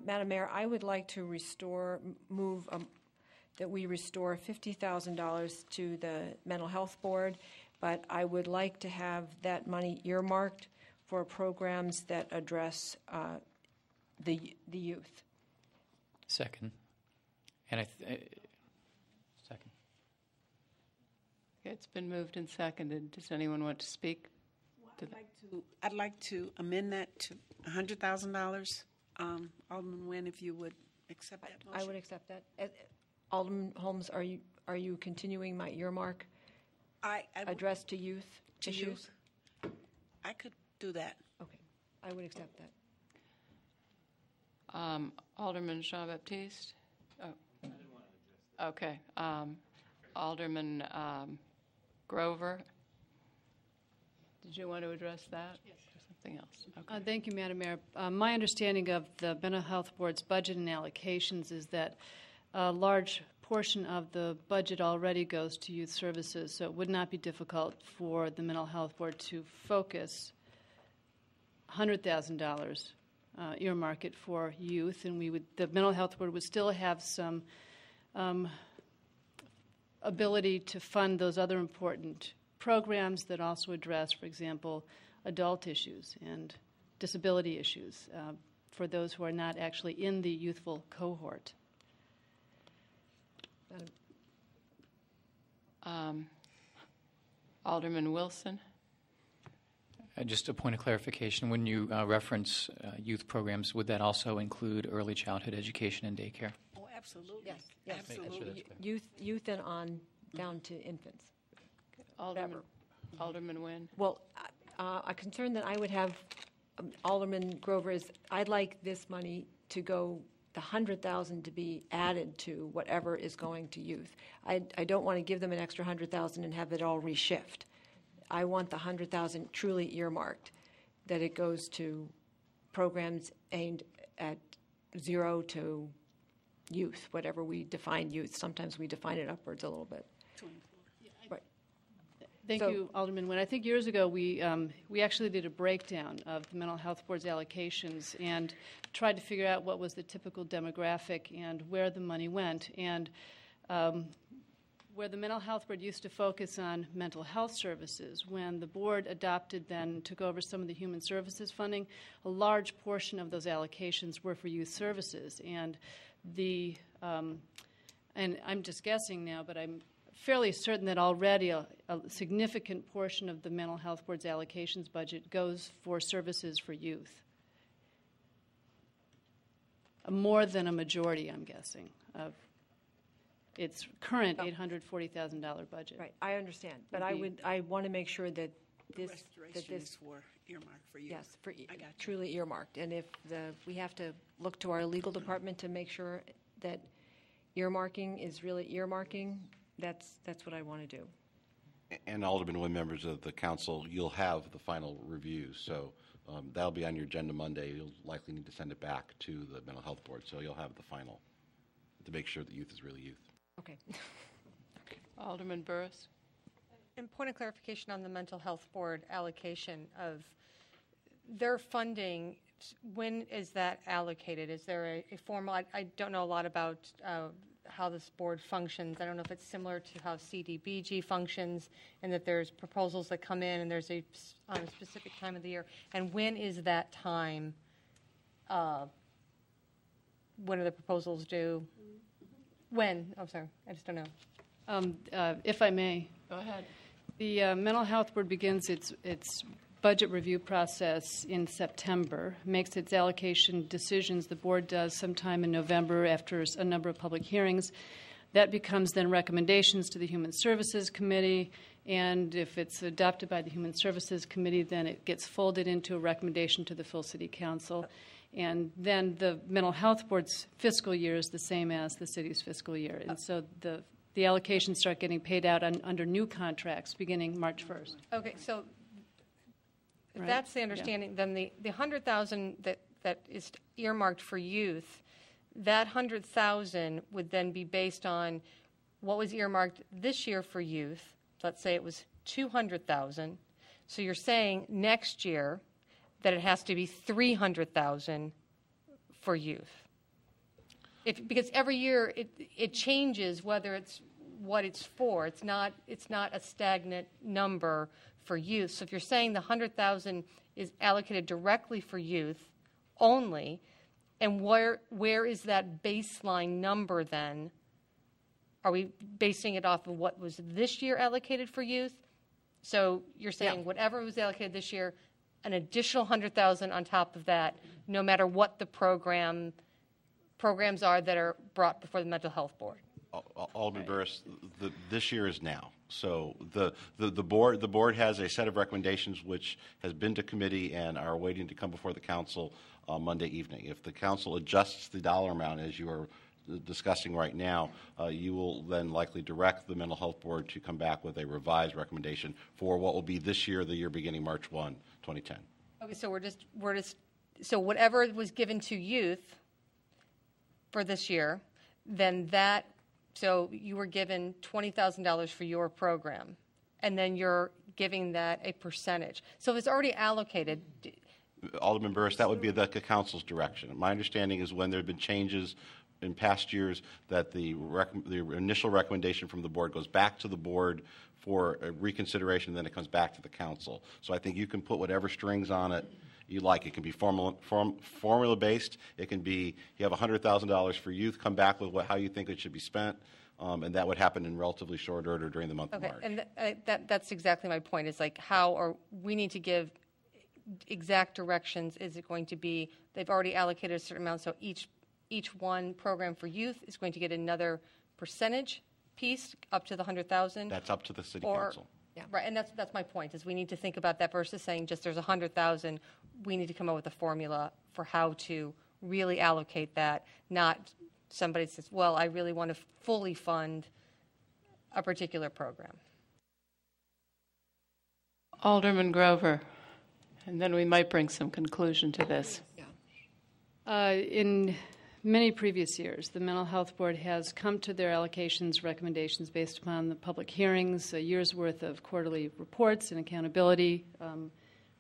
Madam Mayor, I would like to move that we restore $50,000 to the Mental Health Board, but I would like to have that money earmarked for programs that address the youth. Second. And second. Okay, it's been moved and seconded. Does anyone want to speak? I'd like to amend that to $100,000. Alderman Nguyen, if you would accept that motion. I would accept that. Alderman Holmes, are you continuing my earmark? Addressed to youth issues? I could do that. Okay, I would accept that. Alderman Jean-Baptiste? Oh. I didn't want to address that. Okay. Alderman Grover? Did you want to address that? Yes. Or something else? Okay. Thank you, Madam Mayor. My understanding of the Mental Health Board's budget and allocations is that a large portion of the budget already goes to youth services, so it would not be difficult for the Mental Health Board to focus $100,000 earmark it for youth, and the Mental Health Board would still have some ability to fund those other important programs that also address, for example, adult issues and disability issues for those who are not actually in the youthful cohort. Alderman Wilson? Just a point of clarification. When you reference youth programs, would that also include early childhood education and daycare? Oh, absolutely. Yes. Absolutely. Youth and on down to infants. Alderman Nguyen? Well, a concern that I would have, Alderman Grover, is I'd like this money to go, the $100,000 to be added to whatever is going to youth. I don't want to give them an extra $100,000 and have it all reshift. I want the $100,000 truly earmarked, that it goes to programs aimed at 0 to youth, whatever we define youth. Sometimes we define it upwards a little bit. Right. Thank you, Alderman Nguyen. I think years ago we actually did a breakdown of the Mental Health Board's allocations and tried to figure out what was the typical demographic and where the money went. And where the Mental Health Board used to focus on mental health services, when the board took over some of the human services funding, a large portion of those allocations were for youth services. And and I'm just guessing now, but I'm fairly certain that already a significant portion of the Mental Health Board's allocations budget goes for services for youth. more than a majority, I'm guessing, of its current $840,000 budget. Right, I understand, but Would be- I want to make sure that this, Restoration is for earmarked for youth. yes, for I got you. truly earmarked. And if we have to look to our legal department to make sure that earmarking is really earmarking, that's what I want to do. And Alderman Wynn, members of the council, you'll have the final review, so that'll be on your agenda Monday. You'll likely need to send it back to the mental health board, so you'll have the final to make sure that youth is really youth. Okay. Alderman Burris. And point of clarification on the mental health board allocation of their funding, when is that allocated? Is there a formal, I don't know a lot about how this board functions. I don't know if it's similar to how CDBG functions, and that there's proposals that come in and there's on a specific time of the year. And when is that time? When are the proposals due? When? Oh, sorry, I just don't know. If I may. Go ahead. The Mental Health Board begins its budget review process in September, makes its allocation decisions. The board does sometime in November after a number of public hearings. That becomes then recommendations to the Human Services Committee, and if it's adopted by the Human Services Committee, then it gets folded into a recommendation to the full City Council. And then the Mental Health Board's fiscal year is the same as the city's fiscal year. And so the allocations start getting paid out under new contracts beginning March 1st. Okay, so if Right. that's the understanding, then the 100,000 that is earmarked for youth, that 100,000 would then be based on what was earmarked this year for youth. Let's say it was 200,000. So you're saying next year that it has to be 300,000 for youth. Because every year it changes whether it's what it's for. It's not a stagnant number for youth. So if you're saying the 100,000 is allocated directly for youth only, and where is that baseline number then? Are we basing it off of what was this year allocated for youth? So you're saying whatever was allocated this year, an additional 100,000 on top of that, no matter what the programs are that are brought before the Mental Health Board. Alderman Burris, this year is now. So the board has a set of recommendations which has been to committee and are waiting to come before the council on Monday evening. If the council adjusts the dollar amount as you are discussing right now, you will then likely direct the Mental Health Board to come back with a revised recommendation for what will be this year, the year beginning March 1, 2010. Okay, so so whatever was given to youth for this year, then so you were given $20,000 for your program, and then you're giving that a percentage. So if it's already allocated. Alderman Burris, that would be the council's direction. My understanding is when there have been changes in past years that the initial recommendation from the board goes back to the board for a reconsideration, then it comes back to the council. So I think you can put whatever strings on it you like. It can be formula-based. It can be you have $100,000 for youth, come back with how you think it should be spent, and that would happen in relatively short order during the month of March. Okay, and that's exactly my point, is like we need to give exact directions. Is it going to be, they've already allocated a certain amount, so each one program for youth is going to get another percentage piece up to the 100,000? That's up to the city council. Yeah. Right, and that's my point, is we need to think about that versus saying just there's 100,000. We need to come up with a formula for how to really allocate that, not somebody says, well, I really want to fully fund a particular program. Alderman Grover, and then we might bring some conclusion to this. In many previous years, the Mental Health Board has come to their allocations recommendations based upon the public hearings, a year's worth of quarterly reports and accountability,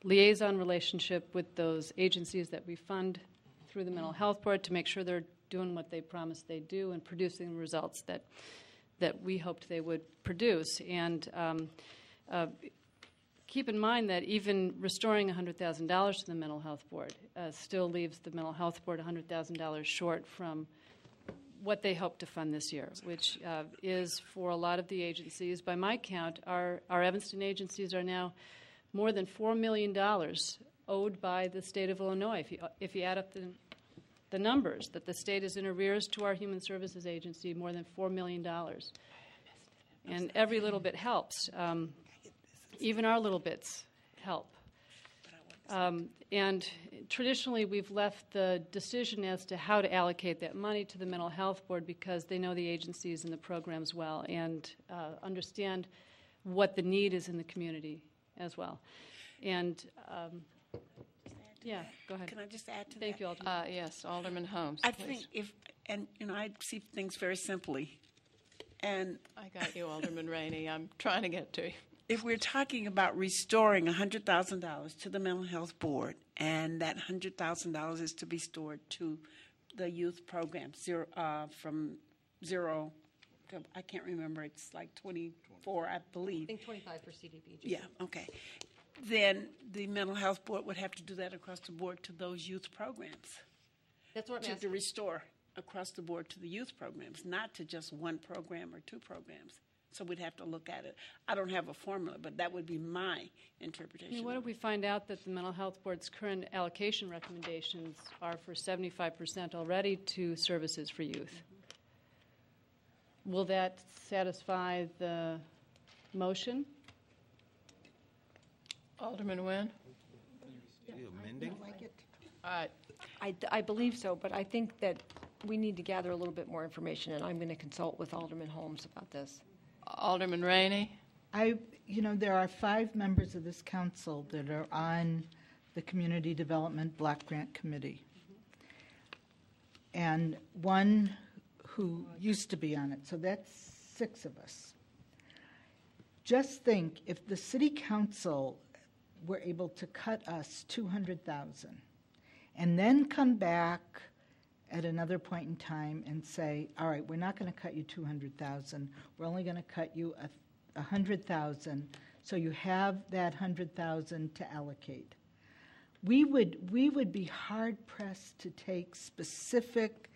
liaison relationship with those agencies that we fund through the Mental Health Board to make sure they're doing what they promised they'd do and producing the results that we hoped they would produce. And keep in mind that even restoring $100,000 to the Mental Health Board still leaves the Mental Health Board $100,000 short from what they hope to fund this year, which is for a lot of the agencies. By my count, our Evanston agencies are now more than $4 million owed by the state of Illinois. If you add up the numbers, that the state is in arrears to our Human Services Agency more than $4 million. And every little bit helps. Even our little bits help. And traditionally, we've left the decision as to how to allocate that money to the Mental Health Board because they know the agencies and the programs well and understand what the need is in the community as well. And yeah, go ahead. Can I just add to Thank that? you, Alderman. Yes, Alderman Holmes. I please. think I see things very simply. And I got you, Alderman Rainey. I'm trying to get to you. if we're talking about restoring $100,000 to the Mental Health Board, and that $100,000 is to be stored to the youth program, from 0 to, I can't remember, it's like 24, I believe. I think 25 for CDBG. Yeah, okay. Then the Mental Health Board would have to do that across the board to those youth programs. That's what I'm asking. To restore across the board to the youth programs, not to just one program or two programs. So we'd have to look at it. I don't have a formula, but that would be my interpretation. What if we find out that the Mental Health Board's current allocation recommendations are for 75% already to services for youth? Will that satisfy the motion? Alderman Nguyen? You amending? I believe so, but I think that we need to gather a little bit more information, and I'm going to consult with Alderman Holmes about this. Alderman Rainey? There are 5 members of this council that are on the Community Development Block Grant Committee. And one who used to be on it, so that's 6 of us. Just think, if the city council were able to cut us $200,000 and then come back at another point in time and say, all right, we're not going to cut you $200,000. We're only going to cut you $100,000, so you have that $100,000 to allocate. We would be hard pressed to take specific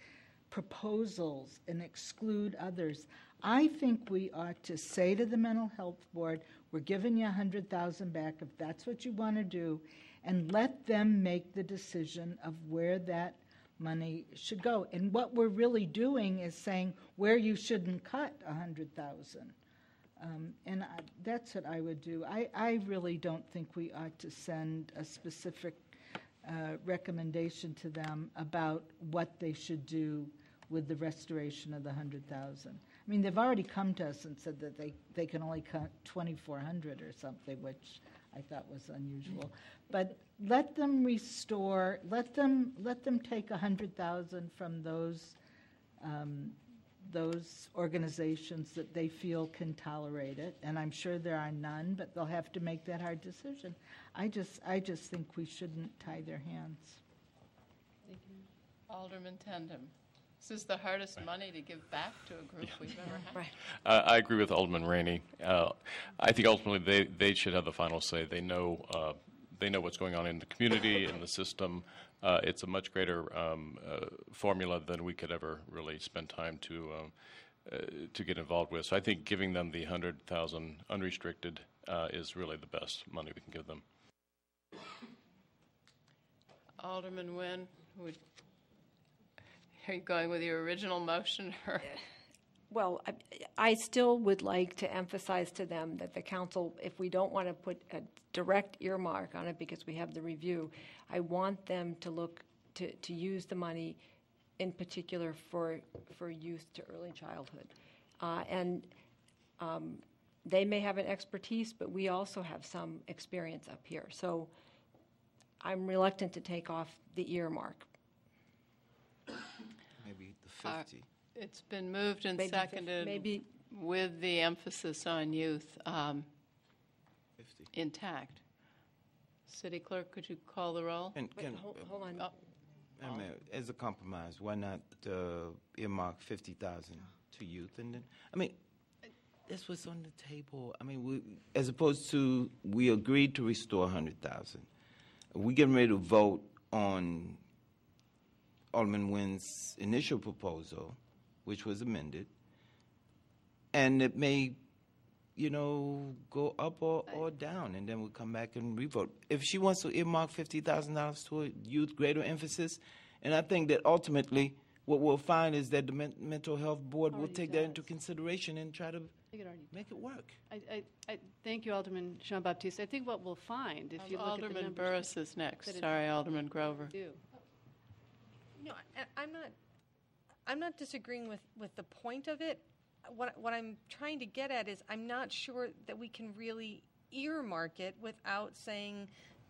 proposals and exclude others. I think we ought to say to the Mental Health Board, we're giving you $100,000 back if that's what you want to do, and let them make the decision of where that money should go. And what we're really doing is saying where you shouldn't cut $100,000. That's what I would do. I really don't think we ought to send a specific recommendation to them about what they should do with the restoration of the $100,000. I mean, they've already come to us and said that they can only cut $2,400 or something, which I thought was unusual. But let them restore. Let them take $100,000 from those organizations that they feel can tolerate it. And I'm sure there are none, but they'll have to make that hard decision. I just think we shouldn't tie their hands. Thank you. Alderman Tandem. This is the hardest money to give back to a group we've ever had. Right. I agree with Alderman Rainey. I think ultimately they should have the final say. They know what's going on in the community, in the system. It's a much greater formula than we could ever really spend time to get involved with. So I think giving them the $100,000 unrestricted is really the best money we can give them. Alderman Nguyen, are you going with your original motion? Or? Well, I still would like to emphasize to them that the council, if we don't want to put a direct earmark on it because we have the review, I want them to look to use the money in particular for youth to early childhood. They may have an expertise, but we also have some experience up here. So I'm reluctant to take off the earmark. Maybe the 50. It's been moved and Maybe seconded with the emphasis on youth 50. intact. City Clerk, could you call the roll? Hold on. As a compromise, why not earmark 50,000 to youth, and then that's what's on the table. As opposed to we agreed to restore 100,000. We getting ready to vote on Alderman Nguyen's initial proposal, which was amended, and it may, go up or down, and then we'll come back and revote. If she wants to earmark $50,000 to a youth, greater emphasis, And I think that ultimately what we'll find is that the mental health board will take that into consideration and try to make it work. I thank you, Alderman Jean-Baptiste. I think what we'll find, if you look at the Alderman numbers... Burris is next. that Sorry, Alderman Grover. No, I'm not disagreeing with the point of it. What I'm trying to get at is I'm not sure that we can really earmark it without saying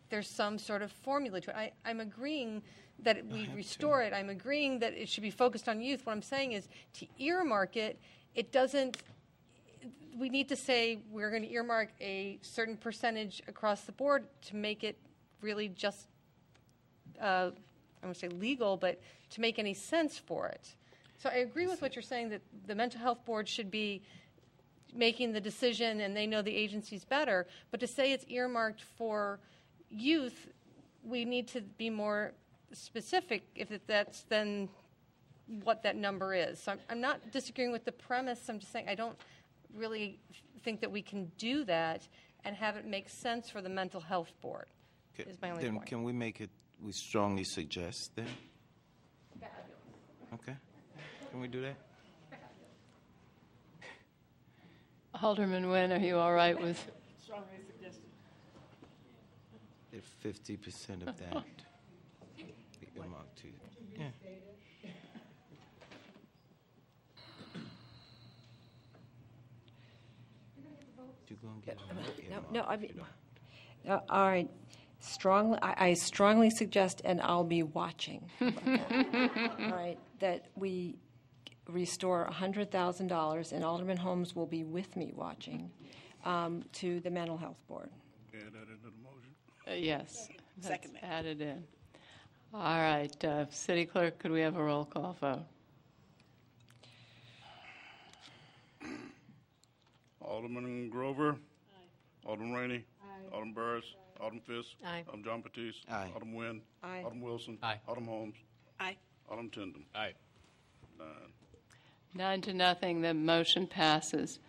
there's some sort of formula to it. I'm agreeing that we restore it. I'm agreeing that it should be focused on youth. What I'm saying is to earmark it, it doesn't, we need to say we're going to earmark a certain percentage across the board to make it really just, I don't want to say legal, but to make any sense for it. So I agree with what you're saying, that the mental health board should be making the decision and they know the agencies better, but to say it's earmarked for youth, we need to be more specific if that's then what that number is. So I'm not disagreeing with the premise. I'm just saying I don't really think that we can do that and have it make sense for the mental health board. Is my only Then point. can we make it, we strongly suggest then? Okay. Can we do that? Alderman Nguyen, are you all right with? Strongly suggested. If 50% of that be earmarked to, yeah. You're gonna get No, I mean, all right. I strongly suggest, and I'll be watching, all right, that we restore $100,000, and Alderman Holmes will be with me watching, to the Mental Health Board. Add that into the motion. Yes. Second That's added in. All right. City Clerk, could we have a roll call vote? Alderman Grover. Aye. Alderman Rainey. Aye. Alderman Burris. Aye. Alderman Fisk. Aye. Alderman John Batiste. Aye. Alderman Nguyen. Aye. Alderman Wilson. Aye. Alderman Holmes. Aye. Alderman Tindem. Aye. 9. 9-0, the motion passes.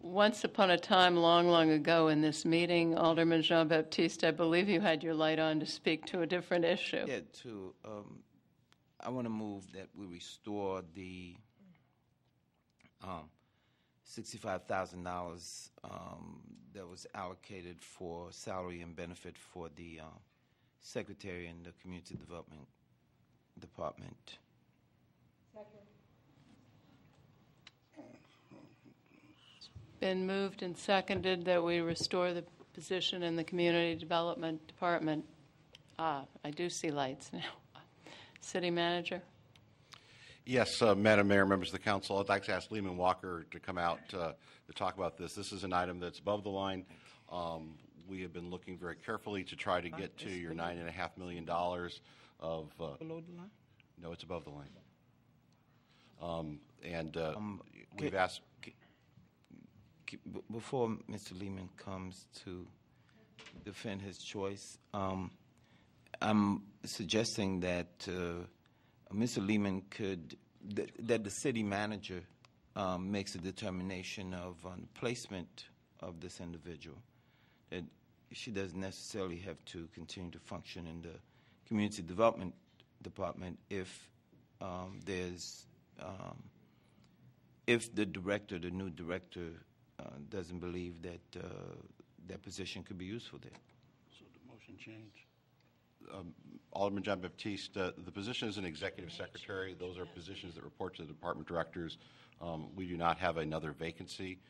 Once upon a time, long, long ago in this meeting, Alderman Jean-Baptiste, I believe you had your light on to speak to a different issue. Yeah, I want to move that we restore the $65,000 that was allocated for salary and benefit for the secretary in the Community Development Department. Been moved and seconded that we restore the position in the Community Development Department. I do see lights now. City Manager? Yes, Madam Mayor, members of the council, I'd like to ask Lehman Walker to come out to talk about this. This is an item that's above the line. We have been looking very carefully to try to get to your $9.5 million of... Below the line? No, it's above the line. We've asked... Before Mr. Lehman comes to defend his choice, I'm suggesting that Mr. Lehman that the city manager makes a determination of placement of this individual. That she doesn't necessarily have to continue to function in the Community Development Department if if the new director, doesn't believe that that position could be useful there. So the motion changed. Alderman John Baptiste, the position is an executive secretary. Those are positions that report to the department directors. We do not have another vacancy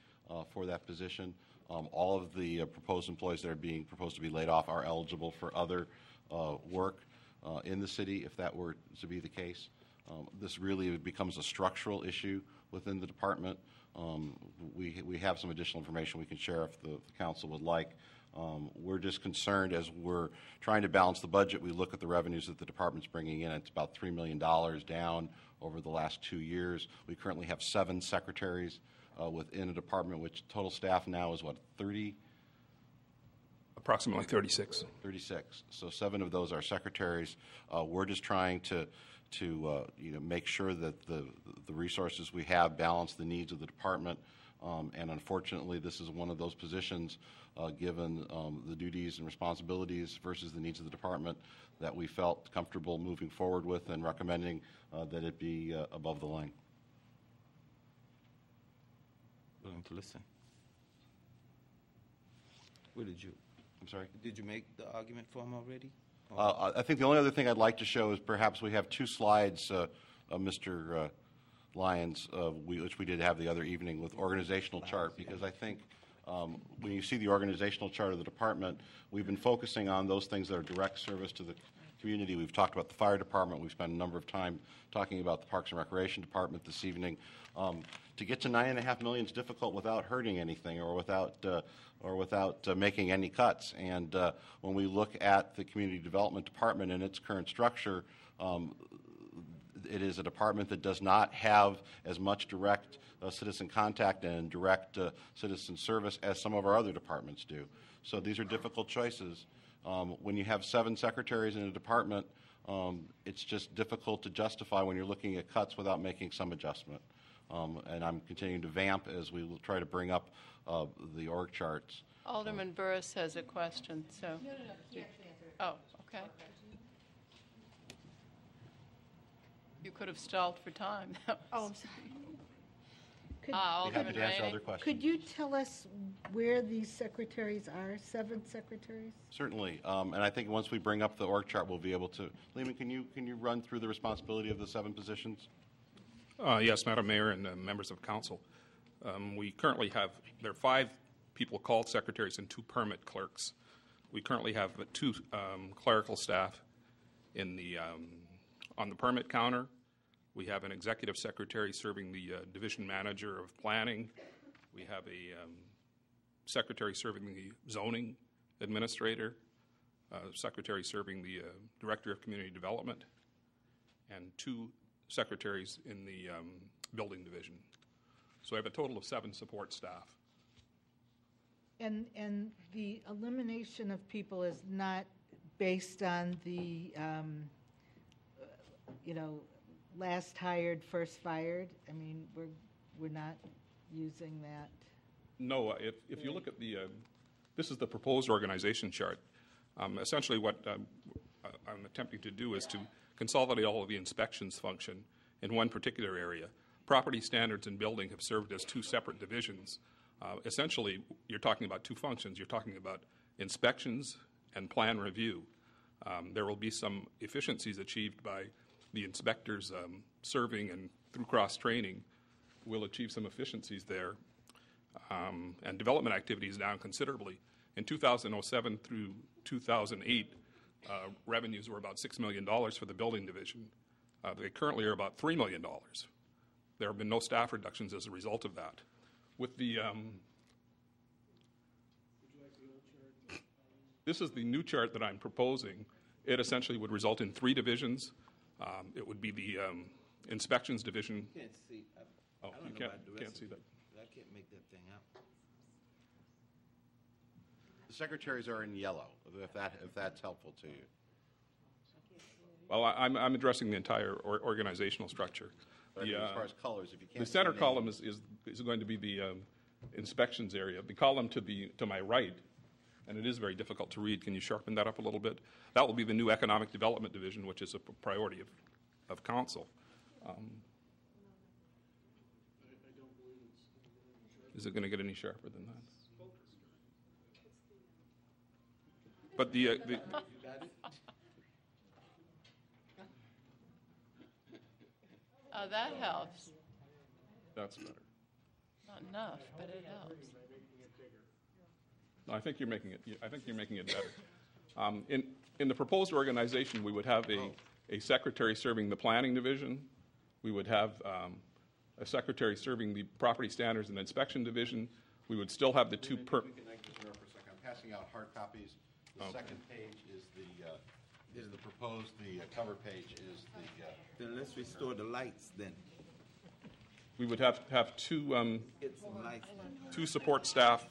for that position. All of the proposed employees that are being proposed to be laid off are eligible for other work in the city if that were to be the case. This really becomes a structural issue within the department. We have some additional information we can share if the council would like. We're just concerned as we're trying to balance the budget. We look at the revenues that the department's bringing in. It's about $3 million down over the last 2 years. We currently have 7 secretaries within a department, which total staff now is what, 30? Approximately 36. 36. So 7 of those are secretaries. We're just trying to make sure that the resources we have balance the needs of the department. And unfortunately, this is one of those positions, given the duties and responsibilities versus the needs of the department, that we felt comfortable moving forward with and recommending that it be above the line. Willing to listen. What did you? I'm sorry? Did you make the argument for him already? I think the only other thing I'd like to show is perhaps we have 2 slides, Mr. Lyons, which we did have the other evening, with organizational chart, because I think when you see the organizational chart of the department, we've been focusing on those things that are direct service to the community. We've talked about the fire department. We've spent a number of time talking about the Parks and Recreation Department this evening. To get to $9.5 million is difficult without hurting anything or without making any cuts. And when we look at the Community Development Department and its current structure, it is a department that does not have as much direct citizen contact and direct citizen service as some of our other departments do. So these are difficult choices. When you have 7 secretaries in a department, it's just difficult to justify when you're looking at cuts without making some adjustment. And I'm continuing to vamp as we will try to bring up the org charts. Alderman Burris has a question. So. No. He actually answered it. Oh, okay. You could have stalled for time. Oh, I'm sorry. Be happy to answer other questions. Could you tell us where these secretaries are, 7 secretaries? Certainly, and I think once we bring up the org chart, we'll be able to. Lehman, can you run through the responsibility of the 7 positions? Yes, Madam Mayor and members of council. We currently have, there are 5 people called secretaries and 2 permit clerks. We currently have 2 clerical staff in the on the permit counter. We have an executive secretary serving the division manager of planning. We have a secretary serving the zoning administrator, secretary serving the director of community development, and 2 secretaries in the building division. So I have a total of 7 support staff. And the elimination of people is not based on the, last hired, first fired? I mean, we're not using that. No, if you look at the, this is the proposed organization chart. Essentially what I'm attempting to do is to consolidate all of the inspections function in one particular area. Property standards and building have served as 2 separate divisions. Essentially, you're talking about 2 functions. You're talking about inspections and plan review. There will be some efficiencies achieved by the inspectors serving, and through cross-training, we'll achieve some efficiencies there. And development activity is down considerably. In 2007 through 2008, revenues were about $6 million for the building division. They currently are about $3 million. There have been no staff reductions as a result of that. With the this is the new chart that I'm proposing. It essentially would result in 3 divisions. It would be the inspections division. Can't see. Oh, you can't see that. I can't make that thing out. The secretaries are in yellow, if that's helpful to you. Well, I'm addressing the entire organizational structure. But as far as colors, if you can't the center see column is going to be the inspections area. The column to my right, and it is very difficult to read. Can you sharpen that up a little bit? That will be the new economic development division, which is a priority of council. Is it going to get any sharper than that? But the that helps. that's better. Not enough, but it helps. No, I think you're making it better. In the proposed organization, we would have a secretary serving the planning division. We would have a secretary serving the property standards and inspection division. We would still have the 2 We can just interrupt for a second. I'm passing out hard copies. The second page is the proposed. The cover page is the. Then let's restore the lights. Then we would have 2 support staff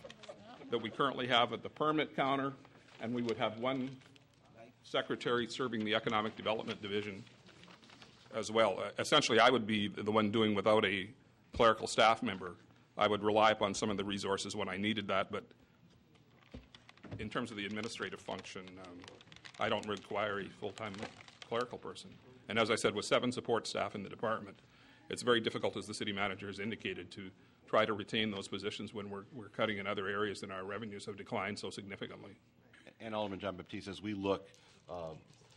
that we currently have at the permit counter, and we would have 1 secretary serving the economic development division as well. Essentially, I would be the one doing without a clerical staff member. I would rely upon some of the resources when I needed that, but in terms of the administrative function, I don't require a full-time clerical person. And as I said, with 7 support staff in the department, it's very difficult, as the city manager has indicated, to try to retain those positions when we're cutting in other areas and our revenues have declined so significantly. And Alderman Jean-Baptiste, as we look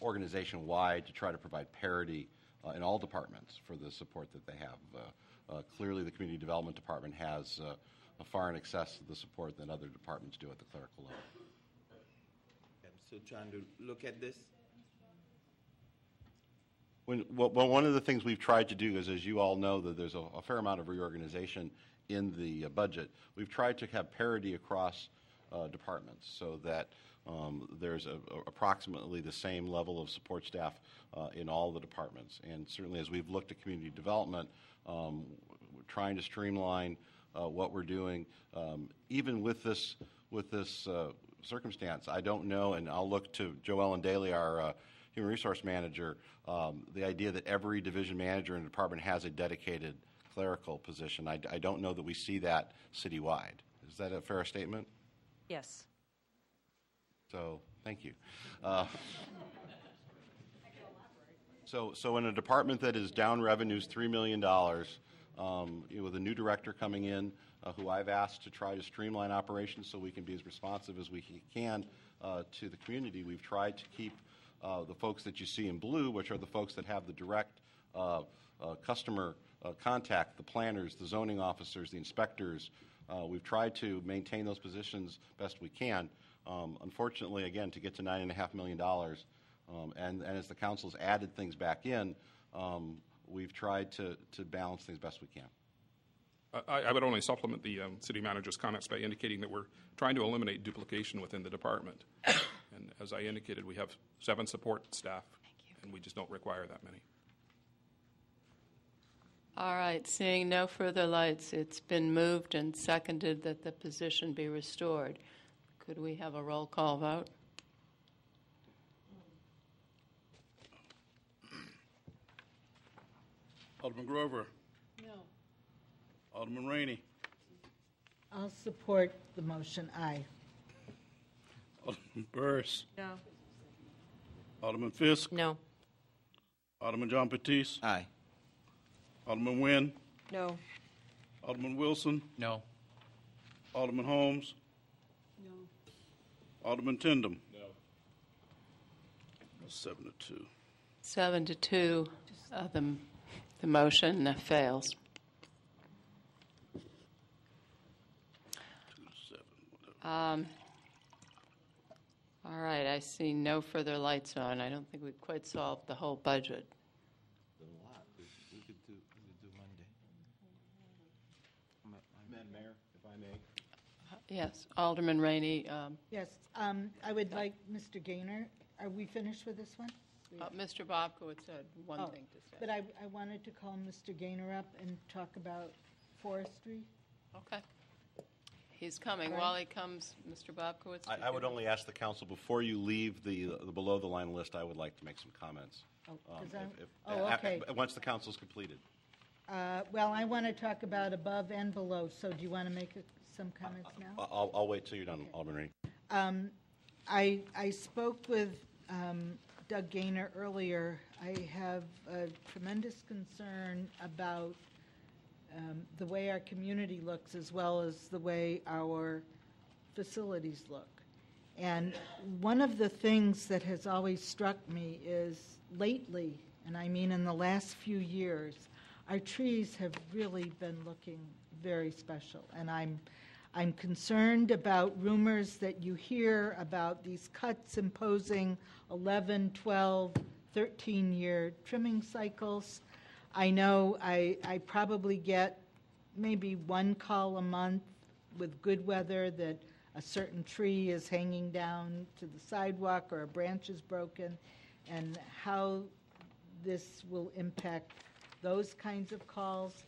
organization-wide to try to provide parity in all departments for the support that they have, clearly the Community Development Department has a far in excess of the support than other departments do at the clerical level. I'm still trying to look at this. Well, one of the things we've tried to do is, as you all know, that there's a fair amount of reorganization in the budget. We've tried to have parity across departments so that there's approximately the same level of support staff in all the departments. And certainly as we've looked at community development, we're trying to streamline what we're doing. Even with this circumstance, I don't know, and I'll look to Joellen Daly, our Human Resource Manager, the idea that every division manager in the department has a dedicated clerical position. I don't know that we see that citywide. Is that a fair statement? Yes. So, thank you. So in a department that is down revenues $3 million, with a new director coming in, who I've asked to try to streamline operations so we can be as responsive as we can to the community, we've tried to keep the folks that you see in blue, which are the folks that have the direct customer contact, the planners, the zoning officers, the inspectors. We've tried to maintain those positions best we can. Unfortunately, again, to get to $9.5 million, and as the council's added things back in, we've tried to balance things best we can. I would only supplement the city manager's comments by indicating that we're trying to eliminate duplication within the department. And as I indicated, we have 7 support staff, and we just don't require that many. All right, seeing no further lights, it's been moved and seconded that the position be restored. Could we have a roll call vote? Alderman Grover. No. Alderman Rainey. I'll support the motion. Aye. Alderman Burris. No. Alderman Fisk. No. Alderman Jean-Baptiste. Aye. Alderman Nguyen. No. Alderman Wilson. No. Alderman Holmes. No. Alderman Tindem. No. 7-2. 7-2. The motion fails. 2-7, All right, I see no further lights on. I don't think we've quite solved the whole budget. A lot. We could do Monday. Madam Mayor, if I may. Yes, Alderman Rainey. Yes, I would like Mr. Gaynor. Are we finished with this one? Mr. Bobkowitz had one thing to say. But I wanted to call Mr. Gaynor up and talk about forestry. Okay. He's coming. Right. While he comes, Mr. Bobkowitz. I would only ask the council, before you leave the below-the-line list, I would like to make some comments. Okay. Once the council's completed. Well, I want to talk about above and below, so do you want to make some comments now? I'll wait till you're done, Alderman Rainey. I spoke with Doug Gaynor earlier. I have a tremendous concern about the way our community looks as well as the way our facilities look. And one of the things that has always struck me is lately, and I mean in the last few years, our trees have really been looking very special. And I'm concerned about rumors that you hear about these cuts imposing 11, 12, 13-year trimming cycles. I know I probably get maybe one call a month with good weather that a certain tree is hanging down to the sidewalk or a branch is broken, and how this will impact those kinds of calls.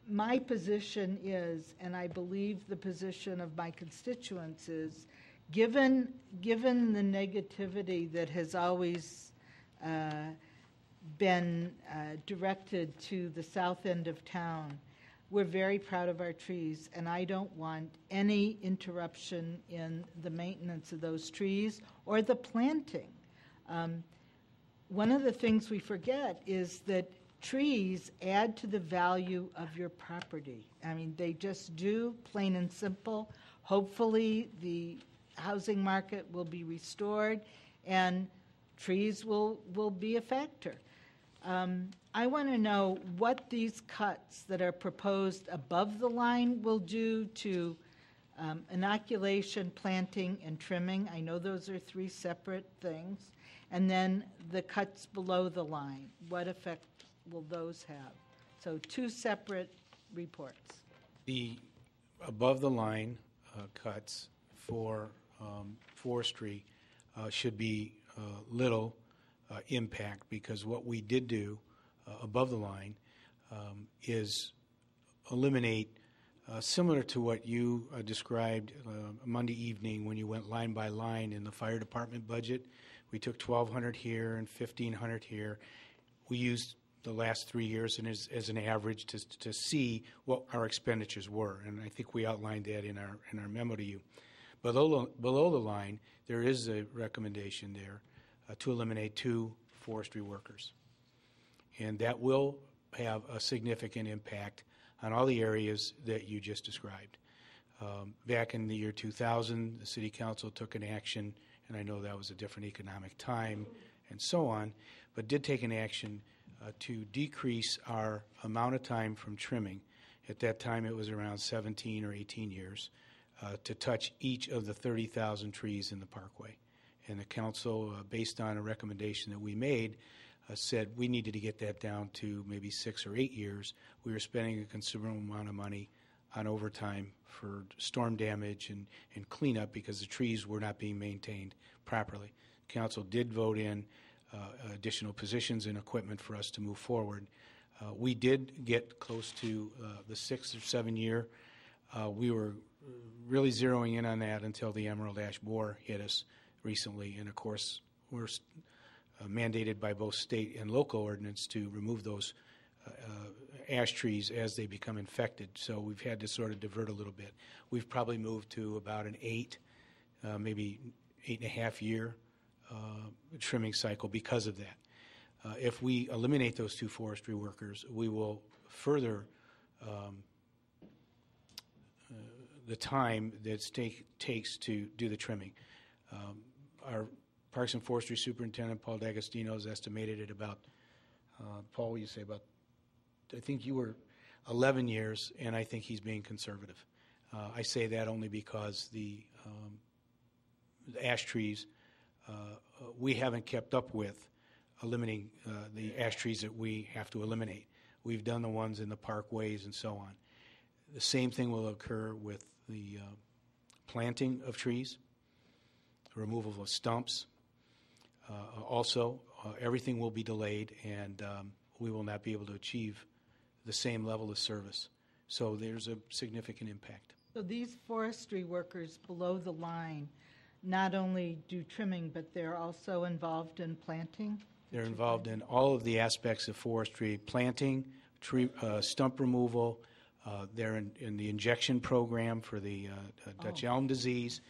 My position is, and I believe the position of my constituents is, given the negativity that has always been directed to the south end of town, we're very proud of our trees, and I don't want any interruption in the maintenance of those trees or the planting. One of the things we forget is that trees add to the value of your property. I mean, they just do, plain and simple. Hopefully, the housing market will be restored, and trees will be a factor. I want to know what these cuts that are proposed above the line will do to inoculation, planting, and trimming. I know those are three separate things. And then the cuts below the line, what effect will those have? So two separate reports. The above-the-line cuts for forestry should be little impact, because what we did do above the line is eliminate, similar to what you described Monday evening when you went line by line in the fire department budget. We took 1,200 here and 1,500 here. We used the last 3 years and as an average to see what our expenditures were, and I think we outlined that in our memo to you. Below the line, there is a recommendation there to eliminate 2 forestry workers, and that will have a significant impact on all the areas that you just described. Back in the year 2000, the City Council took an action, and I know that was a different economic time and so on, but did take an action to decrease our amount of time from trimming. At that time, it was around 17 or 18 years to touch each of the 30,000 trees in the parkway. And the council, based on a recommendation that we made, said we needed to get that down to maybe 6 or 8 years. We were spending a considerable amount of money on overtime for storm damage and cleanup because the trees were not being maintained properly. Council did vote in additional positions and equipment for us to move forward. We did get close to the 6 or 7 year. We were really zeroing in on that until the emerald ash borer hit us recently, and of course we're mandated by both state and local ordinance to remove those ash trees as they become infected. So we've had to sort of divert a little bit. We've probably moved to about an 8, maybe 8.5 year trimming cycle because of that. If we eliminate those 2 forestry workers, we will further the time that takes to do the trimming. Our Parks and Forestry Superintendent, Paul D'Agostino, is estimated at about, Paul, you say about, I think you were 11 years, and I think he's being conservative. I say that only because the ash trees, we haven't kept up with eliminating the ash trees that we have to eliminate. We've done the ones in the parkways and so on. The same thing will occur with the planting of trees, removal of stumps. Also, everything will be delayed, and we will not be able to achieve the same level of service. So there's a significant impact. So these forestry workers below the line not only do trimming, but they're also involved in planting? They're involved in all of the aspects of forestry: planting, tree, stump removal. They're in the injection program for the Dutch elm disease.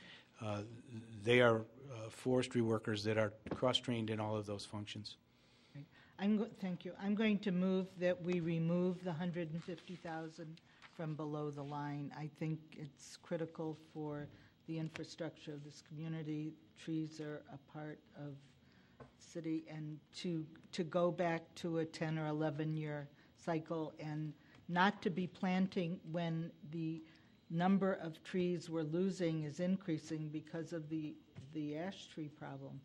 They are forestry workers that are cross-trained in all of those functions. Thank you. I'm going to move that we remove the $150,000 from below the line. I think it's critical for the infrastructure of this community. Trees are a part of the city, and to go back to a 10 or 11 year cycle and not to be planting when the number of trees we're losing is increasing because of the ash tree problem.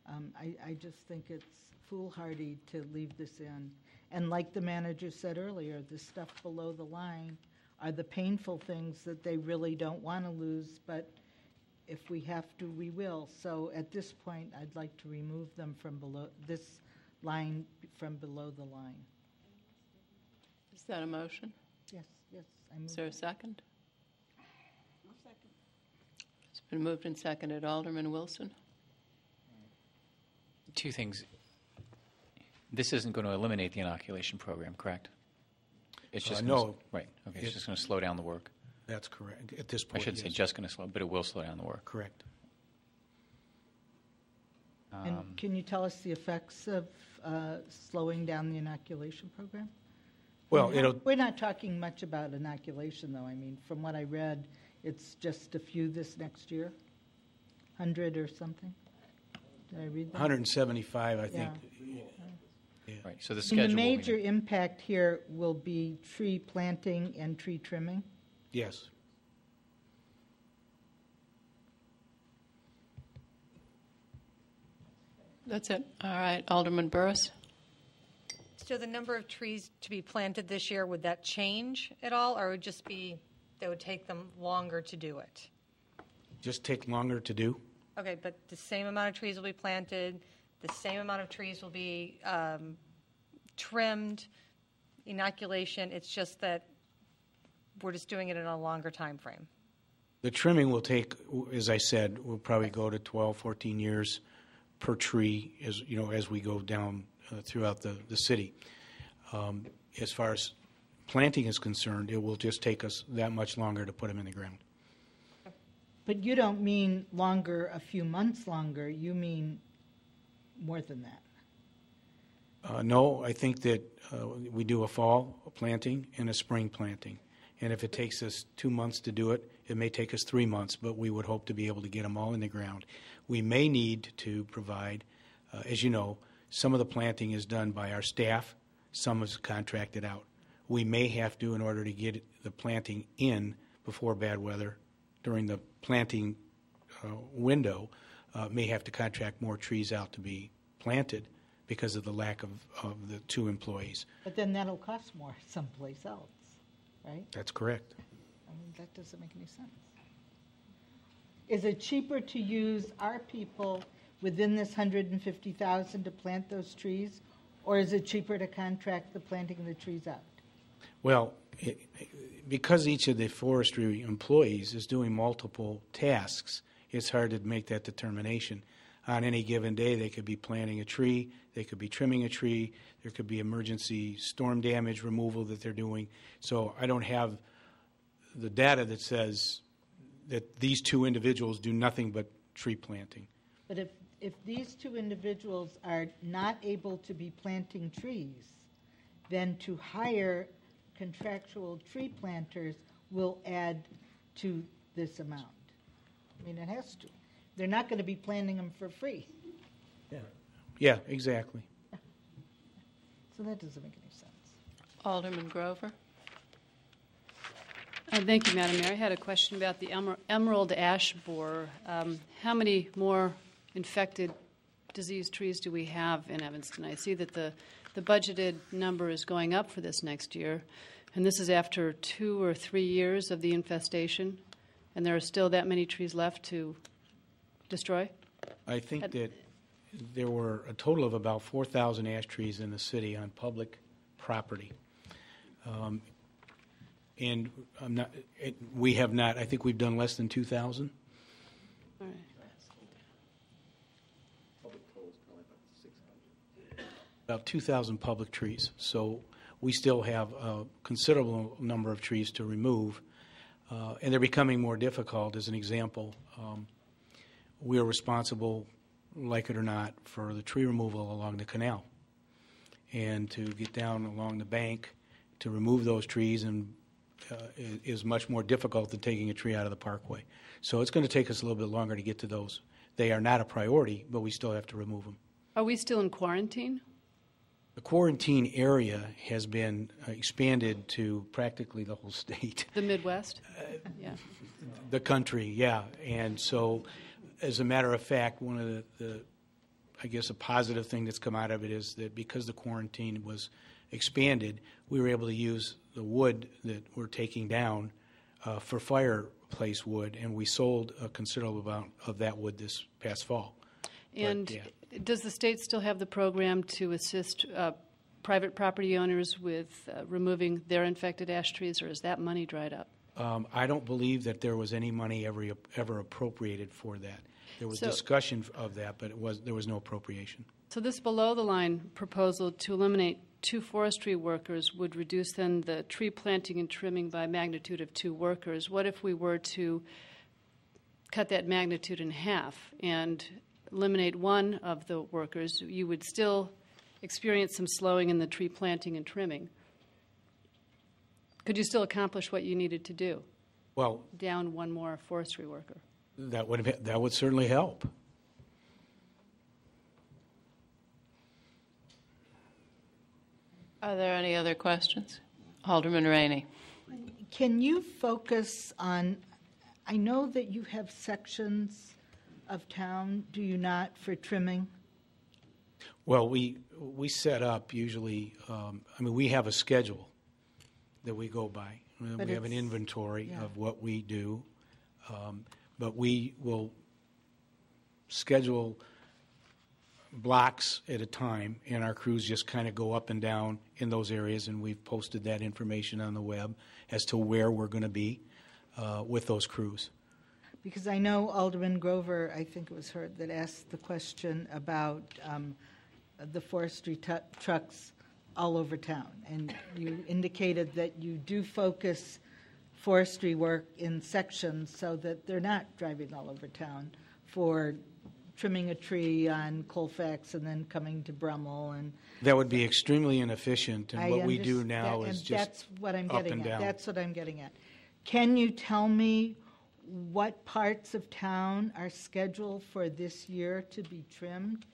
I just think it's foolhardy to leave this in. And like the manager said earlier, the stuff below the line are the painful things that they really don't want to lose, but if we have to, we will. So at this point, I'd like to remove them from below this line, from below the line. Is that a motion? Yes, yes. I move Is there a that. second? I'll second. It's been moved and seconded. Alderman Wilson? 2 things. This isn't going to eliminate the inoculation program, correct? It's just no. Right. Okay. It's just going to slow down the work. That's correct. At this I point, shouldn't say yes. just going to slow, but it will slow down the work. Correct. And can you tell us the effects of slowing down the inoculation program? Well, We're not talking much about inoculation, though. I mean, from what I read, it's just a few this next year, 100 or something. Did I read that? 175, I think. Yeah. Right. So the And schedule. the major impact here will be tree planting and tree trimming. Yes. That's it. All right, Alderman Burris. So the number of trees to be planted this year, would that change at all, or would it just be that would take them longer to do it? Just take longer to do? Okay, but the same amount of trees will be planted, the same amount of trees will be trimmed, inoculation, it's just that we're just doing it in a longer time frame. The trimming will take, as I said, will probably go to 12, 14 years per tree as we go down throughout the city. As far as planting is concerned, it will just take us that much longer to put them in the ground. But you don't mean longer, a few months longer, you mean more than that. No, I think that we do a fall planting and a spring planting. And if it takes us 2 months to do it, it may take us 3 months, but we would hope to be able to get them all in the ground. We may need to provide, as you know, some of the planting is done by our staff, some is contracted out. We may have to, in order to get the planting in before bad weather, during the planting window, may have to contract more trees out to be planted because of the lack of the 2 employees. But then that'll cost more someplace else, right? That's correct. I mean, that doesn't make any sense. Is it cheaper to use our people within this $150,000 to plant those trees, or is it cheaper to contract the planting of the trees out? Well, because each of the forestry employees is doing multiple tasks, it's hard to make that determination. On any given day, they could be planting a tree, they could be trimming a tree, there could be emergency storm damage removal that they're doing. So I don't have the data that says that these 2 individuals do nothing but tree planting. But if these 2 individuals are not able to be planting trees, then to hire contractual tree planters will add to this amount. I mean, it has to. They're not going to be planting them for free. Yeah, exactly. So that doesn't make any sense. Alderman Grover. Thank you, Madam Mayor. I had a question about the emerald ash borer. How many more infected diseased trees do we have in Evanston? I see that the budgeted number is going up for this next year, and this is after 2 or 3 years of the infestation, and there are still that many trees left to destroy? I think that there were a total of about 4,000 ash trees in the city on public property. And we have not, I think we've done less than 2,000. All right. About 2,000 public trees. So we still have a considerable number of trees to remove, and they're becoming more difficult. As an example, we are responsible, like it or not, for the tree removal along the canal. And to get down along the bank to remove those trees is much more difficult than taking a tree out of the parkway. So it's going to take us a little bit longer to get to those. They are not a priority, but we still have to remove them. Are we still in quarantine? The quarantine area has been expanded to practically the whole state. The Midwest? Yeah. The country, yeah. And so, as a matter of fact, one of the I guess a positive thing that's come out of it is that because the quarantine was expanded, we were able to use the wood that we're taking down for fireplace wood, and we sold a considerable amount of that wood this past fall. And does the state still have the program to assist private property owners with removing their infected ash trees, or is that money dried up? I don't believe that there was any money ever appropriated for that. There was discussion of that, but there was no appropriation. So this below-the-line proposal to eliminate 2 forestry workers would reduce then the tree planting and trimming by magnitude of 2 workers. What if we were to cut that magnitude in half and eliminate one of the workers? You would still experience some slowing in the tree planting and trimming. Could you still accomplish what you needed to do? Well, Down one more forestry worker. that would certainly help. Are there any other questions? Alderman Rainey. Can you focus on, I know that you have sections of town, do you not, for trimming? Well, we set up usually, we have a schedule that we go by. But We have an it's- inventory yeah. of what we do, but we will schedule blocks at a time, and our crews just kind of go up and down in those areas, and we've posted that information on the web as to where we're going to be with those crews. Because I know Alderman Grover, I think it was her, that asked the question about the forestry trucks all over town. And you indicated that you do focus forestry work in sections so that they're not driving all over town for trimming a tree on Colfax and then coming to Brummel. And That would be extremely inefficient, and I what we do understand- now is and just that's what I'm up getting and at. down. That's what I'm getting at. Can you tell me what parts of town are scheduled for this year to be trimmed?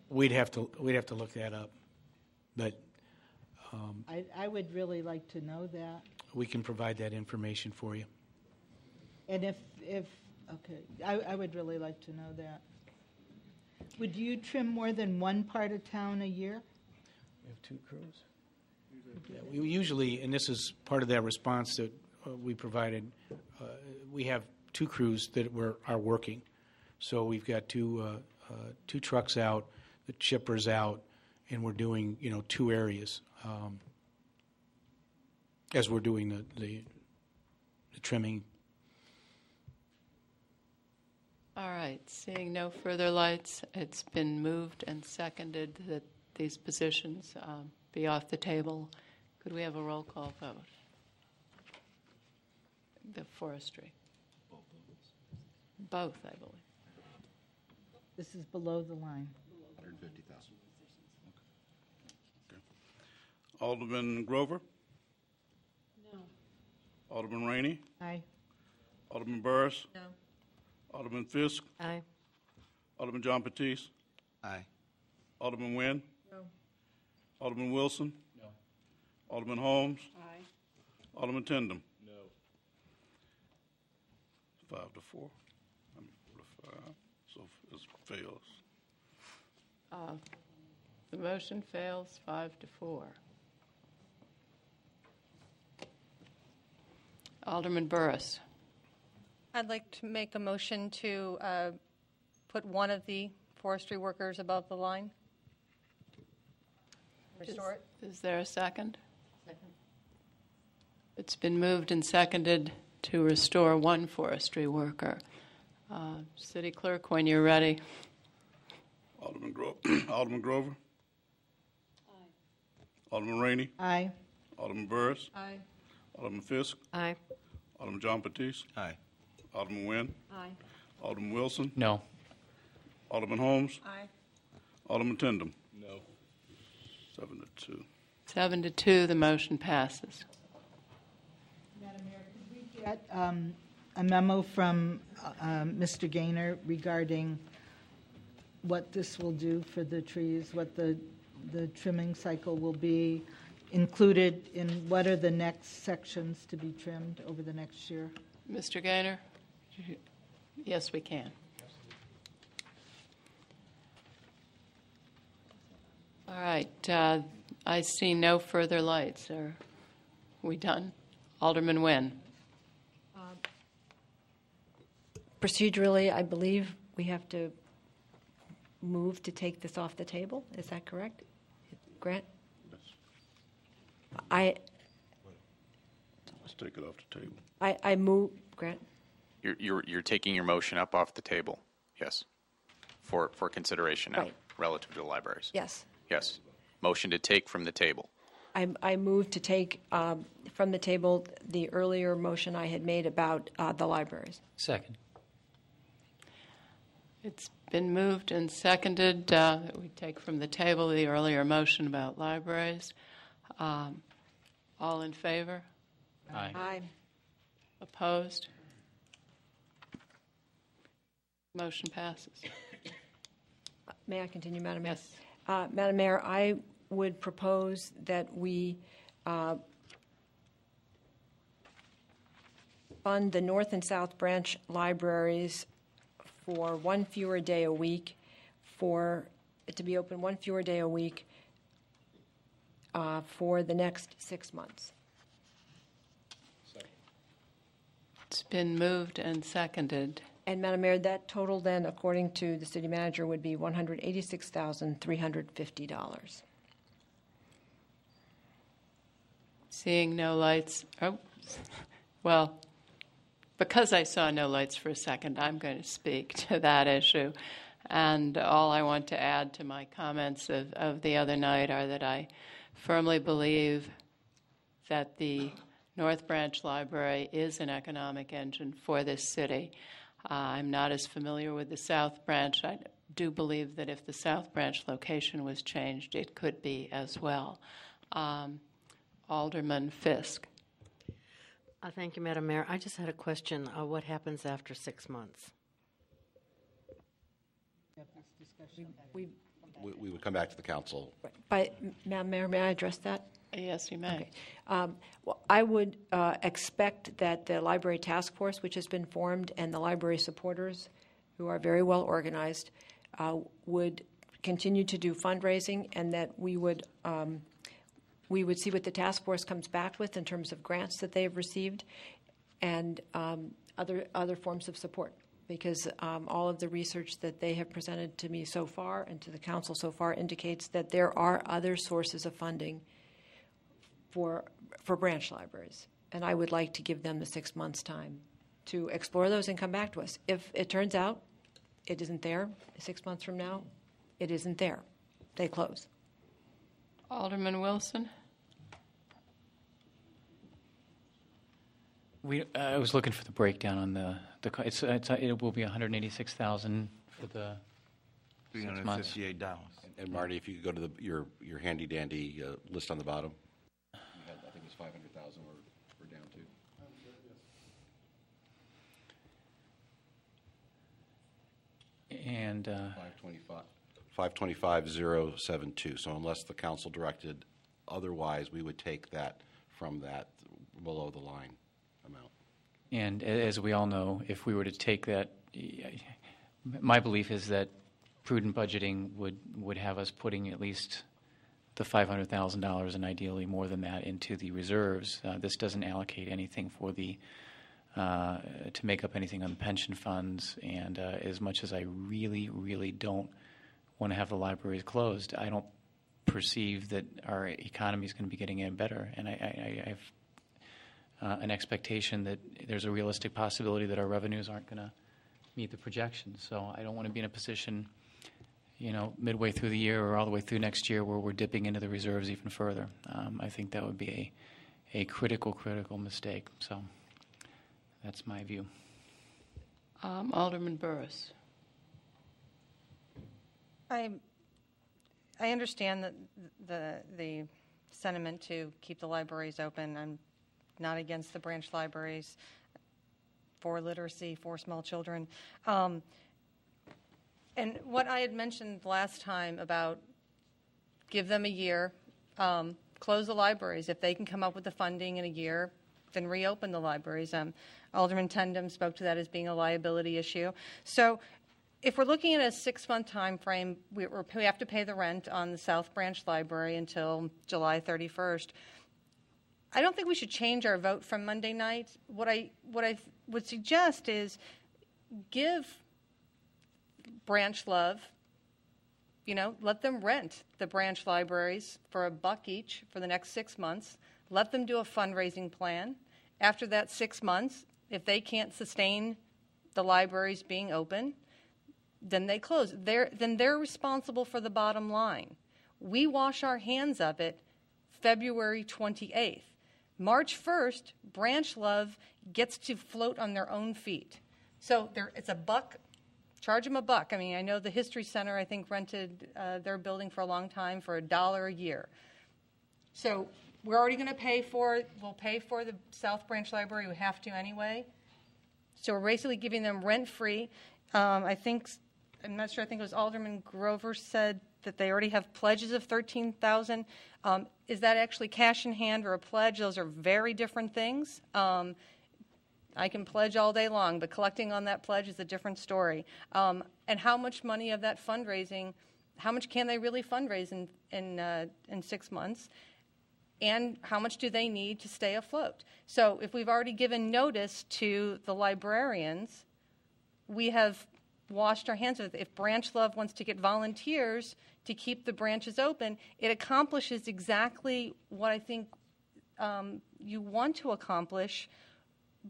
We'd have to look that up, but I would really like to know that. we can provide that information for you. And if okay, I would really like to know that. Would you trim more than one part of town a year? We have 2 crews. Yeah, we usually, and this is part of that response that we provided, we have 2 crews that are working. So we've got 2 trucks out, the chipper's out, and we're doing 2 areas as we're doing the trimming. All right, seeing no further lights, it's been moved and seconded that these positions be off the table. Could we have a roll call vote? The forestry. Both, I believe. This is below the line. 150,000. Alderman Grover? No. Alderman Rainey? Aye. Alderman Burris? No. Alderman Fisk? Aye. Alderman John Batiste? Aye. Alderman Nguyen? No. Alderman Wilson? No. Alderman Holmes? Aye. Alderman Tindem? No. 5 to 4. 4 to 5. So it fails. The motion fails 5 to 4. Alderman Burris. I'd like to make a motion to put one of the forestry workers above the line. Restore it. Is there a second? Second. It's been moved and seconded to restore one forestry worker. City Clerk, when you're ready. Alderman Grover? Aye. Alderman Rainey? Aye. Alderman Burris? Aye. Alderman Fisk? Aye. Alderman John Batiste? Aye. Alderman Nguyen? Aye. Alderman Wilson? No. Alderman Holmes? Aye. Alderman Tindem? No. 7 to 2. 7 to 2, the motion passes. Madam Mayor, could we get a memo from Mr. Gaynor regarding what this will do for the trees, what the trimming cycle will be, included in what are the next sections to be trimmed over the next year? Mr. Gaynor? Yes, we can. All right. I see no further lights. Are we done? Alderman Nguyen. Procedurally, I believe we have to move to take this off the table. Is that correct? Grant? Let's take it off the table. I move, Grant? You're taking your motion up off the table, yes, for consideration now, Right. relative to the libraries. Yes. Yes. motion to take from the table. I move to take from the table the earlier motion I had made about the libraries. Second. It's been moved and seconded that we take from the table the earlier motion about libraries. All in favor? Aye. Aye. Opposed? Motion passes. May I continue, Madam Mayor? Yes. Madam Mayor, I would propose that we fund the North and South Branch libraries for one fewer day a week, for it to be open one fewer day a week for the next 6 months. It's been moved and seconded. And Madam Mayor, that total then, according to the city manager, would be $186,350. Seeing no lights. Oh, well, because I saw no lights for a second, I'm going to speak to that issue. And all I want to add to my comments of the other night are that I firmly believe that the North Branch Library is an economic engine for this city. I'm not as familiar with the South Branch. I do believe that if the South Branch location was changed, it could be as well. Alderman Fisk. Thank you, Madam Mayor. I just had a question. What happens after 6 months? We would come back to the council. But, Madam Mayor, may I address that? Yes, you may. Okay. Well, I would expect that the Library Task Force, which has been formed, and the library supporters, who are very well organized, would continue to do fundraising, and that we would see what the task force comes back with in terms of grants that they have received and other forms of support. Because all of the research that they have presented to me so far and to the council so far indicates that there are other sources of funding for branch libraries. And I would like to give them the 6 months' time to explore those and come back to us. If it turns out it isn't there 6 months from now, it isn't there. They close. Alderman Wilson. I was looking for the breakdown on the it will be $186,000 for the 6 months. $358. And Marty, if you could go to your handy dandy list on the bottom. I think it was 500,000 we're down to. And 525,072. So unless the council directed otherwise, we would take that from that below the line amount. And as we all know, if we were to take that, my belief is that prudent budgeting would have us putting at least the $500,000 and ideally more than that into the reserves. This doesn't allocate anything for to make up anything on the pension funds. And as much as I really, really don't want to have the libraries closed, I don't perceive that our economy is going to be getting any better. And I have an expectation that there's a realistic possibility that our revenues aren't going to meet the projections. So I don't want to be in a position, midway through the year or all the way through next year where we're dipping into the reserves even further. I think that would be a critical mistake. So that's my view. Alderman Burris. I understand that the sentiment to keep the libraries open. I'm not against the branch libraries for literacy, for small children. And what I had mentioned last time about give them a year, close the libraries. If they can come up with the funding in a year, then reopen the libraries. Alderman Tendem spoke to that as being a liability issue. So if we're looking at a 6-month time frame, we have to pay the rent on the South Branch Library until July 31st. I don't think we should change our vote from Monday night. What I would suggest is give Branch Love, let them rent the branch libraries for $1 each for the next 6 months. Let them do a fundraising plan. After that 6 months, if they can't sustain the libraries being open, then they close. Then they're responsible for the bottom line. We wash our hands of it February 28th. March 1st, Branch Love gets to float on their own feet. So it's $1. Charge them $1. I mean, I know the History Center, I think, rented their building for a long time for $1 a year. So we're already going to we'll pay for the South Branch Library. We have to anyway. So we're basically giving them rent-free. I'm not sure, I think it was Alderman Grover said that they already have pledges of $13,000. Is that actually cash in hand or a pledge? Those are very different things. I can pledge all day long, but collecting on that pledge is a different story. And how much money of that fundraising, how much can they really fundraise in 6 months? And how much do they need to stay afloat? So if we've already given notice to the librarians, we have washed our hands of it. If Branch Love wants to get volunteers to keep the branches open, it accomplishes exactly what I think you want to accomplish,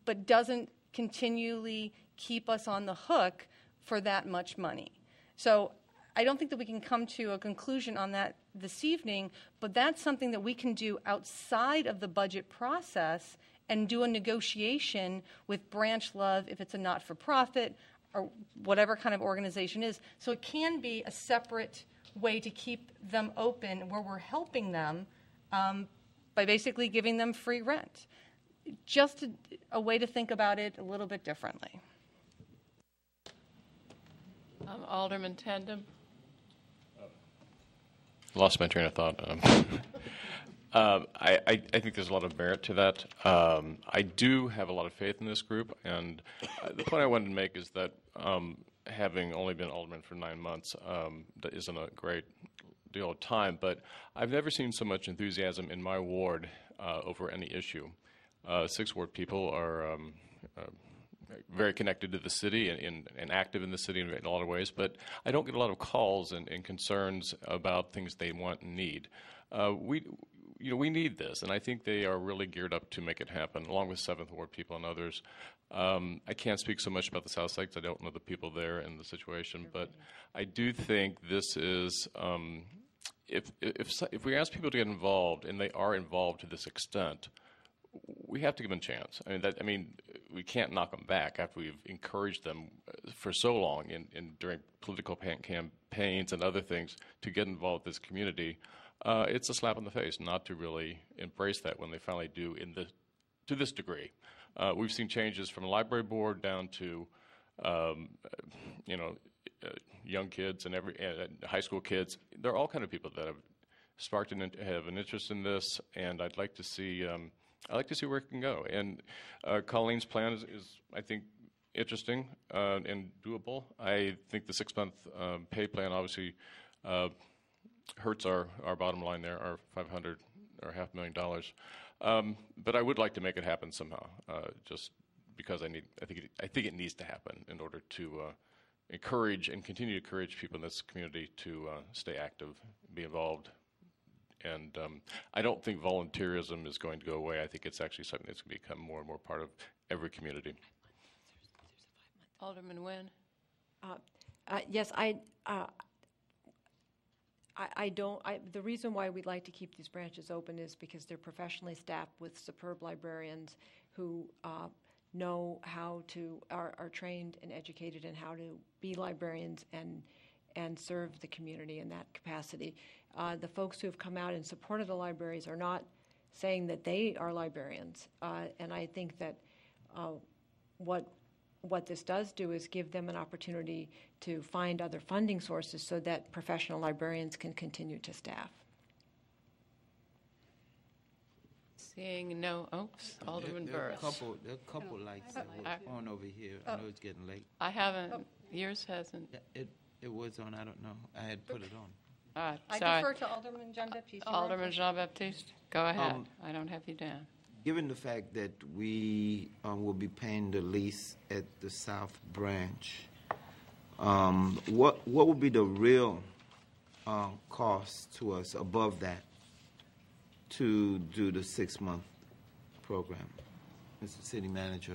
but doesn't continually keep us on the hook for that much money. So I don't think that we can come to a conclusion on that this evening, but that's something that we can do outside of the budget process and do a negotiation with Branch Love if it's a not-for-profit or whatever kind of organization is. So it can be a separate way to keep them open where we're helping them by basically giving them free rent. Just a way to think about it a little bit differently. Alderman Tandem. Lost my train of thought. I think there's a lot of merit to that. I do have a lot of faith in this group, and the point I wanted to make is that having only been alderman for 9 months, that isn't a great deal of time, but I've never seen so much enthusiasm in my ward over any issue. 6 ward people are very connected to the city and active in the city in a lot of ways, but I don't get a lot of calls and concerns about things they want and need. We need this, and I think they are really geared up to make it happen, along with 7th Ward people and others. I can't speak so much about the South Side because I don't know the people there and the situation, but I do think this is, if we ask people to get involved, and they are involved to this extent, we have to give them a chance. I mean, we can't knock them back after we've encouraged them for so long during political campaigns and other things to get involved with this community. It's a slap in the face not to really embrace that when they finally do to this degree. We've seen changes from a library board down to, young kids and high school kids. There are all kind of people that have sparked have an interest in this, and I'd like to see where it can go. And Colleen's plan is, I think, interesting and doable. I think the 6-month pay plan obviously hurts our bottom line there, our $500 or $500,000. But I would like to make it happen somehow, just because I think it needs to happen in order to encourage and continue to encourage people in this community to stay active, be involved. And I don't think volunteerism is going to go away. I think it's actually something that's going to become more and more part of every community. Alderman Nguyen. Yes, the reason why we'd like to keep these branches open is because they're professionally staffed with superb librarians who know how to, are trained and educated in how to be librarians and serve the community in that capacity. The folks who have come out and supported the libraries are not saying that they are librarians, and I think that what this does do is give them an opportunity to find other funding sources so that professional librarians can continue to staff. Seeing no, Alderman Burris. There are a couple lights that were on over here. I know it's getting late. I haven't. Yours hasn't. Yeah, it was on. I don't know. I had put it on. All right, I sorry. defer to Alderman Jean-Baptiste. Alderman Jean-Baptiste, go ahead. I don't have you down. Given the fact that we will be paying the lease at the South Branch, what would be the real cost to us above that to do the 6-month program, Mr. City Manager?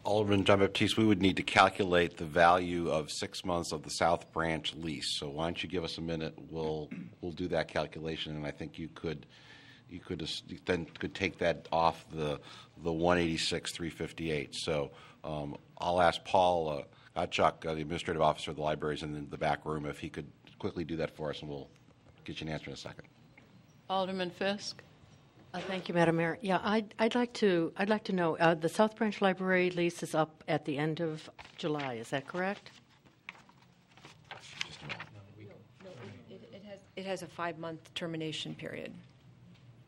Alderman John Baptiste, we would need to calculate the value of 6 months of the South Branch lease. So why don't you give us a minute? We'll do that calculation, and I think you could take that off the 186,358. So I'll ask Paul Gottschalk, the administrative officer of the libraries in the back room, if he could quickly do that for us, and we'll get you an answer in a second. Alderman Fisk. Thank you, Madam Mayor. Yeah, I'd like to know the South Branch Library lease is up at the end of July. Is that correct? It has a 5-month termination period.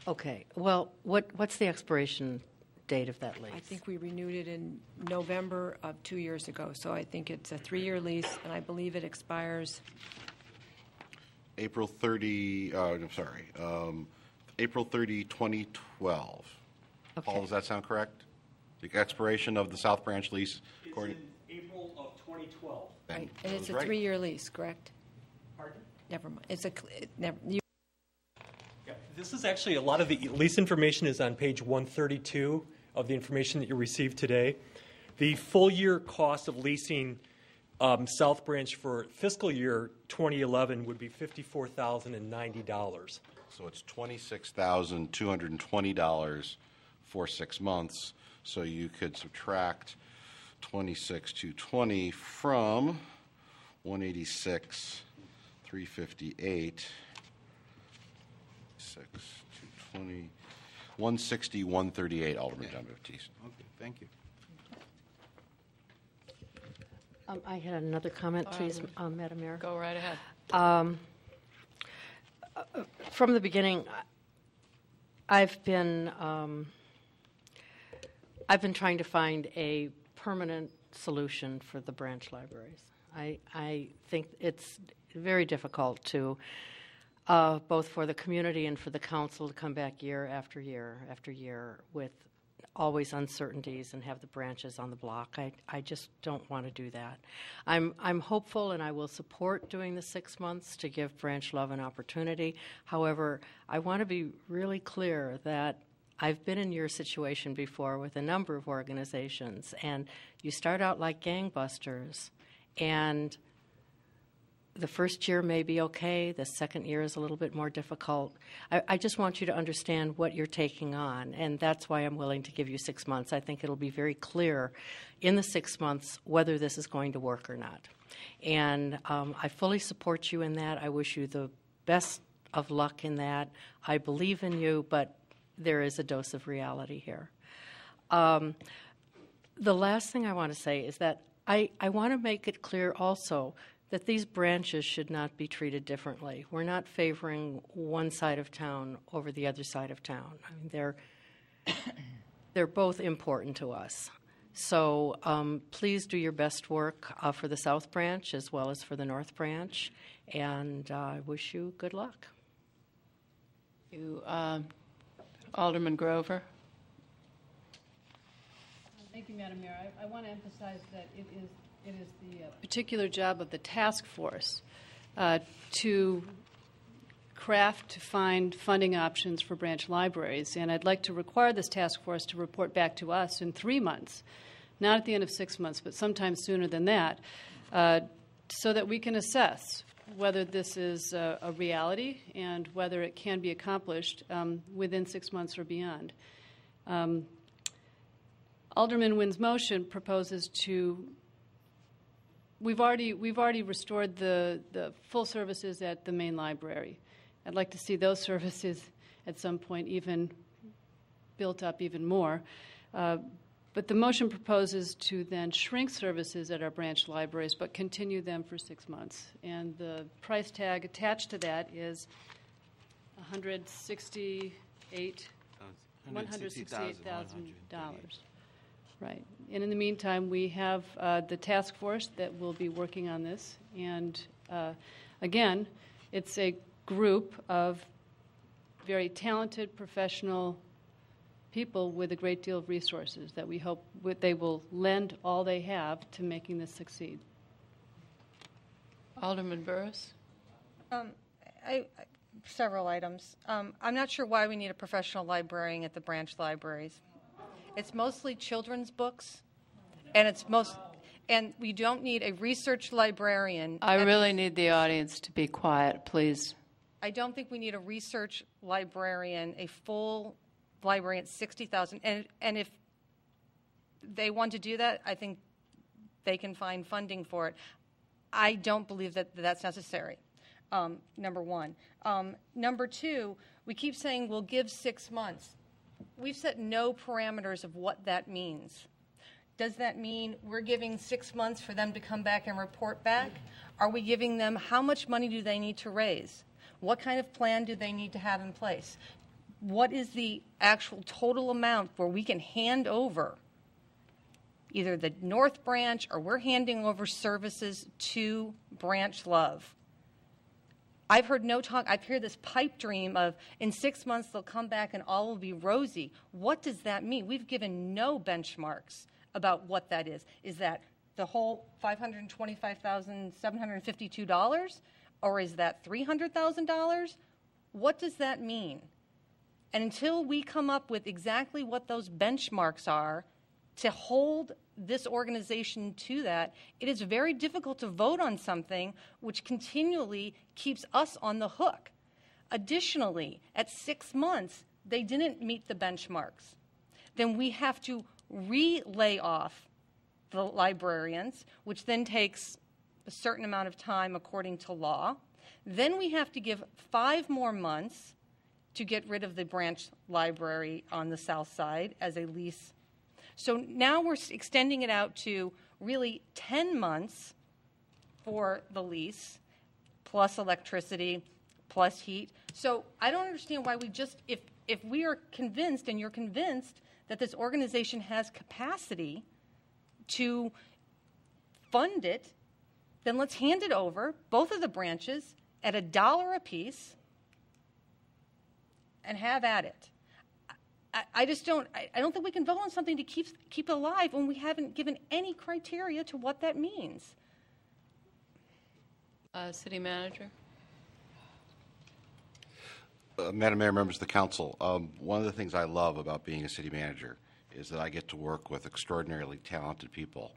Okay. Well, what's the expiration date of that lease? I think we renewed it in November of 2 years ago, so I think it's a 3-year lease, and I believe it expires. April 30, April 30, 2012. Okay. Paul, does that sound correct? The expiration of the South Branch lease? It's in April of 2012. Right. And it's a 3-year lease, correct? Pardon? Never mind. It's Yeah, this is actually a lot of the lease information is on page 132 of the information that you received today. The full year cost of leasing South Branch for fiscal year 2011 would be $54,090. So it's $26,220 for 6 months. So you could subtract 26,220 from 186,358. 220, 160,138. Alderman John Baptiste. Okay, thank you. I had another comment, please, Madam Mayor. Go right ahead. From the beginning, I've been trying to find a permanent solution for the branch libraries. I think it's very difficult to, both for the community and for the council, to come back year after year after year with always uncertainties and have the branches on the block. I just don't want to do that. I'm hopeful, and I will support doing the 6 months to give Branch Love an opportunity. However, I want to be really clear that I've been in your situation before with a number of organizations, and you start out like gangbusters, and the first year may be okay. The second year is a little bit more difficult. I just want you to understand what you're taking on, and that's why I'm willing to give you 6 months. I think it'll be very clear in the 6 months whether this is going to work or not. And I fully support you in that. I wish you the best of luck in that. I believe in you, but there is a dose of reality here. The last thing I want to say is that I want to make it clear also that these branches should not be treated differently. We're not favoring one side of town over the other side of town. I mean, they're both important to us. So please do your best work for the South Branch as well as for the North Branch, and I wish you good luck. You, Alderman Grover. Thank you, Madam Mayor. I want to emphasize that it is the particular job of the task force to find funding options for branch libraries. And I'd like to require this task force to report back to us in 3 months, not at the end of 6 months, but sometime sooner than that, so that we can assess whether this is a reality and whether it can be accomplished within 6 months or beyond. Alderman Nguyen's motion proposes to. We've already restored the full services at the main library. I'd like to see those services at some point even built up even more. But the motion proposes to then shrink services at our branch libraries, but continue them for 6 months. And the price tag attached to that is $168,000. Right. And in the meantime, we have the task force that will be working on this. And again, it's a group of very talented, professional people with a great deal of resources that we hope they will lend all they have to making this succeed. Alderman Burris? Several items. I'm not sure why we need a professional librarian at the branch libraries. It's mostly children's books, And we don't need a research librarian. I really need the audience to be quiet, please. I don't think we need a research librarian, a full librarian at $60,000. And if they want to do that, I think they can find funding for it. I don't believe that that's necessary, number one. Number two, we keep saying we'll give 6 months. We've set no parameters of what that means. Does that mean we're giving 6 months for them to come back and report back? Are we giving them how much money do they need to raise? What kind of plan do they need to have in place? What is the actual total amount where we can hand over either the North Branch or we're handing over services to Branch Love? I've heard no talk. I've heard this pipe dream of in 6 months they'll come back and all will be rosy. What does that mean? We've given no benchmarks about what that is. Is that the whole $525,752? Or is that $300,000? What does that mean? And until we come up with exactly what those benchmarks are to hold this organization to that, it is very difficult to vote on something which continually keeps us on the hook. Additionally, at 6 months, they didn't meet the benchmarks. Then we have to re-lay off the librarians, which then takes a certain amount of time according to law. Then we have to give 5 more months to get rid of the branch library on the south side as a lease. So now we're extending it out to really 10 months for the lease, plus electricity, plus heat. So I don't understand why we just, if we are convinced and you're convinced that this organization has capacity to fund it, then let's hand it over, both of the branches, at $1 a piece and have at it. I just don't, I don't think we can vote on something to keep it alive when we haven't given any criteria to what that means. City Manager? Madam Mayor, members of the council, one of the things I love about being a city manager is that I get to work with extraordinarily talented people,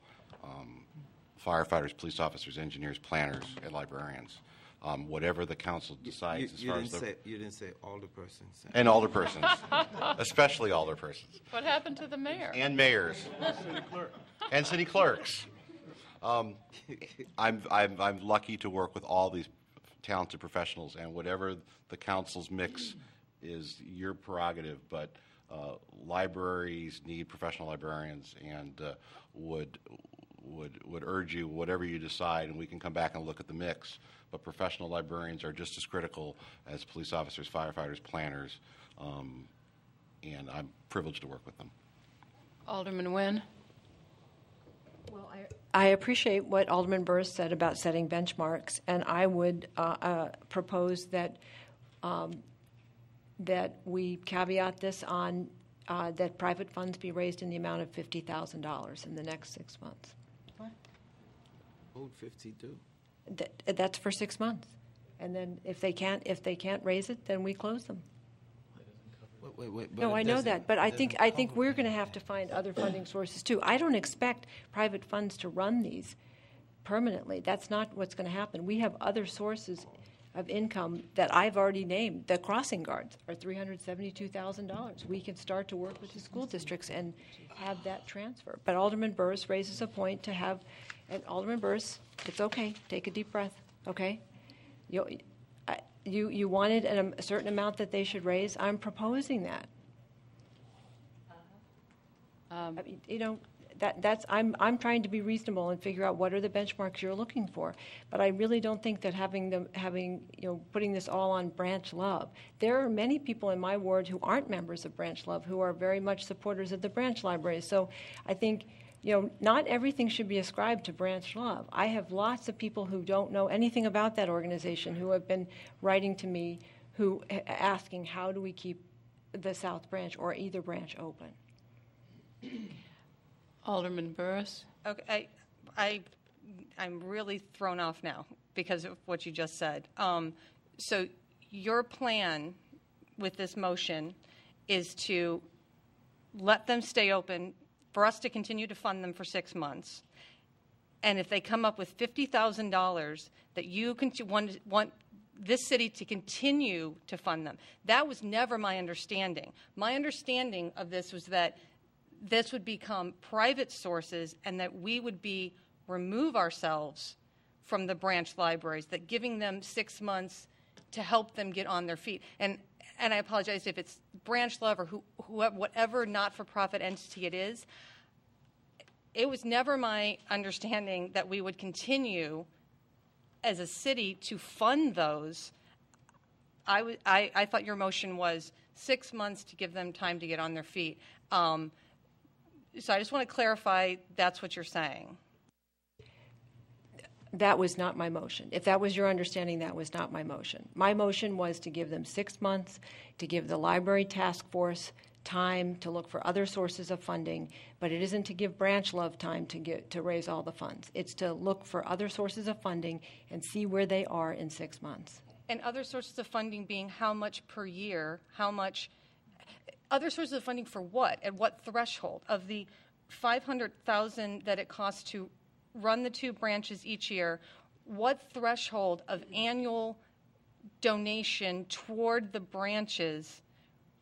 firefighters, police officers, engineers, planners, and librarians. Whatever the council decides as far as the... You didn't say alderpersons. And alderpersons, especially alderpersons. What happened to the mayor? And mayors. City clerk. And city clerks. I'm lucky to work with all these talented professionals, and whatever the council's mix is your prerogative, but libraries need professional librarians, and would urge you, whatever you decide, and we can come back and look at the mix, but professional librarians are just as critical as police officers, firefighters, planners, and I'm privileged to work with them. Alderman Nguyen? Well, I appreciate what Alderman Burris said about setting benchmarks, and I would propose that that we caveat this on that private funds be raised in the amount of $50,000 in the next 6 months. What? Old 52. That's for 6 months, and then if they can't raise it, then we close them. Wait, no, I know that, but I think we're going to have to find other funding sources too. I don't expect private funds to run these permanently. That's not what's going to happen. We have other sources of income that I've already named. The crossing guards are $372,000. We can start to work with the school districts and have that transfer. But Alderman Burris raises a point to have, and Alderman Burris, it's okay. Take a deep breath, okay? You wanted a certain amount that they should raise. I'm proposing that. I'm trying to be reasonable and figure out what are the benchmarks you're looking for. But I really don't think that putting this all on Branch Love. There are many people in my ward who aren't members of Branch Love who are very much supporters of the branch library. So I think not everything should be ascribed to Branch Love. I have lots of people who don't know anything about that organization who have been writing to me asking how do we keep the South Branch or either branch open. Alderman Burris? Okay, I'm really thrown off now because of what you just said. So your plan with this motion is to let them stay open for us to continue to fund them for 6 months. And if they come up with $50,000 that you want this city to continue to fund them. That was never my understanding. My understanding of this was that this would become private sources and that we would remove ourselves from the branch libraries, that giving them 6 months to help them get on their feet. And I apologize if it's Branch Love or whatever not-for-profit entity it is. It was never my understanding that we would continue as a city to fund those. I thought your motion was 6 months to give them time to get on their feet. So I just want to clarify that's what you're saying. That was not my motion. If that was your understanding, that was not my motion. My motion was to give them 6 months, to give the library task force time to look for other sources of funding, but it isn't to give Branch Love time to raise all the funds. It's to look for other sources of funding and see where they are in 6 months. And other sources of funding being how much per year, how much, other sources of funding for what, at what threshold? Of the $500,000 that it costs to run the 2 branches each year, what threshold of annual donation toward the branches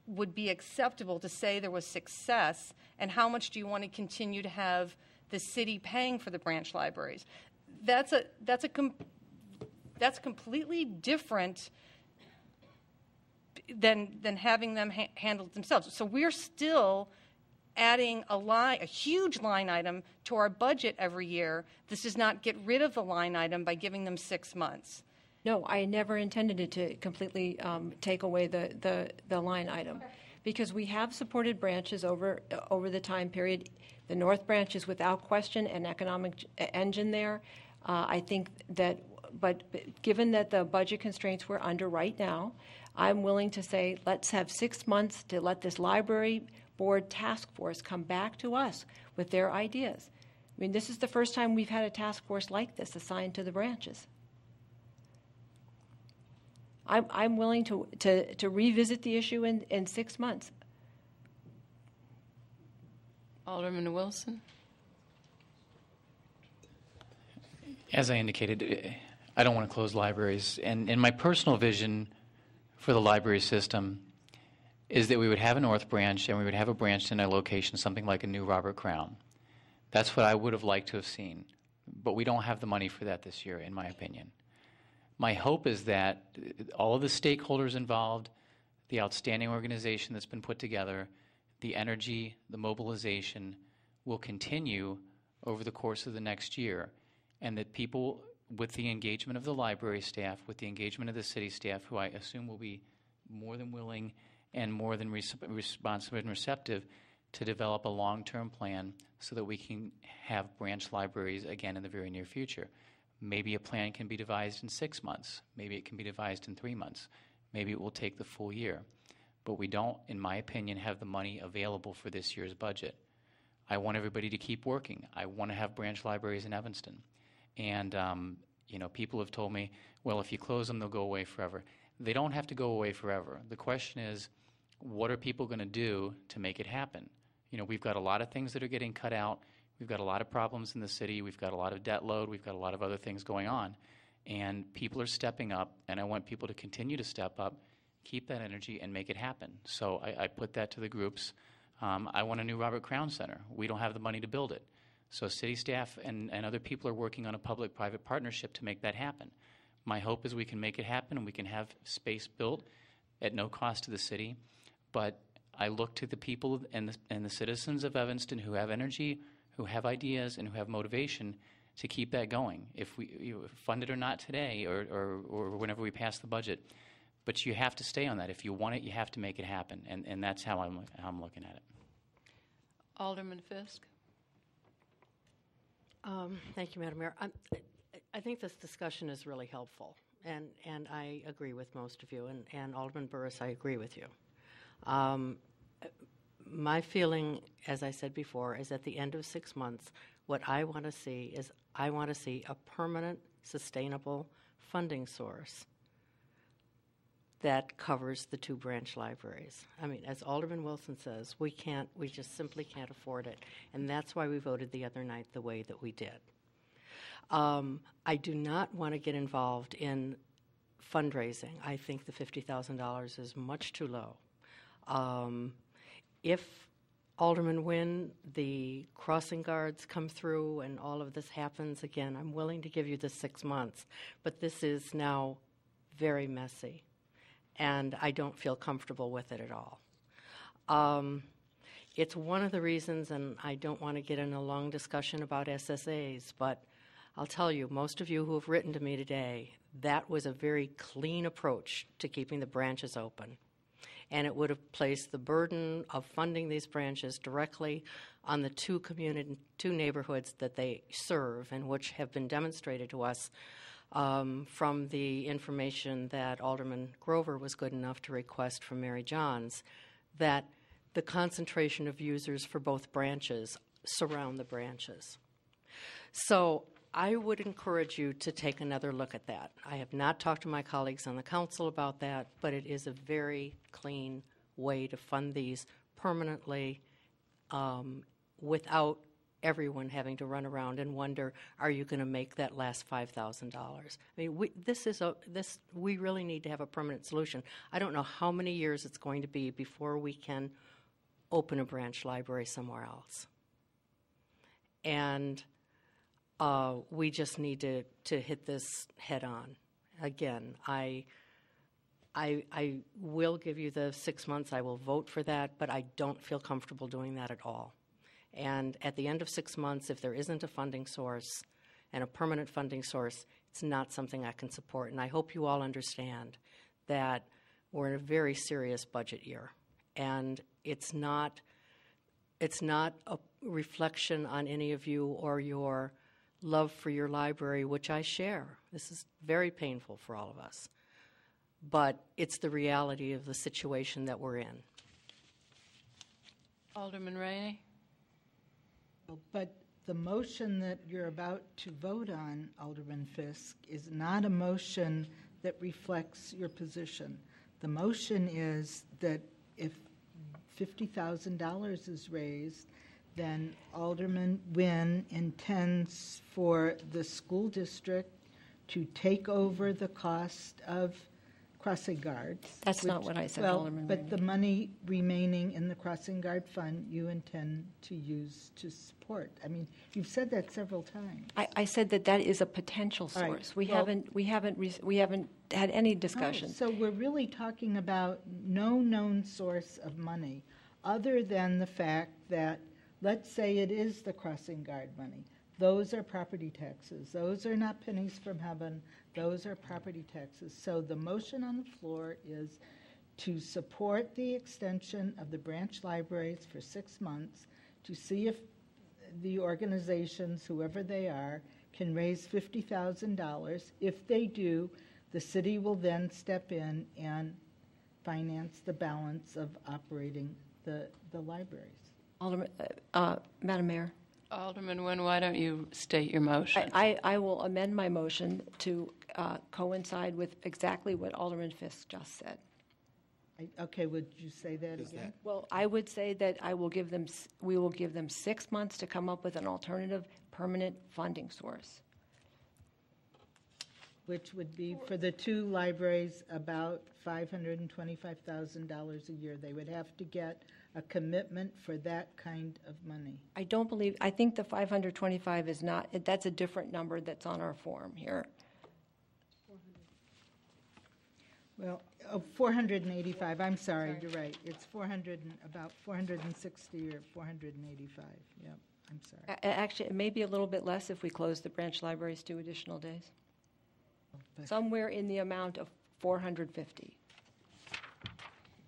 would be acceptable to say there was success, and how much do you want to continue to have the city paying for the branch libraries? That's completely different than having them handle it themselves. So we're still adding a huge line item to our budget every year. This does not get rid of the line item by giving them 6 months. No, I never intended it to completely take away the line item, because we have supported branches over the time period. The North Branch is without question an economic engine there. I think that, but given that the budget constraints we're under right now, I'm willing to say let's have 6 months to let this library board task force come back to us with their ideas. I mean, this is the first time we've had a task force like this assigned to the branches. I'm willing to revisit the issue in 6 months. Alderman Wilson? As I indicated, I don't want to close libraries. And in my personal vision for the library system is that we would have a North Branch and we would have a branch in a location, something like a new Robert Crown. That's what I would have liked to have seen. But we don't have the money for that this year, in my opinion. My hope is that all of the stakeholders involved, the outstanding organization that's been put together, the energy, the mobilization will continue over the course of the next year, and that people, with the engagement of the library staff, with the engagement of the city staff, who I assume will be more than willing and more than responsive and receptive, to develop a long-term plan so that we can have branch libraries again in the very near future. Maybe a plan can be devised in 6 months. Maybe it can be devised in 3 months. Maybe it will take the full year. But we don't, in my opinion, have the money available for this year's budget. I want everybody to keep working. I want to have branch libraries in Evanston. And, people have told me, well, if you close them, they'll go away forever. They don't have to go away forever. The question is, what are people going to do to make it happen? We've got a lot of things that are getting cut out. We've got a lot of problems in the city. We've got a lot of debt load. We've got a lot of other things going on. And people are stepping up, and I want people to continue to step up, keep that energy, and make it happen. So I put that to the groups. I want a new Robert Crown Center. We don't have the money to build it. So city staff and other people are working on a public-private partnership to make that happen. My hope is we can make it happen and we can have space built at no cost to the city. But I look to the people and the citizens of Evanston who have energy, who have ideas, and who have motivation to keep that going. If we fund it or not today or whenever we pass the budget. But you have to stay on that. If you want it, you have to make it happen. And that's how I'm looking at it. Alderman Fisk? Thank you, Madam Mayor. I think this discussion is really helpful, and I agree with most of you. And Alderman Burris, I agree with you. My feeling, as I said before, is at the end of 6 months, what I want to see is a permanent, sustainable funding source that covers the 2 branch libraries. I mean, as Alderman Wilson says, we just simply can't afford it. And that's why we voted the other night the way that we did. I do not want to get involved in fundraising. I think the $50,000 is much too low. If Alderman Nguyen, the crossing guards come through and all of this happens again, I'm willing to give you the 6 months. But this is now very messy, and I don't feel comfortable with it at all. It's one of the reasons, and I don't want to get in a long discussion about SSAs, but I'll tell you, most of you who have written to me today, that was a very clean approach to keeping the branches open. And it would have placed the burden of funding these branches directly on the 2 neighborhoods that they serve, and which have been demonstrated to us from the information that Alderman Grover was good enough to request from Mary Johns, that the concentration of users for both branches surround the branches. So I would encourage you to take another look at that. I have not talked to my colleagues on the council about that, but it is a very clean way to fund these permanently without everyone having to run around and wonder, are you going to make that last $5,000? I mean, we really need to have a permanent solution. I don't know how many years it's going to be before we can open a branch library somewhere else. And we just need to hit this head on. Again, I will give you the 6 months. I will vote for that, but I don't feel comfortable doing that at all. And at the end of 6 months, if there isn't a funding source and a permanent funding source, it's not something I can support. And I hope you all understand that we're in a very serious budget year. And it's not a reflection on any of you or your love for your library, which I share. This is very painful for all of us. But it's the reality of the situation that we're in. Alderman Rainey? But the motion that you're about to vote on, Alderman Fisk, is not a motion that reflects your position. The motion is that if $50,000 is raised, then Alderman Nguyen intends for the school district to take over the cost of crossing guards. That's not what I said, well, Alderman but Rainey. the money remaining in the crossing guard fund you intend to use to support. I mean, you've said that several times. I said that is a potential All right. source. We Well- haven't had any discussion. So we're really talking about no known source of money other than the fact that, let's say it is the crossing guard money. Those are property taxes. Those are not pennies from heaven. Those are property taxes. So the motion on the floor is to support the extension of the branch libraries for 6 months to see if the organizations, whoever they are, can raise $50,000. If they do, the city will then step in and finance the balance of operating the libraries. Madam Mayor? Alderman Nguyen, why don't you state your motion? I will amend my motion to coincide with exactly what Alderman Fisk just said. Okay, would you say that again? Well, I would say that we will give them 6 months to come up with an alternative permanent funding source. Which would be for the 2 libraries about $525,000 a year. They would have to get a commitment for that kind of money. I think the 525 is not, that's a different number that's on our form here. Well, 485, I'm sorry, you're right. It's about 460 or 485, yep, I'm sorry. Actually, it may be a little bit less if we close the branch libraries 2 additional days. Somewhere in the amount of 450.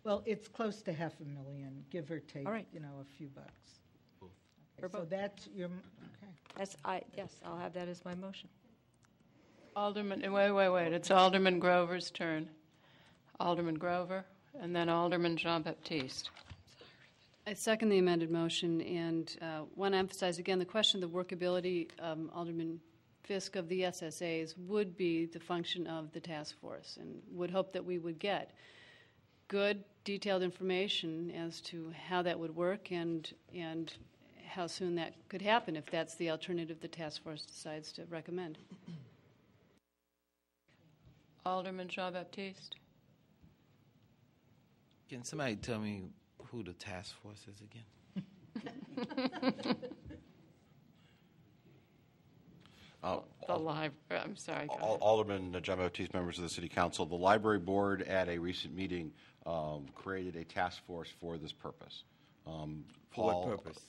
Well, it's close to $500,000, give or take, All right. a few bucks. For Okay, so both. that's your, okay. Yes, I'll have that as my motion. Alderman, wait. It's Alderman Grover's turn. Alderman Grover, and then Alderman Jean-Baptiste. I second the amended motion and want to emphasize again the question of the workability. Alderman FISC of the SSAs would be the function of the task force, and would hope that we would get good, detailed information as to how that would work and how soon that could happen if that's the alternative the task force decides to recommend. Alderman Jean-Baptiste. Can somebody tell me who the task force is again? The library, I'm sorry. go ahead. Alderman Jean-Baptiste, members of the City Council, the Library Board at a recent meeting created a task force for this purpose. For Paul, what purpose?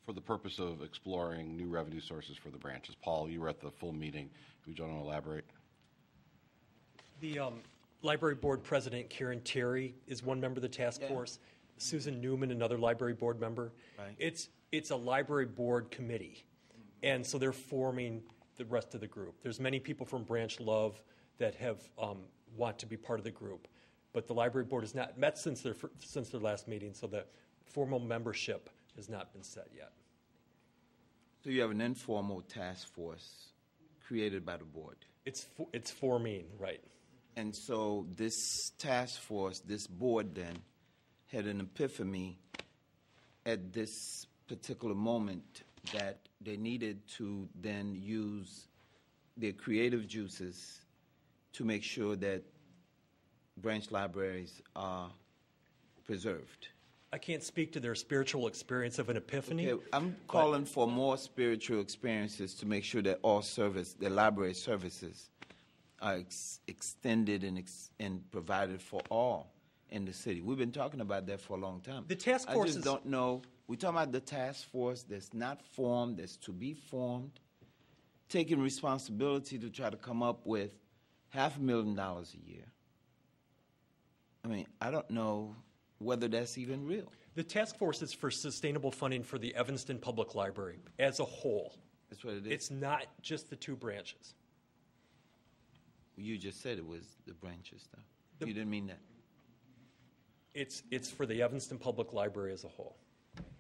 For the purpose of exploring new revenue sources for the branches. Paul, you were at the full meeting. Would you want to elaborate? The Library Board President, Karen Terry, is one member of the task force. Susan Newman, another Library Board member. Right. It's a Library Board committee, and so they're forming the rest of the group. There's many people from Branch Love that have want to be part of the group, but the Library Board has not met since their last meeting, so the formal membership has not been set yet. So you have an informal task force created by the board. It's forming, right? And so this task force, this board then, had an epiphany at this particular moment that they needed to then use their creative juices to make sure that branch libraries are preserved. I can't speak to their spiritual experience of an epiphany. Okay, I'm calling for more spiritual experiences to make sure that all the library services are extended and provided for all in the city. We've been talking about that for a long time. The task force I just don't know. We're talking about the task force that's not formed, that's to be formed, taking responsibility to try to come up with $500,000 a year. I mean, I don't know whether that's even real. The task force is for sustainable funding for the Evanston Public Library as a whole. That's what it is. It's not just the two branches. You just said it was the branches, though. You didn't mean that. It's for the Evanston Public Library as a whole.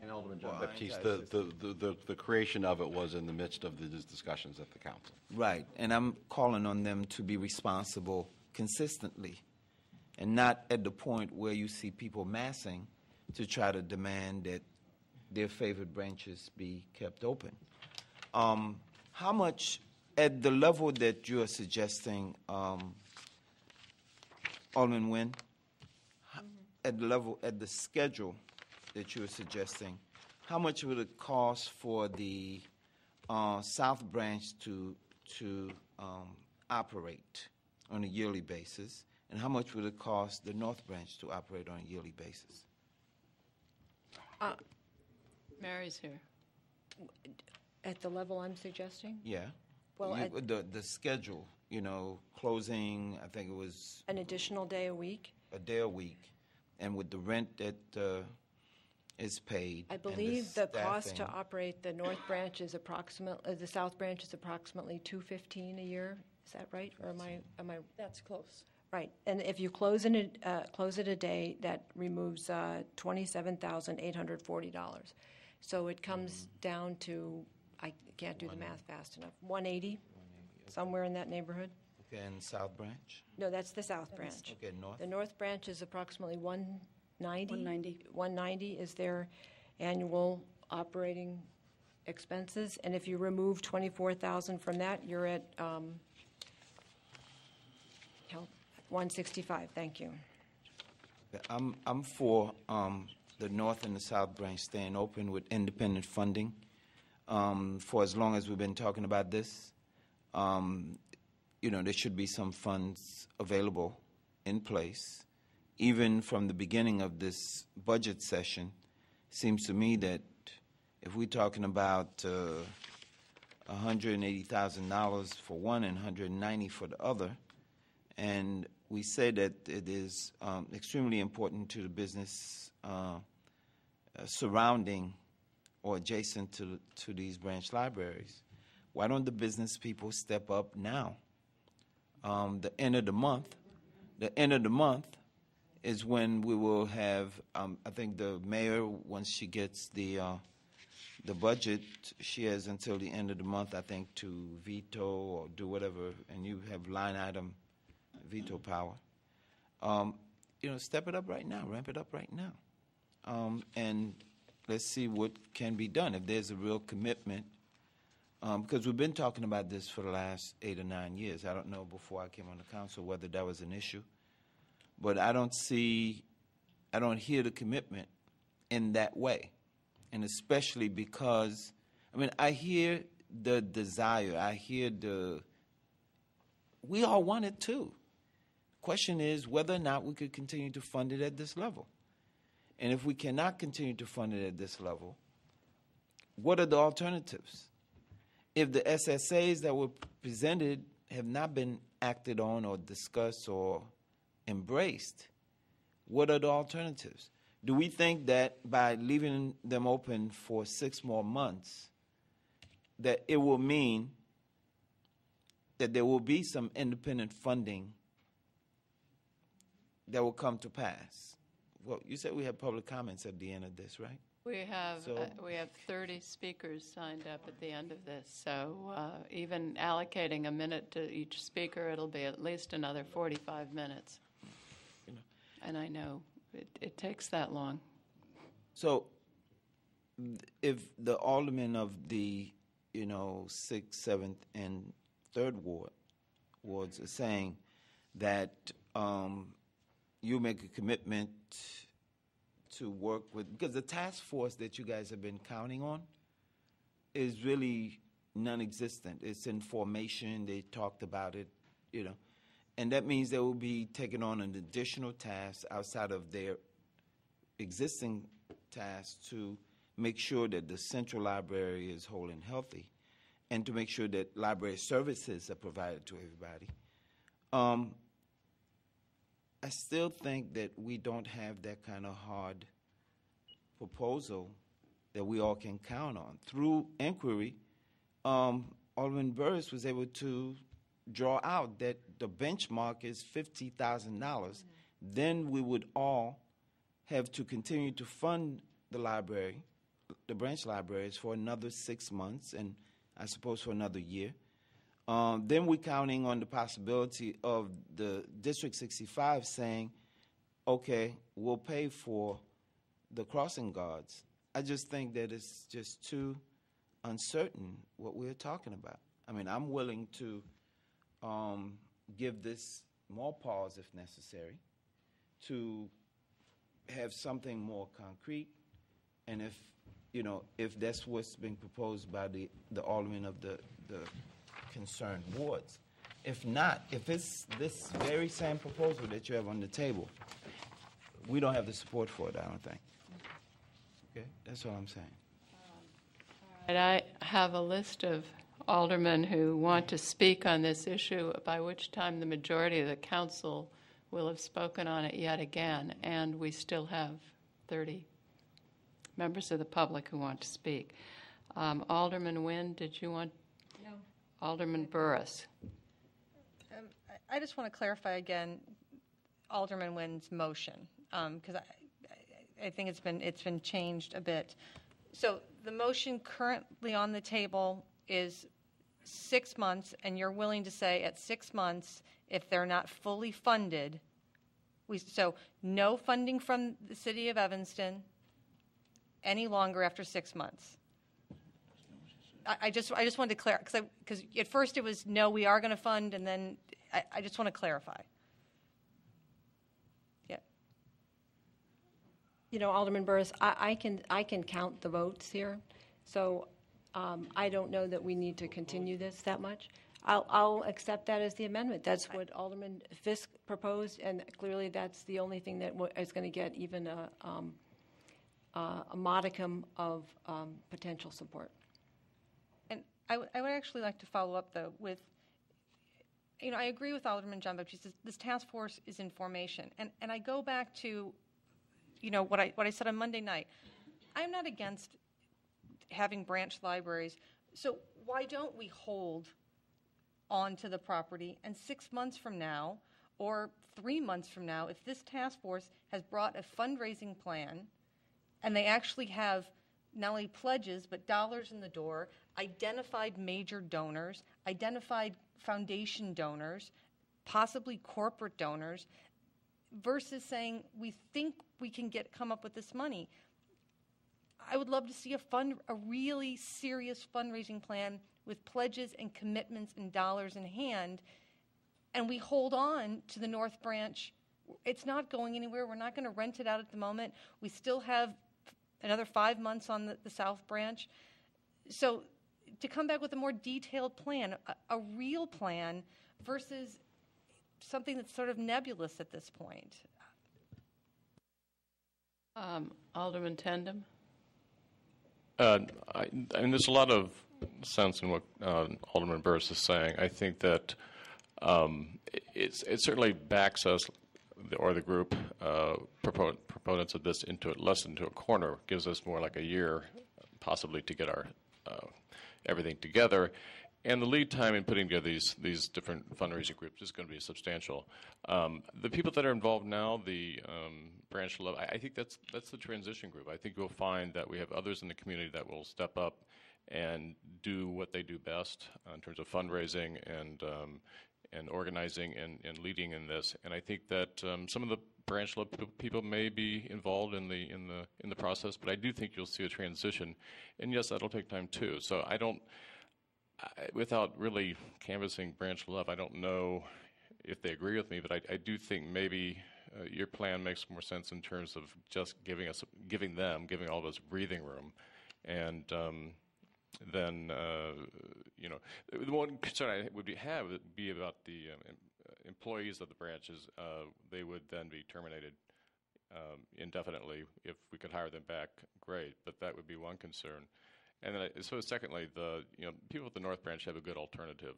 And Alderman Jean-Baptiste, the creation of it was in the midst of these discussions at the council. Right, and I'm calling on them to be responsible consistently and not at the point where you see people massing to try to demand that their favorite branches be kept open. How much, at the level that you are suggesting, Alderman Nguyen, at the schedule that you are suggesting, how much would it cost for the South Branch to operate on a yearly basis, and how much would it cost the North Branch to operate on a yearly basis? Mary's here. At the level I'm suggesting? Yeah. Well, the schedule, closing, I think it was an additional day a week? A day a week. And with the rent that is paid. I believe the cost to operate the North Branch is the South Branch is approximately $215 a year. Is that right? Or am I? That's close. Right. And if you close it a day, that removes $27,840. So it comes down to, I can't do the math fast enough, 180, somewhere in that neighborhood. Okay, and South Branch? No, that's the South Branch. Okay, North? The North Branch is approximately 190. 190. 190 is their annual operating expenses. And if you remove $24,000 from that, you're at 165. Thank you. I'm for the North and the South Branch staying open with independent funding for as long as we've been talking about this. There should be some funds available in place. Even from the beginning of this budget session, seems to me that if we're talking about $180,000 for one and $190,000 for the other, and we say that it is extremely important to the business surrounding or adjacent to these branch libraries, why don't the business people step up now? The end of the month is when we will have, I think the mayor, once she gets the the budget, she has until the end of the month, I think, to veto or do whatever, and you have line item veto power. Step it up right now, ramp it up right now, and let's see what can be done. If there's a real commitment, because we've been talking about this for the last 8 or 9 years. I don't know before I came on the council whether that was an issue, but I don't hear the commitment in that way, and especially because, I hear the desire, we all want it too. Question is whether or not we could continue to fund it at this level. And if we cannot continue to fund it at this level, what are the alternatives? If the SSAs that were presented have not been acted on or discussed or embraced, what are the alternatives? Do we think that by leaving them open for 6 more months, that it will mean that there will be some independent funding that will come to pass? Well, you said we have public comments at the end of this, right? We have 30 speakers signed up at the end of this, so even allocating a minute to each speaker, it'll be at least another 45 minutes. And I know it takes that long. So if the aldermen of the 6th, 7th, and 3rd wards are saying that you make a commitment to work with, because the task force that you guys have been counting on is really non-existent. It's in formation. They talked about it, and that means they will be taking on an additional task outside of their existing tasks to make sure that the central library is whole and healthy, and to make sure that library services are provided to everybody. I still think that we don't have that kind of hard proposal that we all can count on. Through inquiry, Alderman Burris was able to draw out that the benchmark is $50,000. Then we would all have to continue to fund the library, the branch libraries, for another 6 months, and I suppose for another year. Then we're counting on the possibility of the District 65 saying, okay, we'll pay for the crossing guards. I just think that it's just too uncertain what we're talking about. I'm willing to give this more pause if necessary, to have something more concrete, and if that's what's being proposed by the aldermen of the concerned wards. If not, if it's this very same proposal that you have on the table, we don't have the support for it, I don't think. Okay, that's all I'm saying. And I have a list of aldermen who want to speak on this issue, by which time the majority of the council will have spoken on it yet again, and we still have 30 members of the public who want to speak. Alderman Nguyen, did you want? No. Alderman Burris. I just want to clarify again Alderman Nguyen's motion, because I think it's been changed a bit. So the motion currently on the table is 6 months, and you're willing to say at 6 months, if they're not fully funded, so no funding from the city of Evanston any longer after 6 months. I just wanted to clarify, because at first it was no, we are going to fund, and then I just want to clarify. Yeah. Alderman Burris, I can count the votes here, so I don't know that we need to continue this that much. I'll accept that as the amendment. That's what Alderman Fisk proposed, and clearly that's the only thing that is going to get even a modicum of potential support. And I would actually like to follow up, though, with, I agree with Alderman John Baptiste. This task force is in formation. And I go back to, what I said on Monday night. I'm not against having branch libraries. So why don't we hold on to the property, and 6 months from now or 3 months from now, if this task force has brought a fundraising plan and they actually have not only pledges, but dollars in the door, identified major donors, identified foundation donors, possibly corporate donors, versus saying we think we can come up with this money. I would love to see a really serious fundraising plan with pledges and commitments and dollars in hand, and we hold on to the North Branch. It's not going anywhere. We're not going to rent it out at the moment. We still have another 5 months on the South Branch. So to come back with a more detailed plan, a real plan versus something that's sort of nebulous at this point. Alderman Tandem? I mean, there's a lot of sense in what Alderman Burris is saying. I think that it certainly backs us, or the group proponents of this, less into a corner. Gives us more like a year, possibly, to get our everything together. And the lead time in putting together these different fundraising groups is going to be substantial. The people that are involved now, the branch level, I think that's the transition group. I think you'll find that we have others in the community that will step up and do what they do best in terms of fundraising and organizing and leading in this. And I think that some of the branch level people may be involved in the process, but I do think you'll see a transition. And yes, that'll take time too. So without really canvassing branch level, I don't know if they agree with me, but I do think maybe your plan makes more sense in terms of just giving all of us breathing room. And then, the one concern I would be about the employees of the branches. They would then be terminated indefinitely. If we could hire them back, great, but that would be one concern. And then, secondly, the people at the North Branch have a good alternative.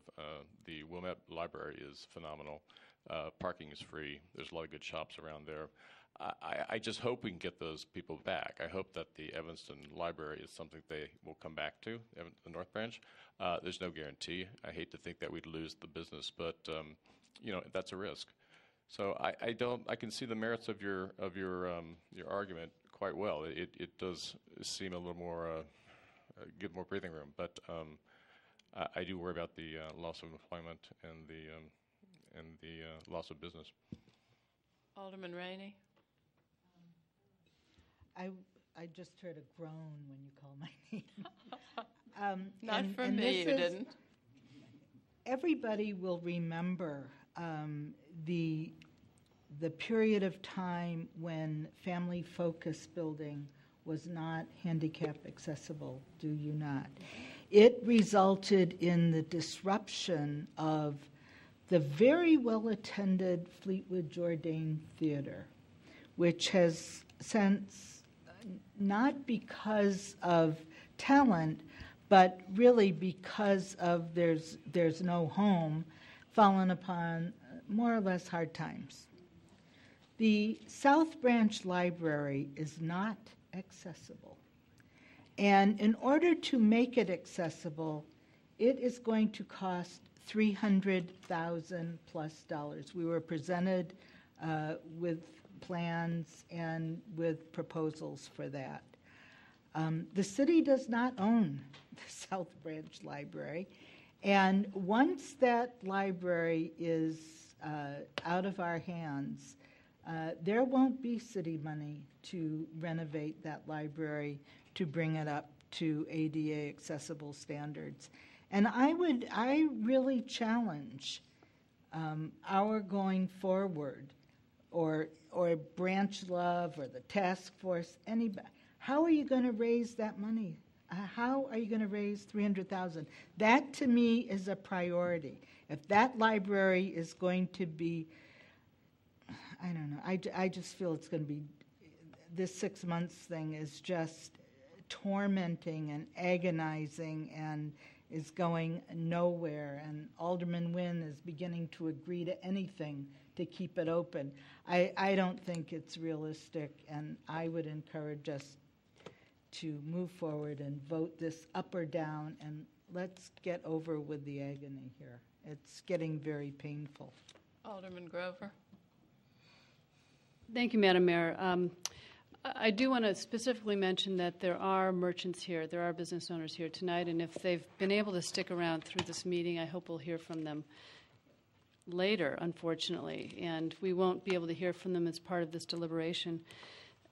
The Wilmette Library is phenomenal. Parking is free. There's a lot of good shops around there. I just hope we can get those people back. I hope that the Evanston Library is something they will come back to, the North Branch. There's no guarantee. I hate to think that we'd lose the business, but that's a risk. So I can see the merits of your argument quite well. It does seem a little more give more breathing room, but I do worry about the loss of employment and the loss of business. Alderman Rainey? I just heard a groan when you called my name. Not from me, you didn't. Everybody will remember the period of time when Family Focus Building was not handicap accessible, do you not? It resulted in the disruption of the very well-attended Fleetwood Jourdain Theater, which has since, not because of talent, but really because of there's no home, fallen upon more or less hard times. The South Branch Library is not accessible. And in order to make it accessible, it is going to cost $300,000 plus. We were presented with plans and with proposals for that. The city does not own the South Branch Library, and once that library is out of our hands, there won't be city money to renovate that library to bring it up to ADA accessible standards. And I really challenge our going forward, or Branch Love or the task force, anybody. How are you going to raise that money? How are you going to raise $300,000? That to me is a priority. If that library is going to be, I don't know, I just feel it's going to be, this 6 months thing is just tormenting and agonizing and is going nowhere. And Alderman Nguyen is beginning to agree to anything to keep it open. I don't think it's realistic, and I would encourage us to move forward and vote this up or down, and let's get over with the agony here. It's getting very painful. Alderman Grover? Thank you, Madam Mayor. I do want to specifically mention that there are merchants here, there are business owners here tonight, and if they've been able to stick around through this meeting, I hope we'll hear from them later, unfortunately, and we won't be able to hear from them as part of this deliberation.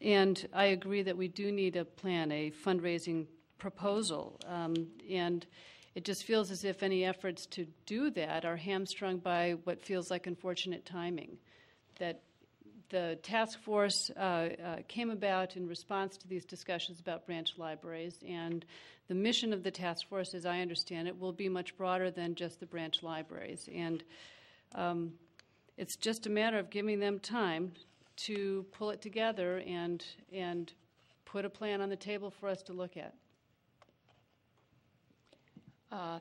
And I agree that we do need a plan, a fundraising proposal, and it just feels as if any efforts to do that are hamstrung by what feels like unfortunate timing, that the task force came about in response to these discussions about branch libraries, and the mission of the task force, as I understand it, will be much broader than just the branch libraries. And it's just a matter of giving them time to pull it together and put a plan on the table for us to look at.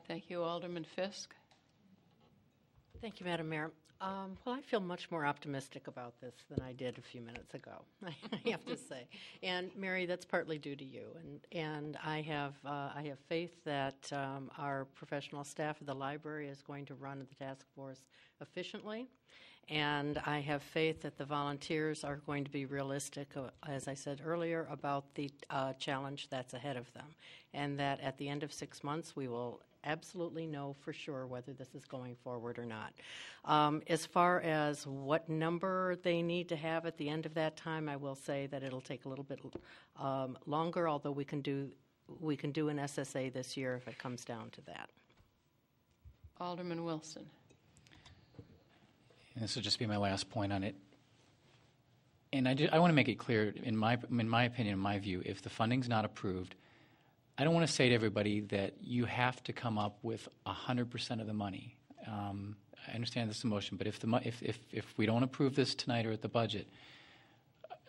Thank you, Alderman Fisk. Thank you, Madam Mayor. Well, I feel much more optimistic about this than I did a few minutes ago, I have to say. And Mary, that's partly due to you. And I have faith that our professional staff of the library is going to run the task force efficiently. And I have faith that the volunteers are going to be realistic, as I said earlier, about the challenge that's ahead of them. And that at the end of 6 months, we will absolutely know for sure whether this is going forward or not. As far as what number they need to have at the end of that time, I will say that it'll take a little bit longer, although we can do an SSA this year if it comes down to that. Alderman Wilson. And this will just be my last point on it. And I want to make it clear, in my opinion, in my view, if the funding's not approved, I don't want to say to everybody that you have to come up with 100% of the money. I understand this motion, but if we don't approve this tonight or at the budget,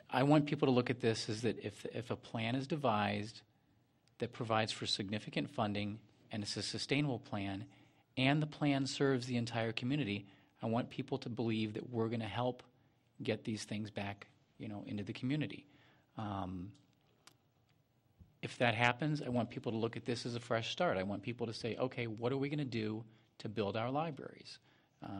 I want people to look at this as that if a plan is devised that provides for significant funding and it's a sustainable plan, and the plan serves the entire community, I want people to believe that we're going to help get these things back, into the community. If that happens, I want people to look at this as a fresh start. I want people to say, okay, what are we going to do to build our libraries?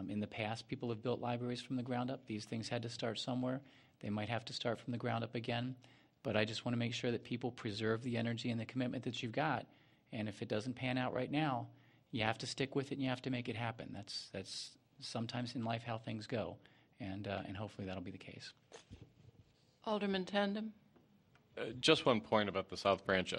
In the past, people have built libraries from the ground up. These things had to start somewhere. They might have to start from the ground up again. But I just want to make sure that people preserve the energy and the commitment that you've got. And if it doesn't pan out right now, you have to stick with it and you have to make it happen. That's sometimes in life how things go. And hopefully that'll be the case. Alderman Tandem. Just one point about the South Branch.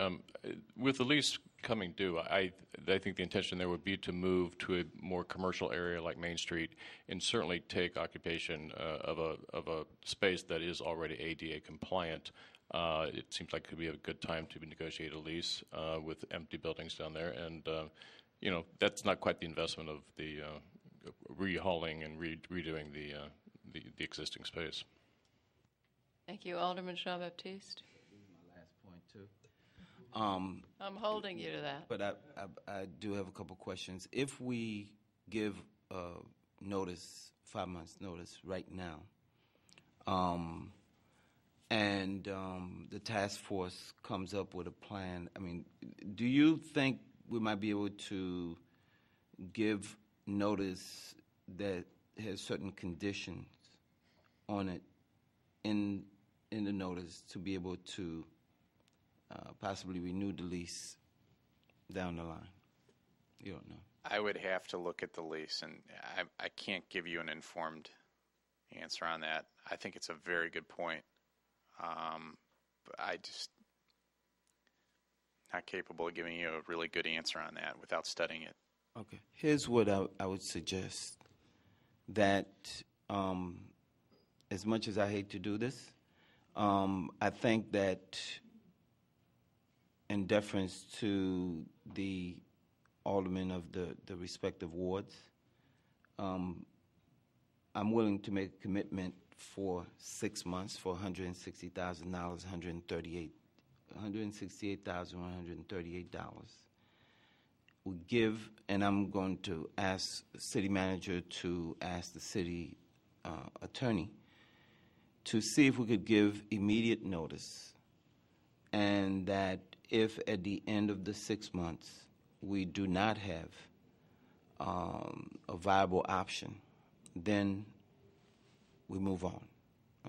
With the lease coming due, I think the intention there would be to move to a more commercial area like Main Street, and certainly take occupation of a space that is already ADA compliant. It seems like it could be a good time to negotiate a lease with empty buildings down there, and that's not quite the investment of the rehauling and redoing the existing space. Thank you, Alderman Jean-Baptiste. I'm holding you to that. But I do have a couple questions. If we give notice, 5 months notice right now, and the task force comes up with a plan, do you think we might be able to give notice that has certain conditions on it in the notice to be able to possibly renew the lease down the line? You don't know. I would have to look at the lease, and I can't give you an informed answer on that. I think it's a very good point. But I just not capable of giving you a really good answer on that without studying it. Okay. Here's what I would suggest. That as much as I hate to do this, I think that in deference to the aldermen of the respective wards, I'm willing to make a commitment for 6 months for $160,000, $168,138. We give, and I'm going to ask the city manager to ask the city attorney to see if we could give immediate notice, and that if at the end of the 6 months we do not have a viable option, then we move on,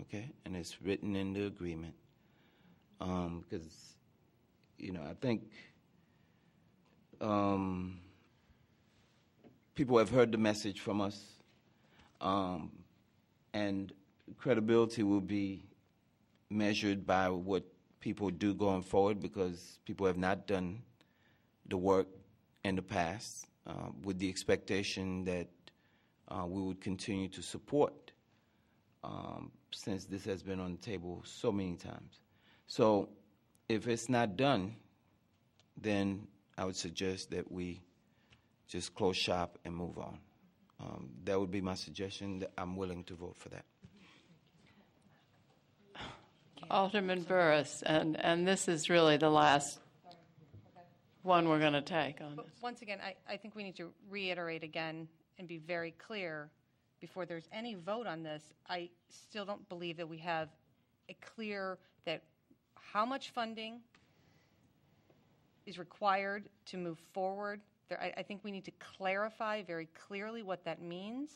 okay? And it's written in the agreement because, I think people have heard the message from us, and credibility will be measured by what people do going forward, because people have not done the work in the past, with the expectation that we would continue to support, since this has been on the table so many times. So if it's not done, then I would suggest that we just close shop and move on. That would be my suggestion. That I'm willing to vote for that. Alderman Burris, and this is really the last one we're going to take on But this. once again, I think we need to reiterate again and be very clear before there's any vote on this. I still don't believe that we have a clear that how much funding is required to move forward. I think we need to clarify very clearly what that means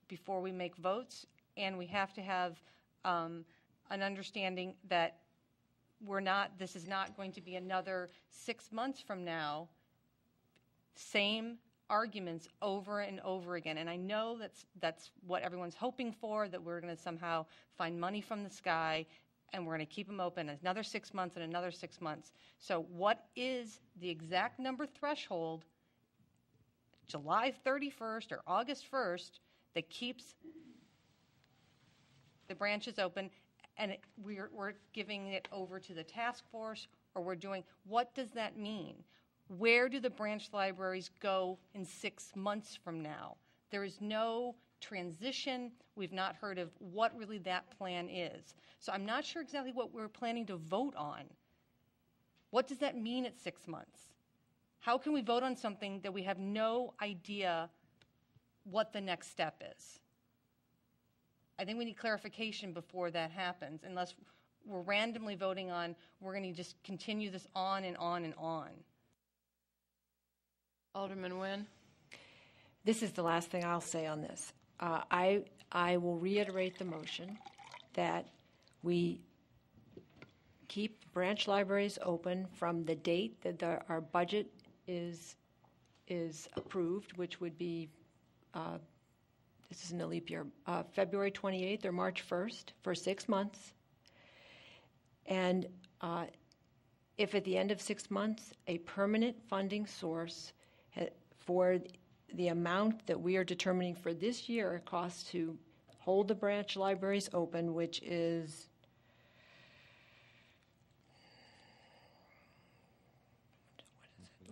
before we make votes, and we have to have an understanding that this is not going to be another 6 months from now, same arguments over and over again. And I know that's what everyone's hoping for, that we're going to somehow find money from the sky and we're going to keep them open another 6 months and another 6 months. So what is the exact number threshold, July 31st or August 1st, that keeps the branches open, and we're giving it over to the task force, or we're doing, what does that mean? Where do the branch libraries go in 6 months from now? There is no transition. We've not heard of what really that plan is. So I'm not sure exactly what we're planning to vote on. What does that mean at 6 months? How can we vote on something that we have no idea what the next step is? I think we need clarification before that happens, unless we're randomly voting on, we're going to just continue this on and on and on. Alderman Nguyen? This is the last thing I'll say on this. I will reiterate the motion that we keep branch libraries open from the date that our budget is approved, which would be, this isn't a leap year, February 28th or March 1st for 6 months. And if at the end of 6 months, a permanent funding source for the amount that we are determining for this year costs to hold the branch libraries open, which is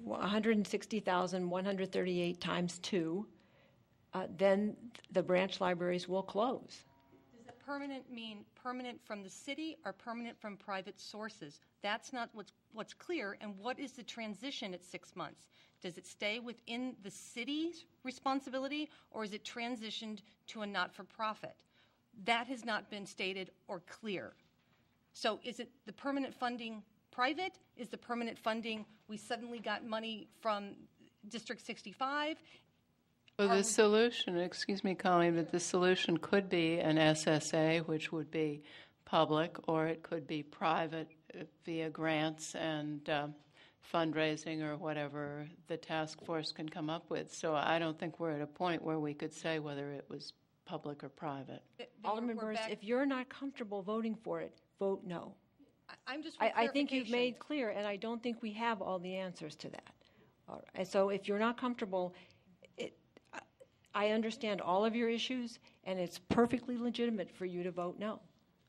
$160,138 times 2, then the branch libraries will close. Does the permanent mean permanent from the city or permanent from private sources? That's not what's clear. And what is the transition at 6 months? Does it stay within the city's responsibility, or is it transitioned to a not-for-profit? That has not been stated or clear. So is it the permanent funding private? Is the permanent funding we suddenly got money from District 65? Well, the solution, excuse me, Colleen, but the solution could be an SSA, which would be public, or it could be private via grants and fundraising or whatever the task force can come up with. So I don't think we're at a point where we could say whether it was public or private. Alderman Burris, if you're not comfortable voting for it, vote no. I'm just. I think you've made clear, and I don't think we have all the answers to that. All right. So if you're not comfortable, I understand all of your issues, and it's perfectly legitimate for you to vote no.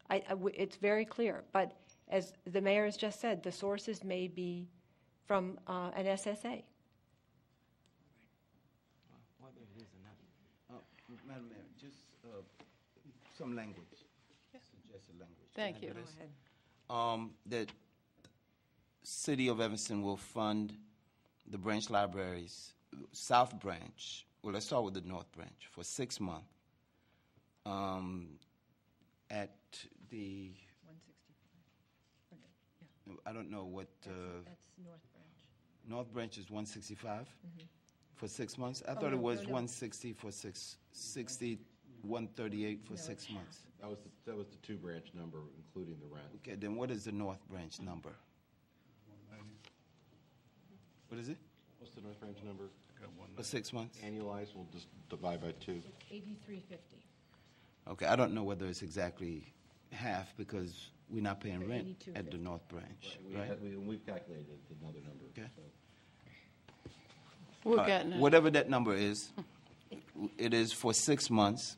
It's very clear. But as the mayor has just said, the sources may be from an SSA. Madam Mayor, just some language, suggested language. Thank you. Go ahead. That City of Evanston will fund the branch libraries, South Branch. Well, let's start with the North Branch for 6 months. At the 165. I don't know what. That's North Branch. North Branch is 165 for 6 months. I thought it was 160 for 138 for 6 months. That was the two-branch number, including the rent. Okay, then what is the North Branch number? What is it? What's the North Branch number? For 6 months? Annualized, we'll just divide by 2. $83.50. Okay, I don't know whether it's exactly half because we're not paying rent at the North Branch, right? We've calculated another number. Okay. We're getting it. Whatever that number is, it is for 6 months.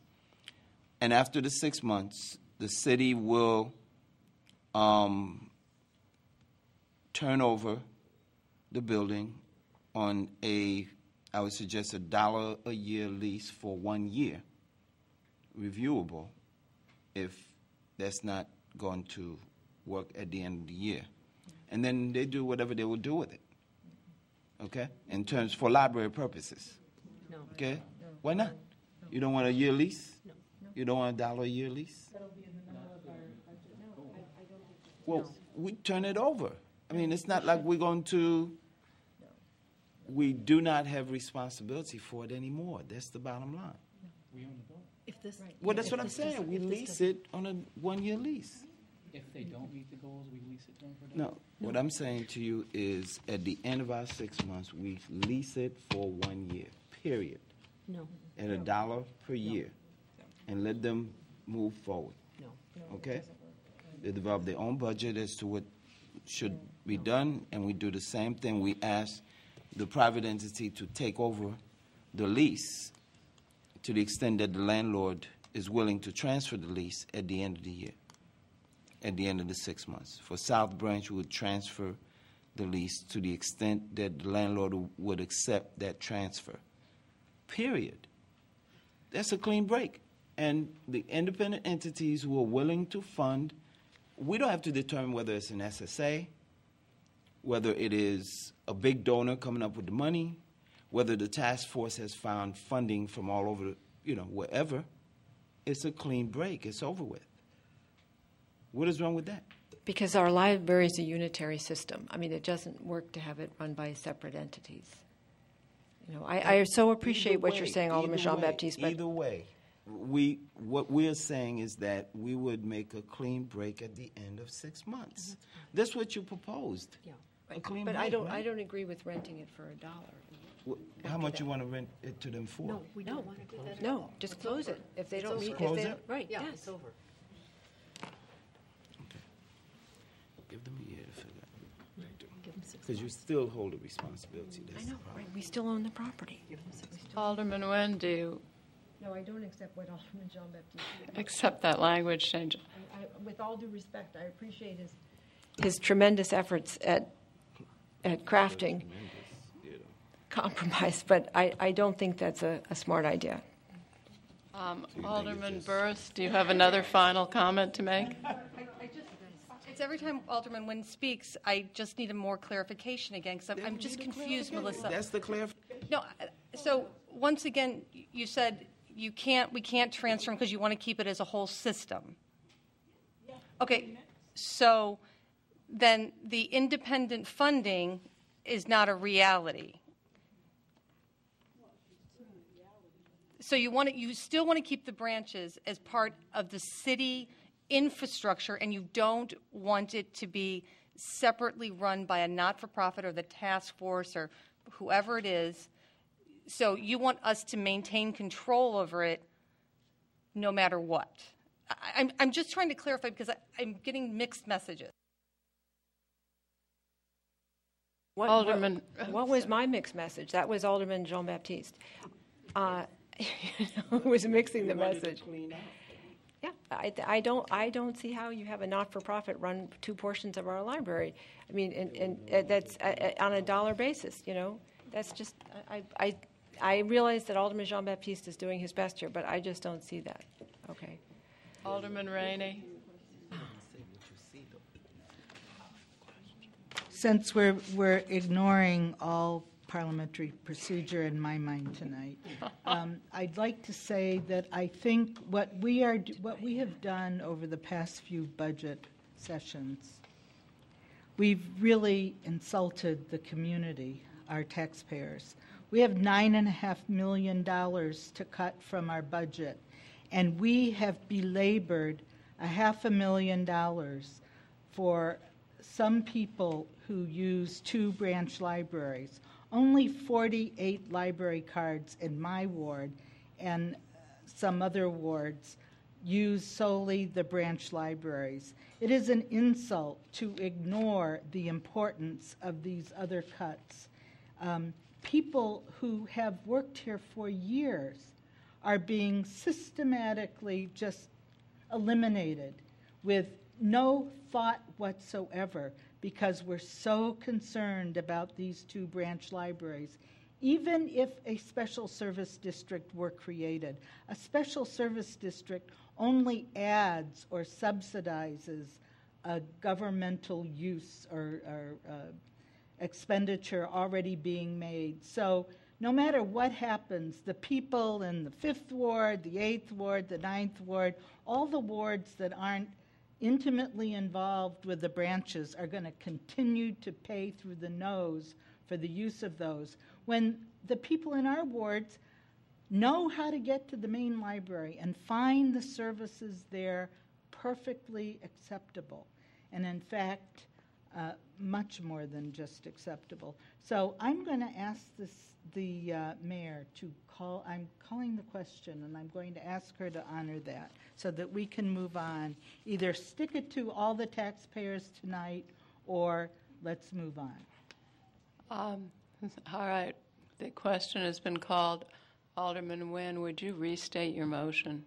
And after the 6 months, the city will turn over the building on I would suggest $1 a year lease for 1 year, reviewable if that's not going to work at the end of the year. And then they do whatever they will do with it, okay, in terms for library purposes. No. Okay? Why not? You don't want a year lease? No. You don't want $1 a year lease? That'll be in the middle of our budget. No, I don't think so. Well, we turn it over. I mean, it's not like we're going to, we do not have responsibility for it anymore. That's the bottom line. We own the building. If this, Well, that's what I'm saying. We lease it on a 1 year lease. If they don't meet the goals, we lease it to them for $1. No, what I'm saying to you is at the end of our 6 months, we lease it for 1 year, period. No. At $1 per year. And let them move forward. No. Okay? They develop their own budget as to what should be done, and we do the same thing. We ask the private entity to take over the lease to the extent that the landlord is willing to transfer the lease at the end of the year, at the end of the 6 months. For South Branch, we would transfer the lease to the extent that the landlord would accept that transfer. Period. That's a clean break. And the independent entities who are willing to fund, we don't have to determine whether it's an SSA, whether it is a big donor coming up with the money, whether the task force has found funding from all over, wherever. It's a clean break. It's over with. What is wrong with that? Because our library is a unitary system. I mean, it doesn't work to have it run by separate entities. I so appreciate what you're saying, Alderman Jean-Baptiste. But Either way, what we're saying is that we would make a clean break at the end of 6 months. That's what you proposed. Yeah. A clean But break, I don't. right? I don't agree with renting it for $1. How much you want to rent it to them for? No, we don't want to do that at No, all. just It's close over. it. If they It's don't over. meet, Close if they it? right, Yeah, yes. it's over. Give them a year to figure it Give them out. 6 Because you still hold a responsibility. That's I know. the problem. Right? We still own the property. Alderman Nguyen, do you No, I don't accept what Alderman Jean-Baptiste said. accept that language change? With all due respect, I appreciate his tremendous efforts at crafting compromise, but I don't think that's a smart idea. Alderman Burris, do you have another final comment to make? It's every time Alderman Nguyen speaks, I just need a more clarification again, because I'm just confused, Melissa. That's the clarification. No, so once again, you said we can't transfer them because you want to keep it as a whole system. Okay, so then the independent funding is not a reality. So you still want to keep the branches as part of the city infrastructure, and you don't want it to be separately run by a not-for-profit or the task force or whoever it is. So you want us to maintain control over it no matter what. I'm just trying to clarify because I'm getting mixed messages. Alderman. What was my mixed message? That was Alderman Jean-Baptiste. Who was mixing the message. Yeah, I don't see how you have a not-for-profit run 2 portions of our library. I mean, and that's on a dollar basis. That's just I realize that Alderman Jean-Baptiste is doing his best here, but I just don't see that. Okay. Alderman Rainey. Since we're ignoring all parliamentary procedure in my mind tonight, I'd like to say that I think what we have done over the past few budget sessions, we've really insulted the community, our taxpayers. We have $9.5 million to cut from our budget, And we have belabored $500,000 for some people who use 2 branch libraries. Only 48 library cards in my ward and some other wards use solely the branch libraries. It is an insult to ignore the importance of these other cuts. People who have worked here for years are being systematically just eliminated with no thought whatsoever because we're so concerned about these 2 branch libraries. Even if a special service district were created, a special service district only adds or subsidizes a governmental use or expenditure already being made. So no matter what happens, the people in the 5th Ward, the 8th Ward, the 9th Ward, all the wards that aren't intimately involved with the branches are going to continue to pay through the nose for the use of those, when the people in our wards know how to get to the main library and find the services there perfectly acceptable, and in fact, much more than just acceptable. So I'm going to ask the mayor to call, I'm calling the question, and I'm going to ask her to honor that so that we can move on. Either stick it to all the taxpayers tonight, or let's move on. All right. The question has been called. Alderman Nguyen, would you restate your motion?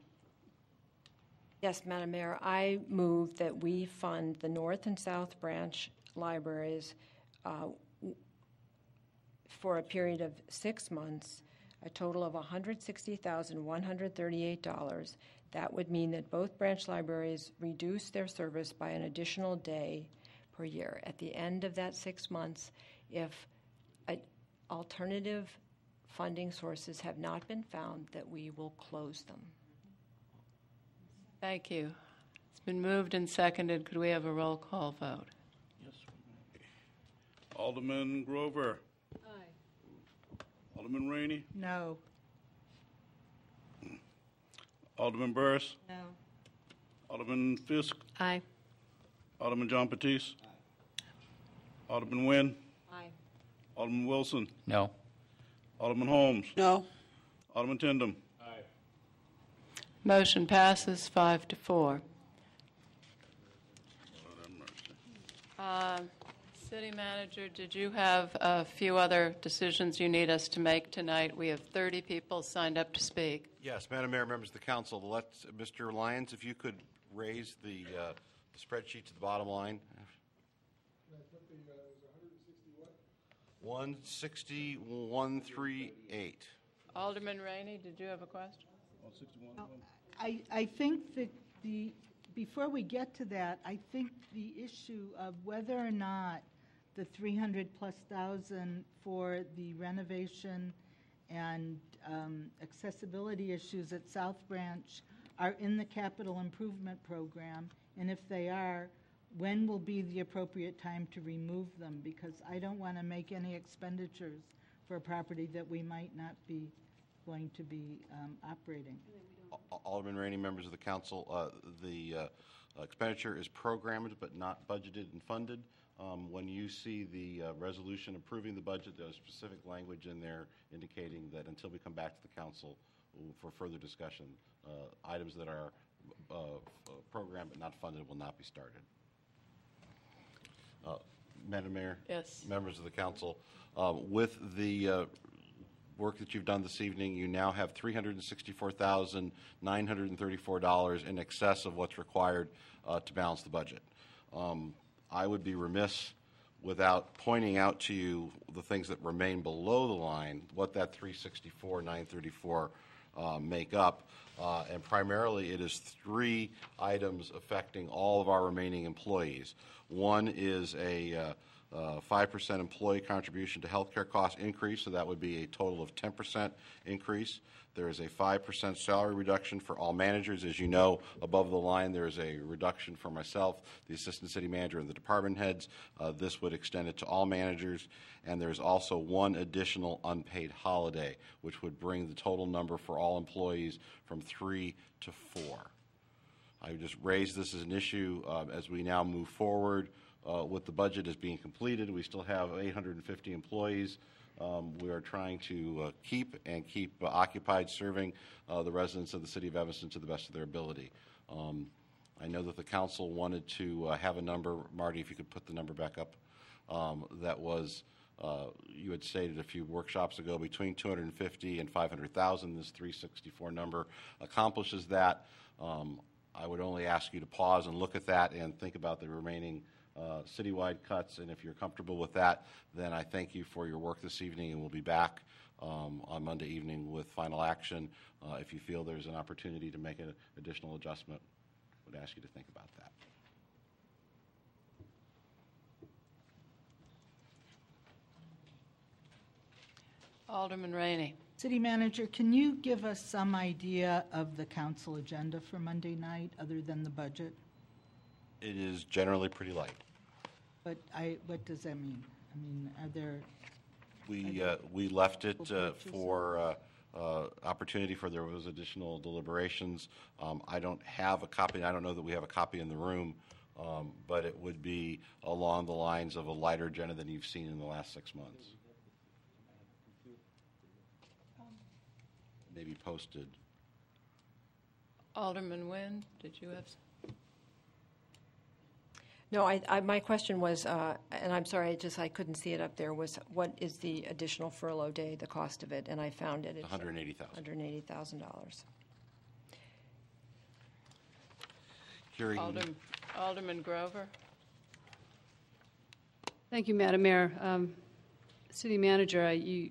Yes, Madam Mayor, I move that we fund the North and South Branch libraries for a period of 6 months, a total of $160,138. That would mean that both branch libraries reduce their service by an additional day per year. At the end of that 6 months, if alternative funding sources have not been found, that we will close them. Thank you. It's been moved and seconded. Could we have a roll call vote? Yes. Alderman Grover. Aye. Alderman Rainey. No. Alderman Burris. No. Alderman Fisk. Aye. Alderman John Batiste. Alderman Nguyen. Aye. Alderman Wilson. No. Alderman Holmes. No. Alderman Tindem. Motion passes 5-4. City Manager, did you have a few other decisions you need us to make tonight? We have 30 people signed up to speak. Yes, Madam Mayor, members of the council, Mr. Lyons, if you could raise the spreadsheet to the bottom line. 160,138. Alderman Rainey, did you have a question? I think that before we get to that, I think the issue of whether or not the 300,000+ for the renovation and accessibility issues at South Branch are in the capital improvement program, and if they are, when will be the appropriate time to remove them? Because I don't want to make any expenditures for a property that we might not be going to be operating. Alderman Rainey, members of the council, the expenditure is programmed but not budgeted and funded. When you see the resolution approving the budget, there's specific language in there indicating that until we come back to the council for further discussion, items that are programmed but not funded will not be started. Madam Mayor, yes, members of the council, with the work that you've done this evening, you now have $364,934 in excess of what's required to balance the budget. I would be remiss without pointing out to you the things that remain below the line, what that $364,934 make up. And primarily it is 3 items affecting all of our remaining employees. One is a 5% employee contribution to healthcare cost increase, so that would be a total of 10% increase. There is a 5% salary reduction for all managers. As you know, above the line, there is a reduction for myself, the assistant city manager, and the department heads. This would extend it to all managers. And there's also one additional unpaid holiday, which would bring the total number for all employees from 3 to 4. I just raised this as an issue as we now move forward with the budget as being completed. We still have 850 employees. We are trying to keep occupied, serving the residents of the city of Evanston to the best of their ability. I know that the council wanted to have a number. Marty, if you could put the number back up. That was, you had stated a few workshops ago, between 250 and 500,000. This 364 number accomplishes that. I would only ask you to pause and look at that and think about the remaining citywide cuts, and if you're comfortable with that, then I thank you for your work this evening, and we'll be back on Monday evening with final action. If you feel there's an opportunity to make an additional adjustment, I would ask you to think about that. Alderman Rainey. City Manager, can you give us some idea of the council agenda for Monday night, other than the budget? It is generally pretty light. But what does that mean? I mean, are there... We left it for opportunity for there was additional deliberations. I don't have a copy. I don't know that we have a copy in the room, but it would be along the lines of a lighter agenda than you've seen in the last 6 months. Maybe posted. Alderman Nguyen, did you have? No, my question was, and I'm sorry, I couldn't see it up there, was what is the additional furlough day, the cost of it? And I found it. It's $180,000. $180,000. Hearing. Alderman Grover. Thank you, Madam Mayor. City Manager, you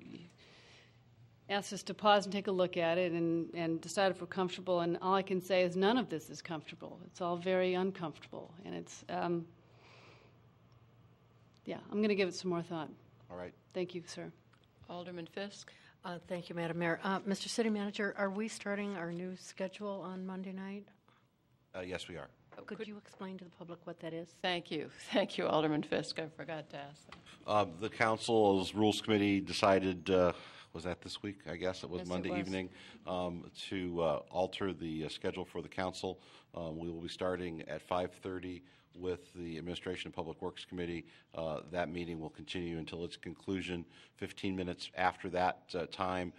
asked us to pause and take a look at it and decide if we're comfortable, and all I can say is none of this is comfortable. It's all very uncomfortable, and it's, yeah, I'm going to give it some more thought. All right. Thank you, sir. Alderman Fisk. Thank you, Madam Mayor. Mr. City Manager, are we starting our new schedule on Monday night? Yes, we are. Could you explain to the public what that is? Thank you. Thank you, Alderman Fisk. I forgot to ask that. The council's Rules Committee decided, was that this week? I guess it was Yes, Monday it was. evening, to alter the schedule for the council. We will be starting at 5:30 with the Administration and Public Works Committee. That meeting will continue until its conclusion. 15 minutes after that time,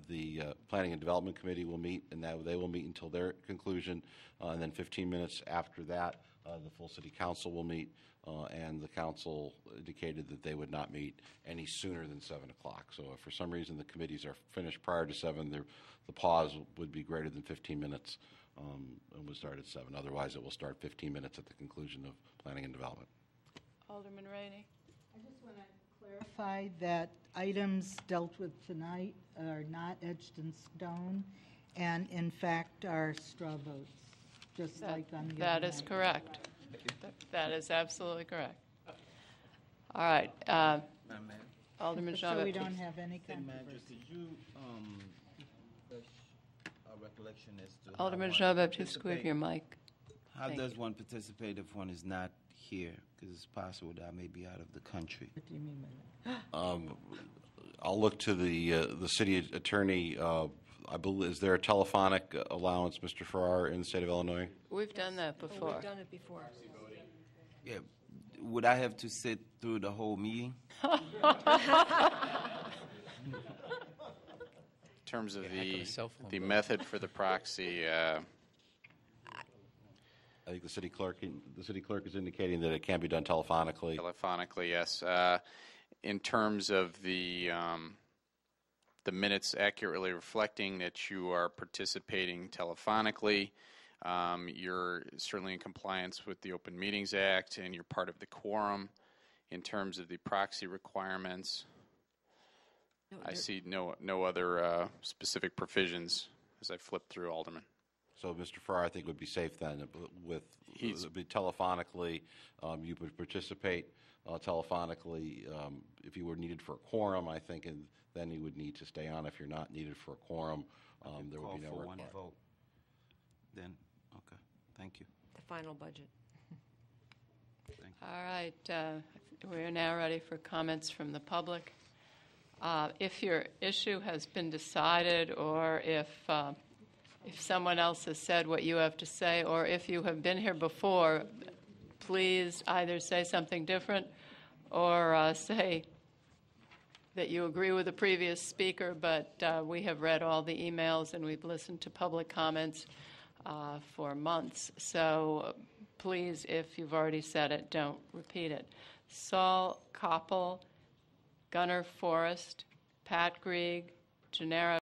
the Planning and Development Committee will meet, and they will meet until their conclusion. And then 15 minutes after that, the full City Council will meet, and the Council indicated that they would not meet any sooner than 7 o'clock. So if for some reason the committees are finished prior to 7, the pause would be greater than 15 minutes. And would start at 7. Otherwise, it will start 15 minutes at the conclusion of Planning and Development. Alderman Rainey. I just want to clarify that items dealt with tonight are not etched in stone, and in fact are straw votes, just like on the That other is night. correct. That is absolutely correct. All right. Alderman So Jean we Baptiste. don't have any controversy. Did you refresh our recollection as to Alderman how Jean one Baptiste, squeeze participate? your mic. How Thank does you. one participate if one is not here? Because it's possible that I may be out of the country. What do you mean by that? I'll look to the city attorney. I believe, is there a telephonic allowance, Mr. Farrar, in the state of Illinois? We've done that before. We've done it before. Yeah. Would I have to sit through the whole meeting? In terms of the method for the proxy, I think the city clerk is indicating that it can be done telephonically. telephonically, yes. In terms of the minutes accurately reflecting that you are participating telephonically, you're certainly in compliance with the Open Meetings Act, and you're part of the quorum. In terms of the proxy requirements, I see no other specific provisions as I flip through, Alderman. So, Mr. Farrar, I think would be safe then. With it would be telephonically, you would participate telephonically. If you were needed for a quorum, I think, and then you would need to stay on. If you're not needed for a quorum, there would be no Call for one requirement. vote. Then, okay, thank you. The final budget. All right, we are now ready for comments from the public. If your issue has been decided, or if someone else has said what you have to say, or if you have been here before, please either say something different or say that you agree with the previous speaker, but we have read all the emails and we've listened to public comments for months. So please, if you've already said it, don't repeat it. Saul Koppel, Gunnar Forrest, Pat Grieg, Gennaro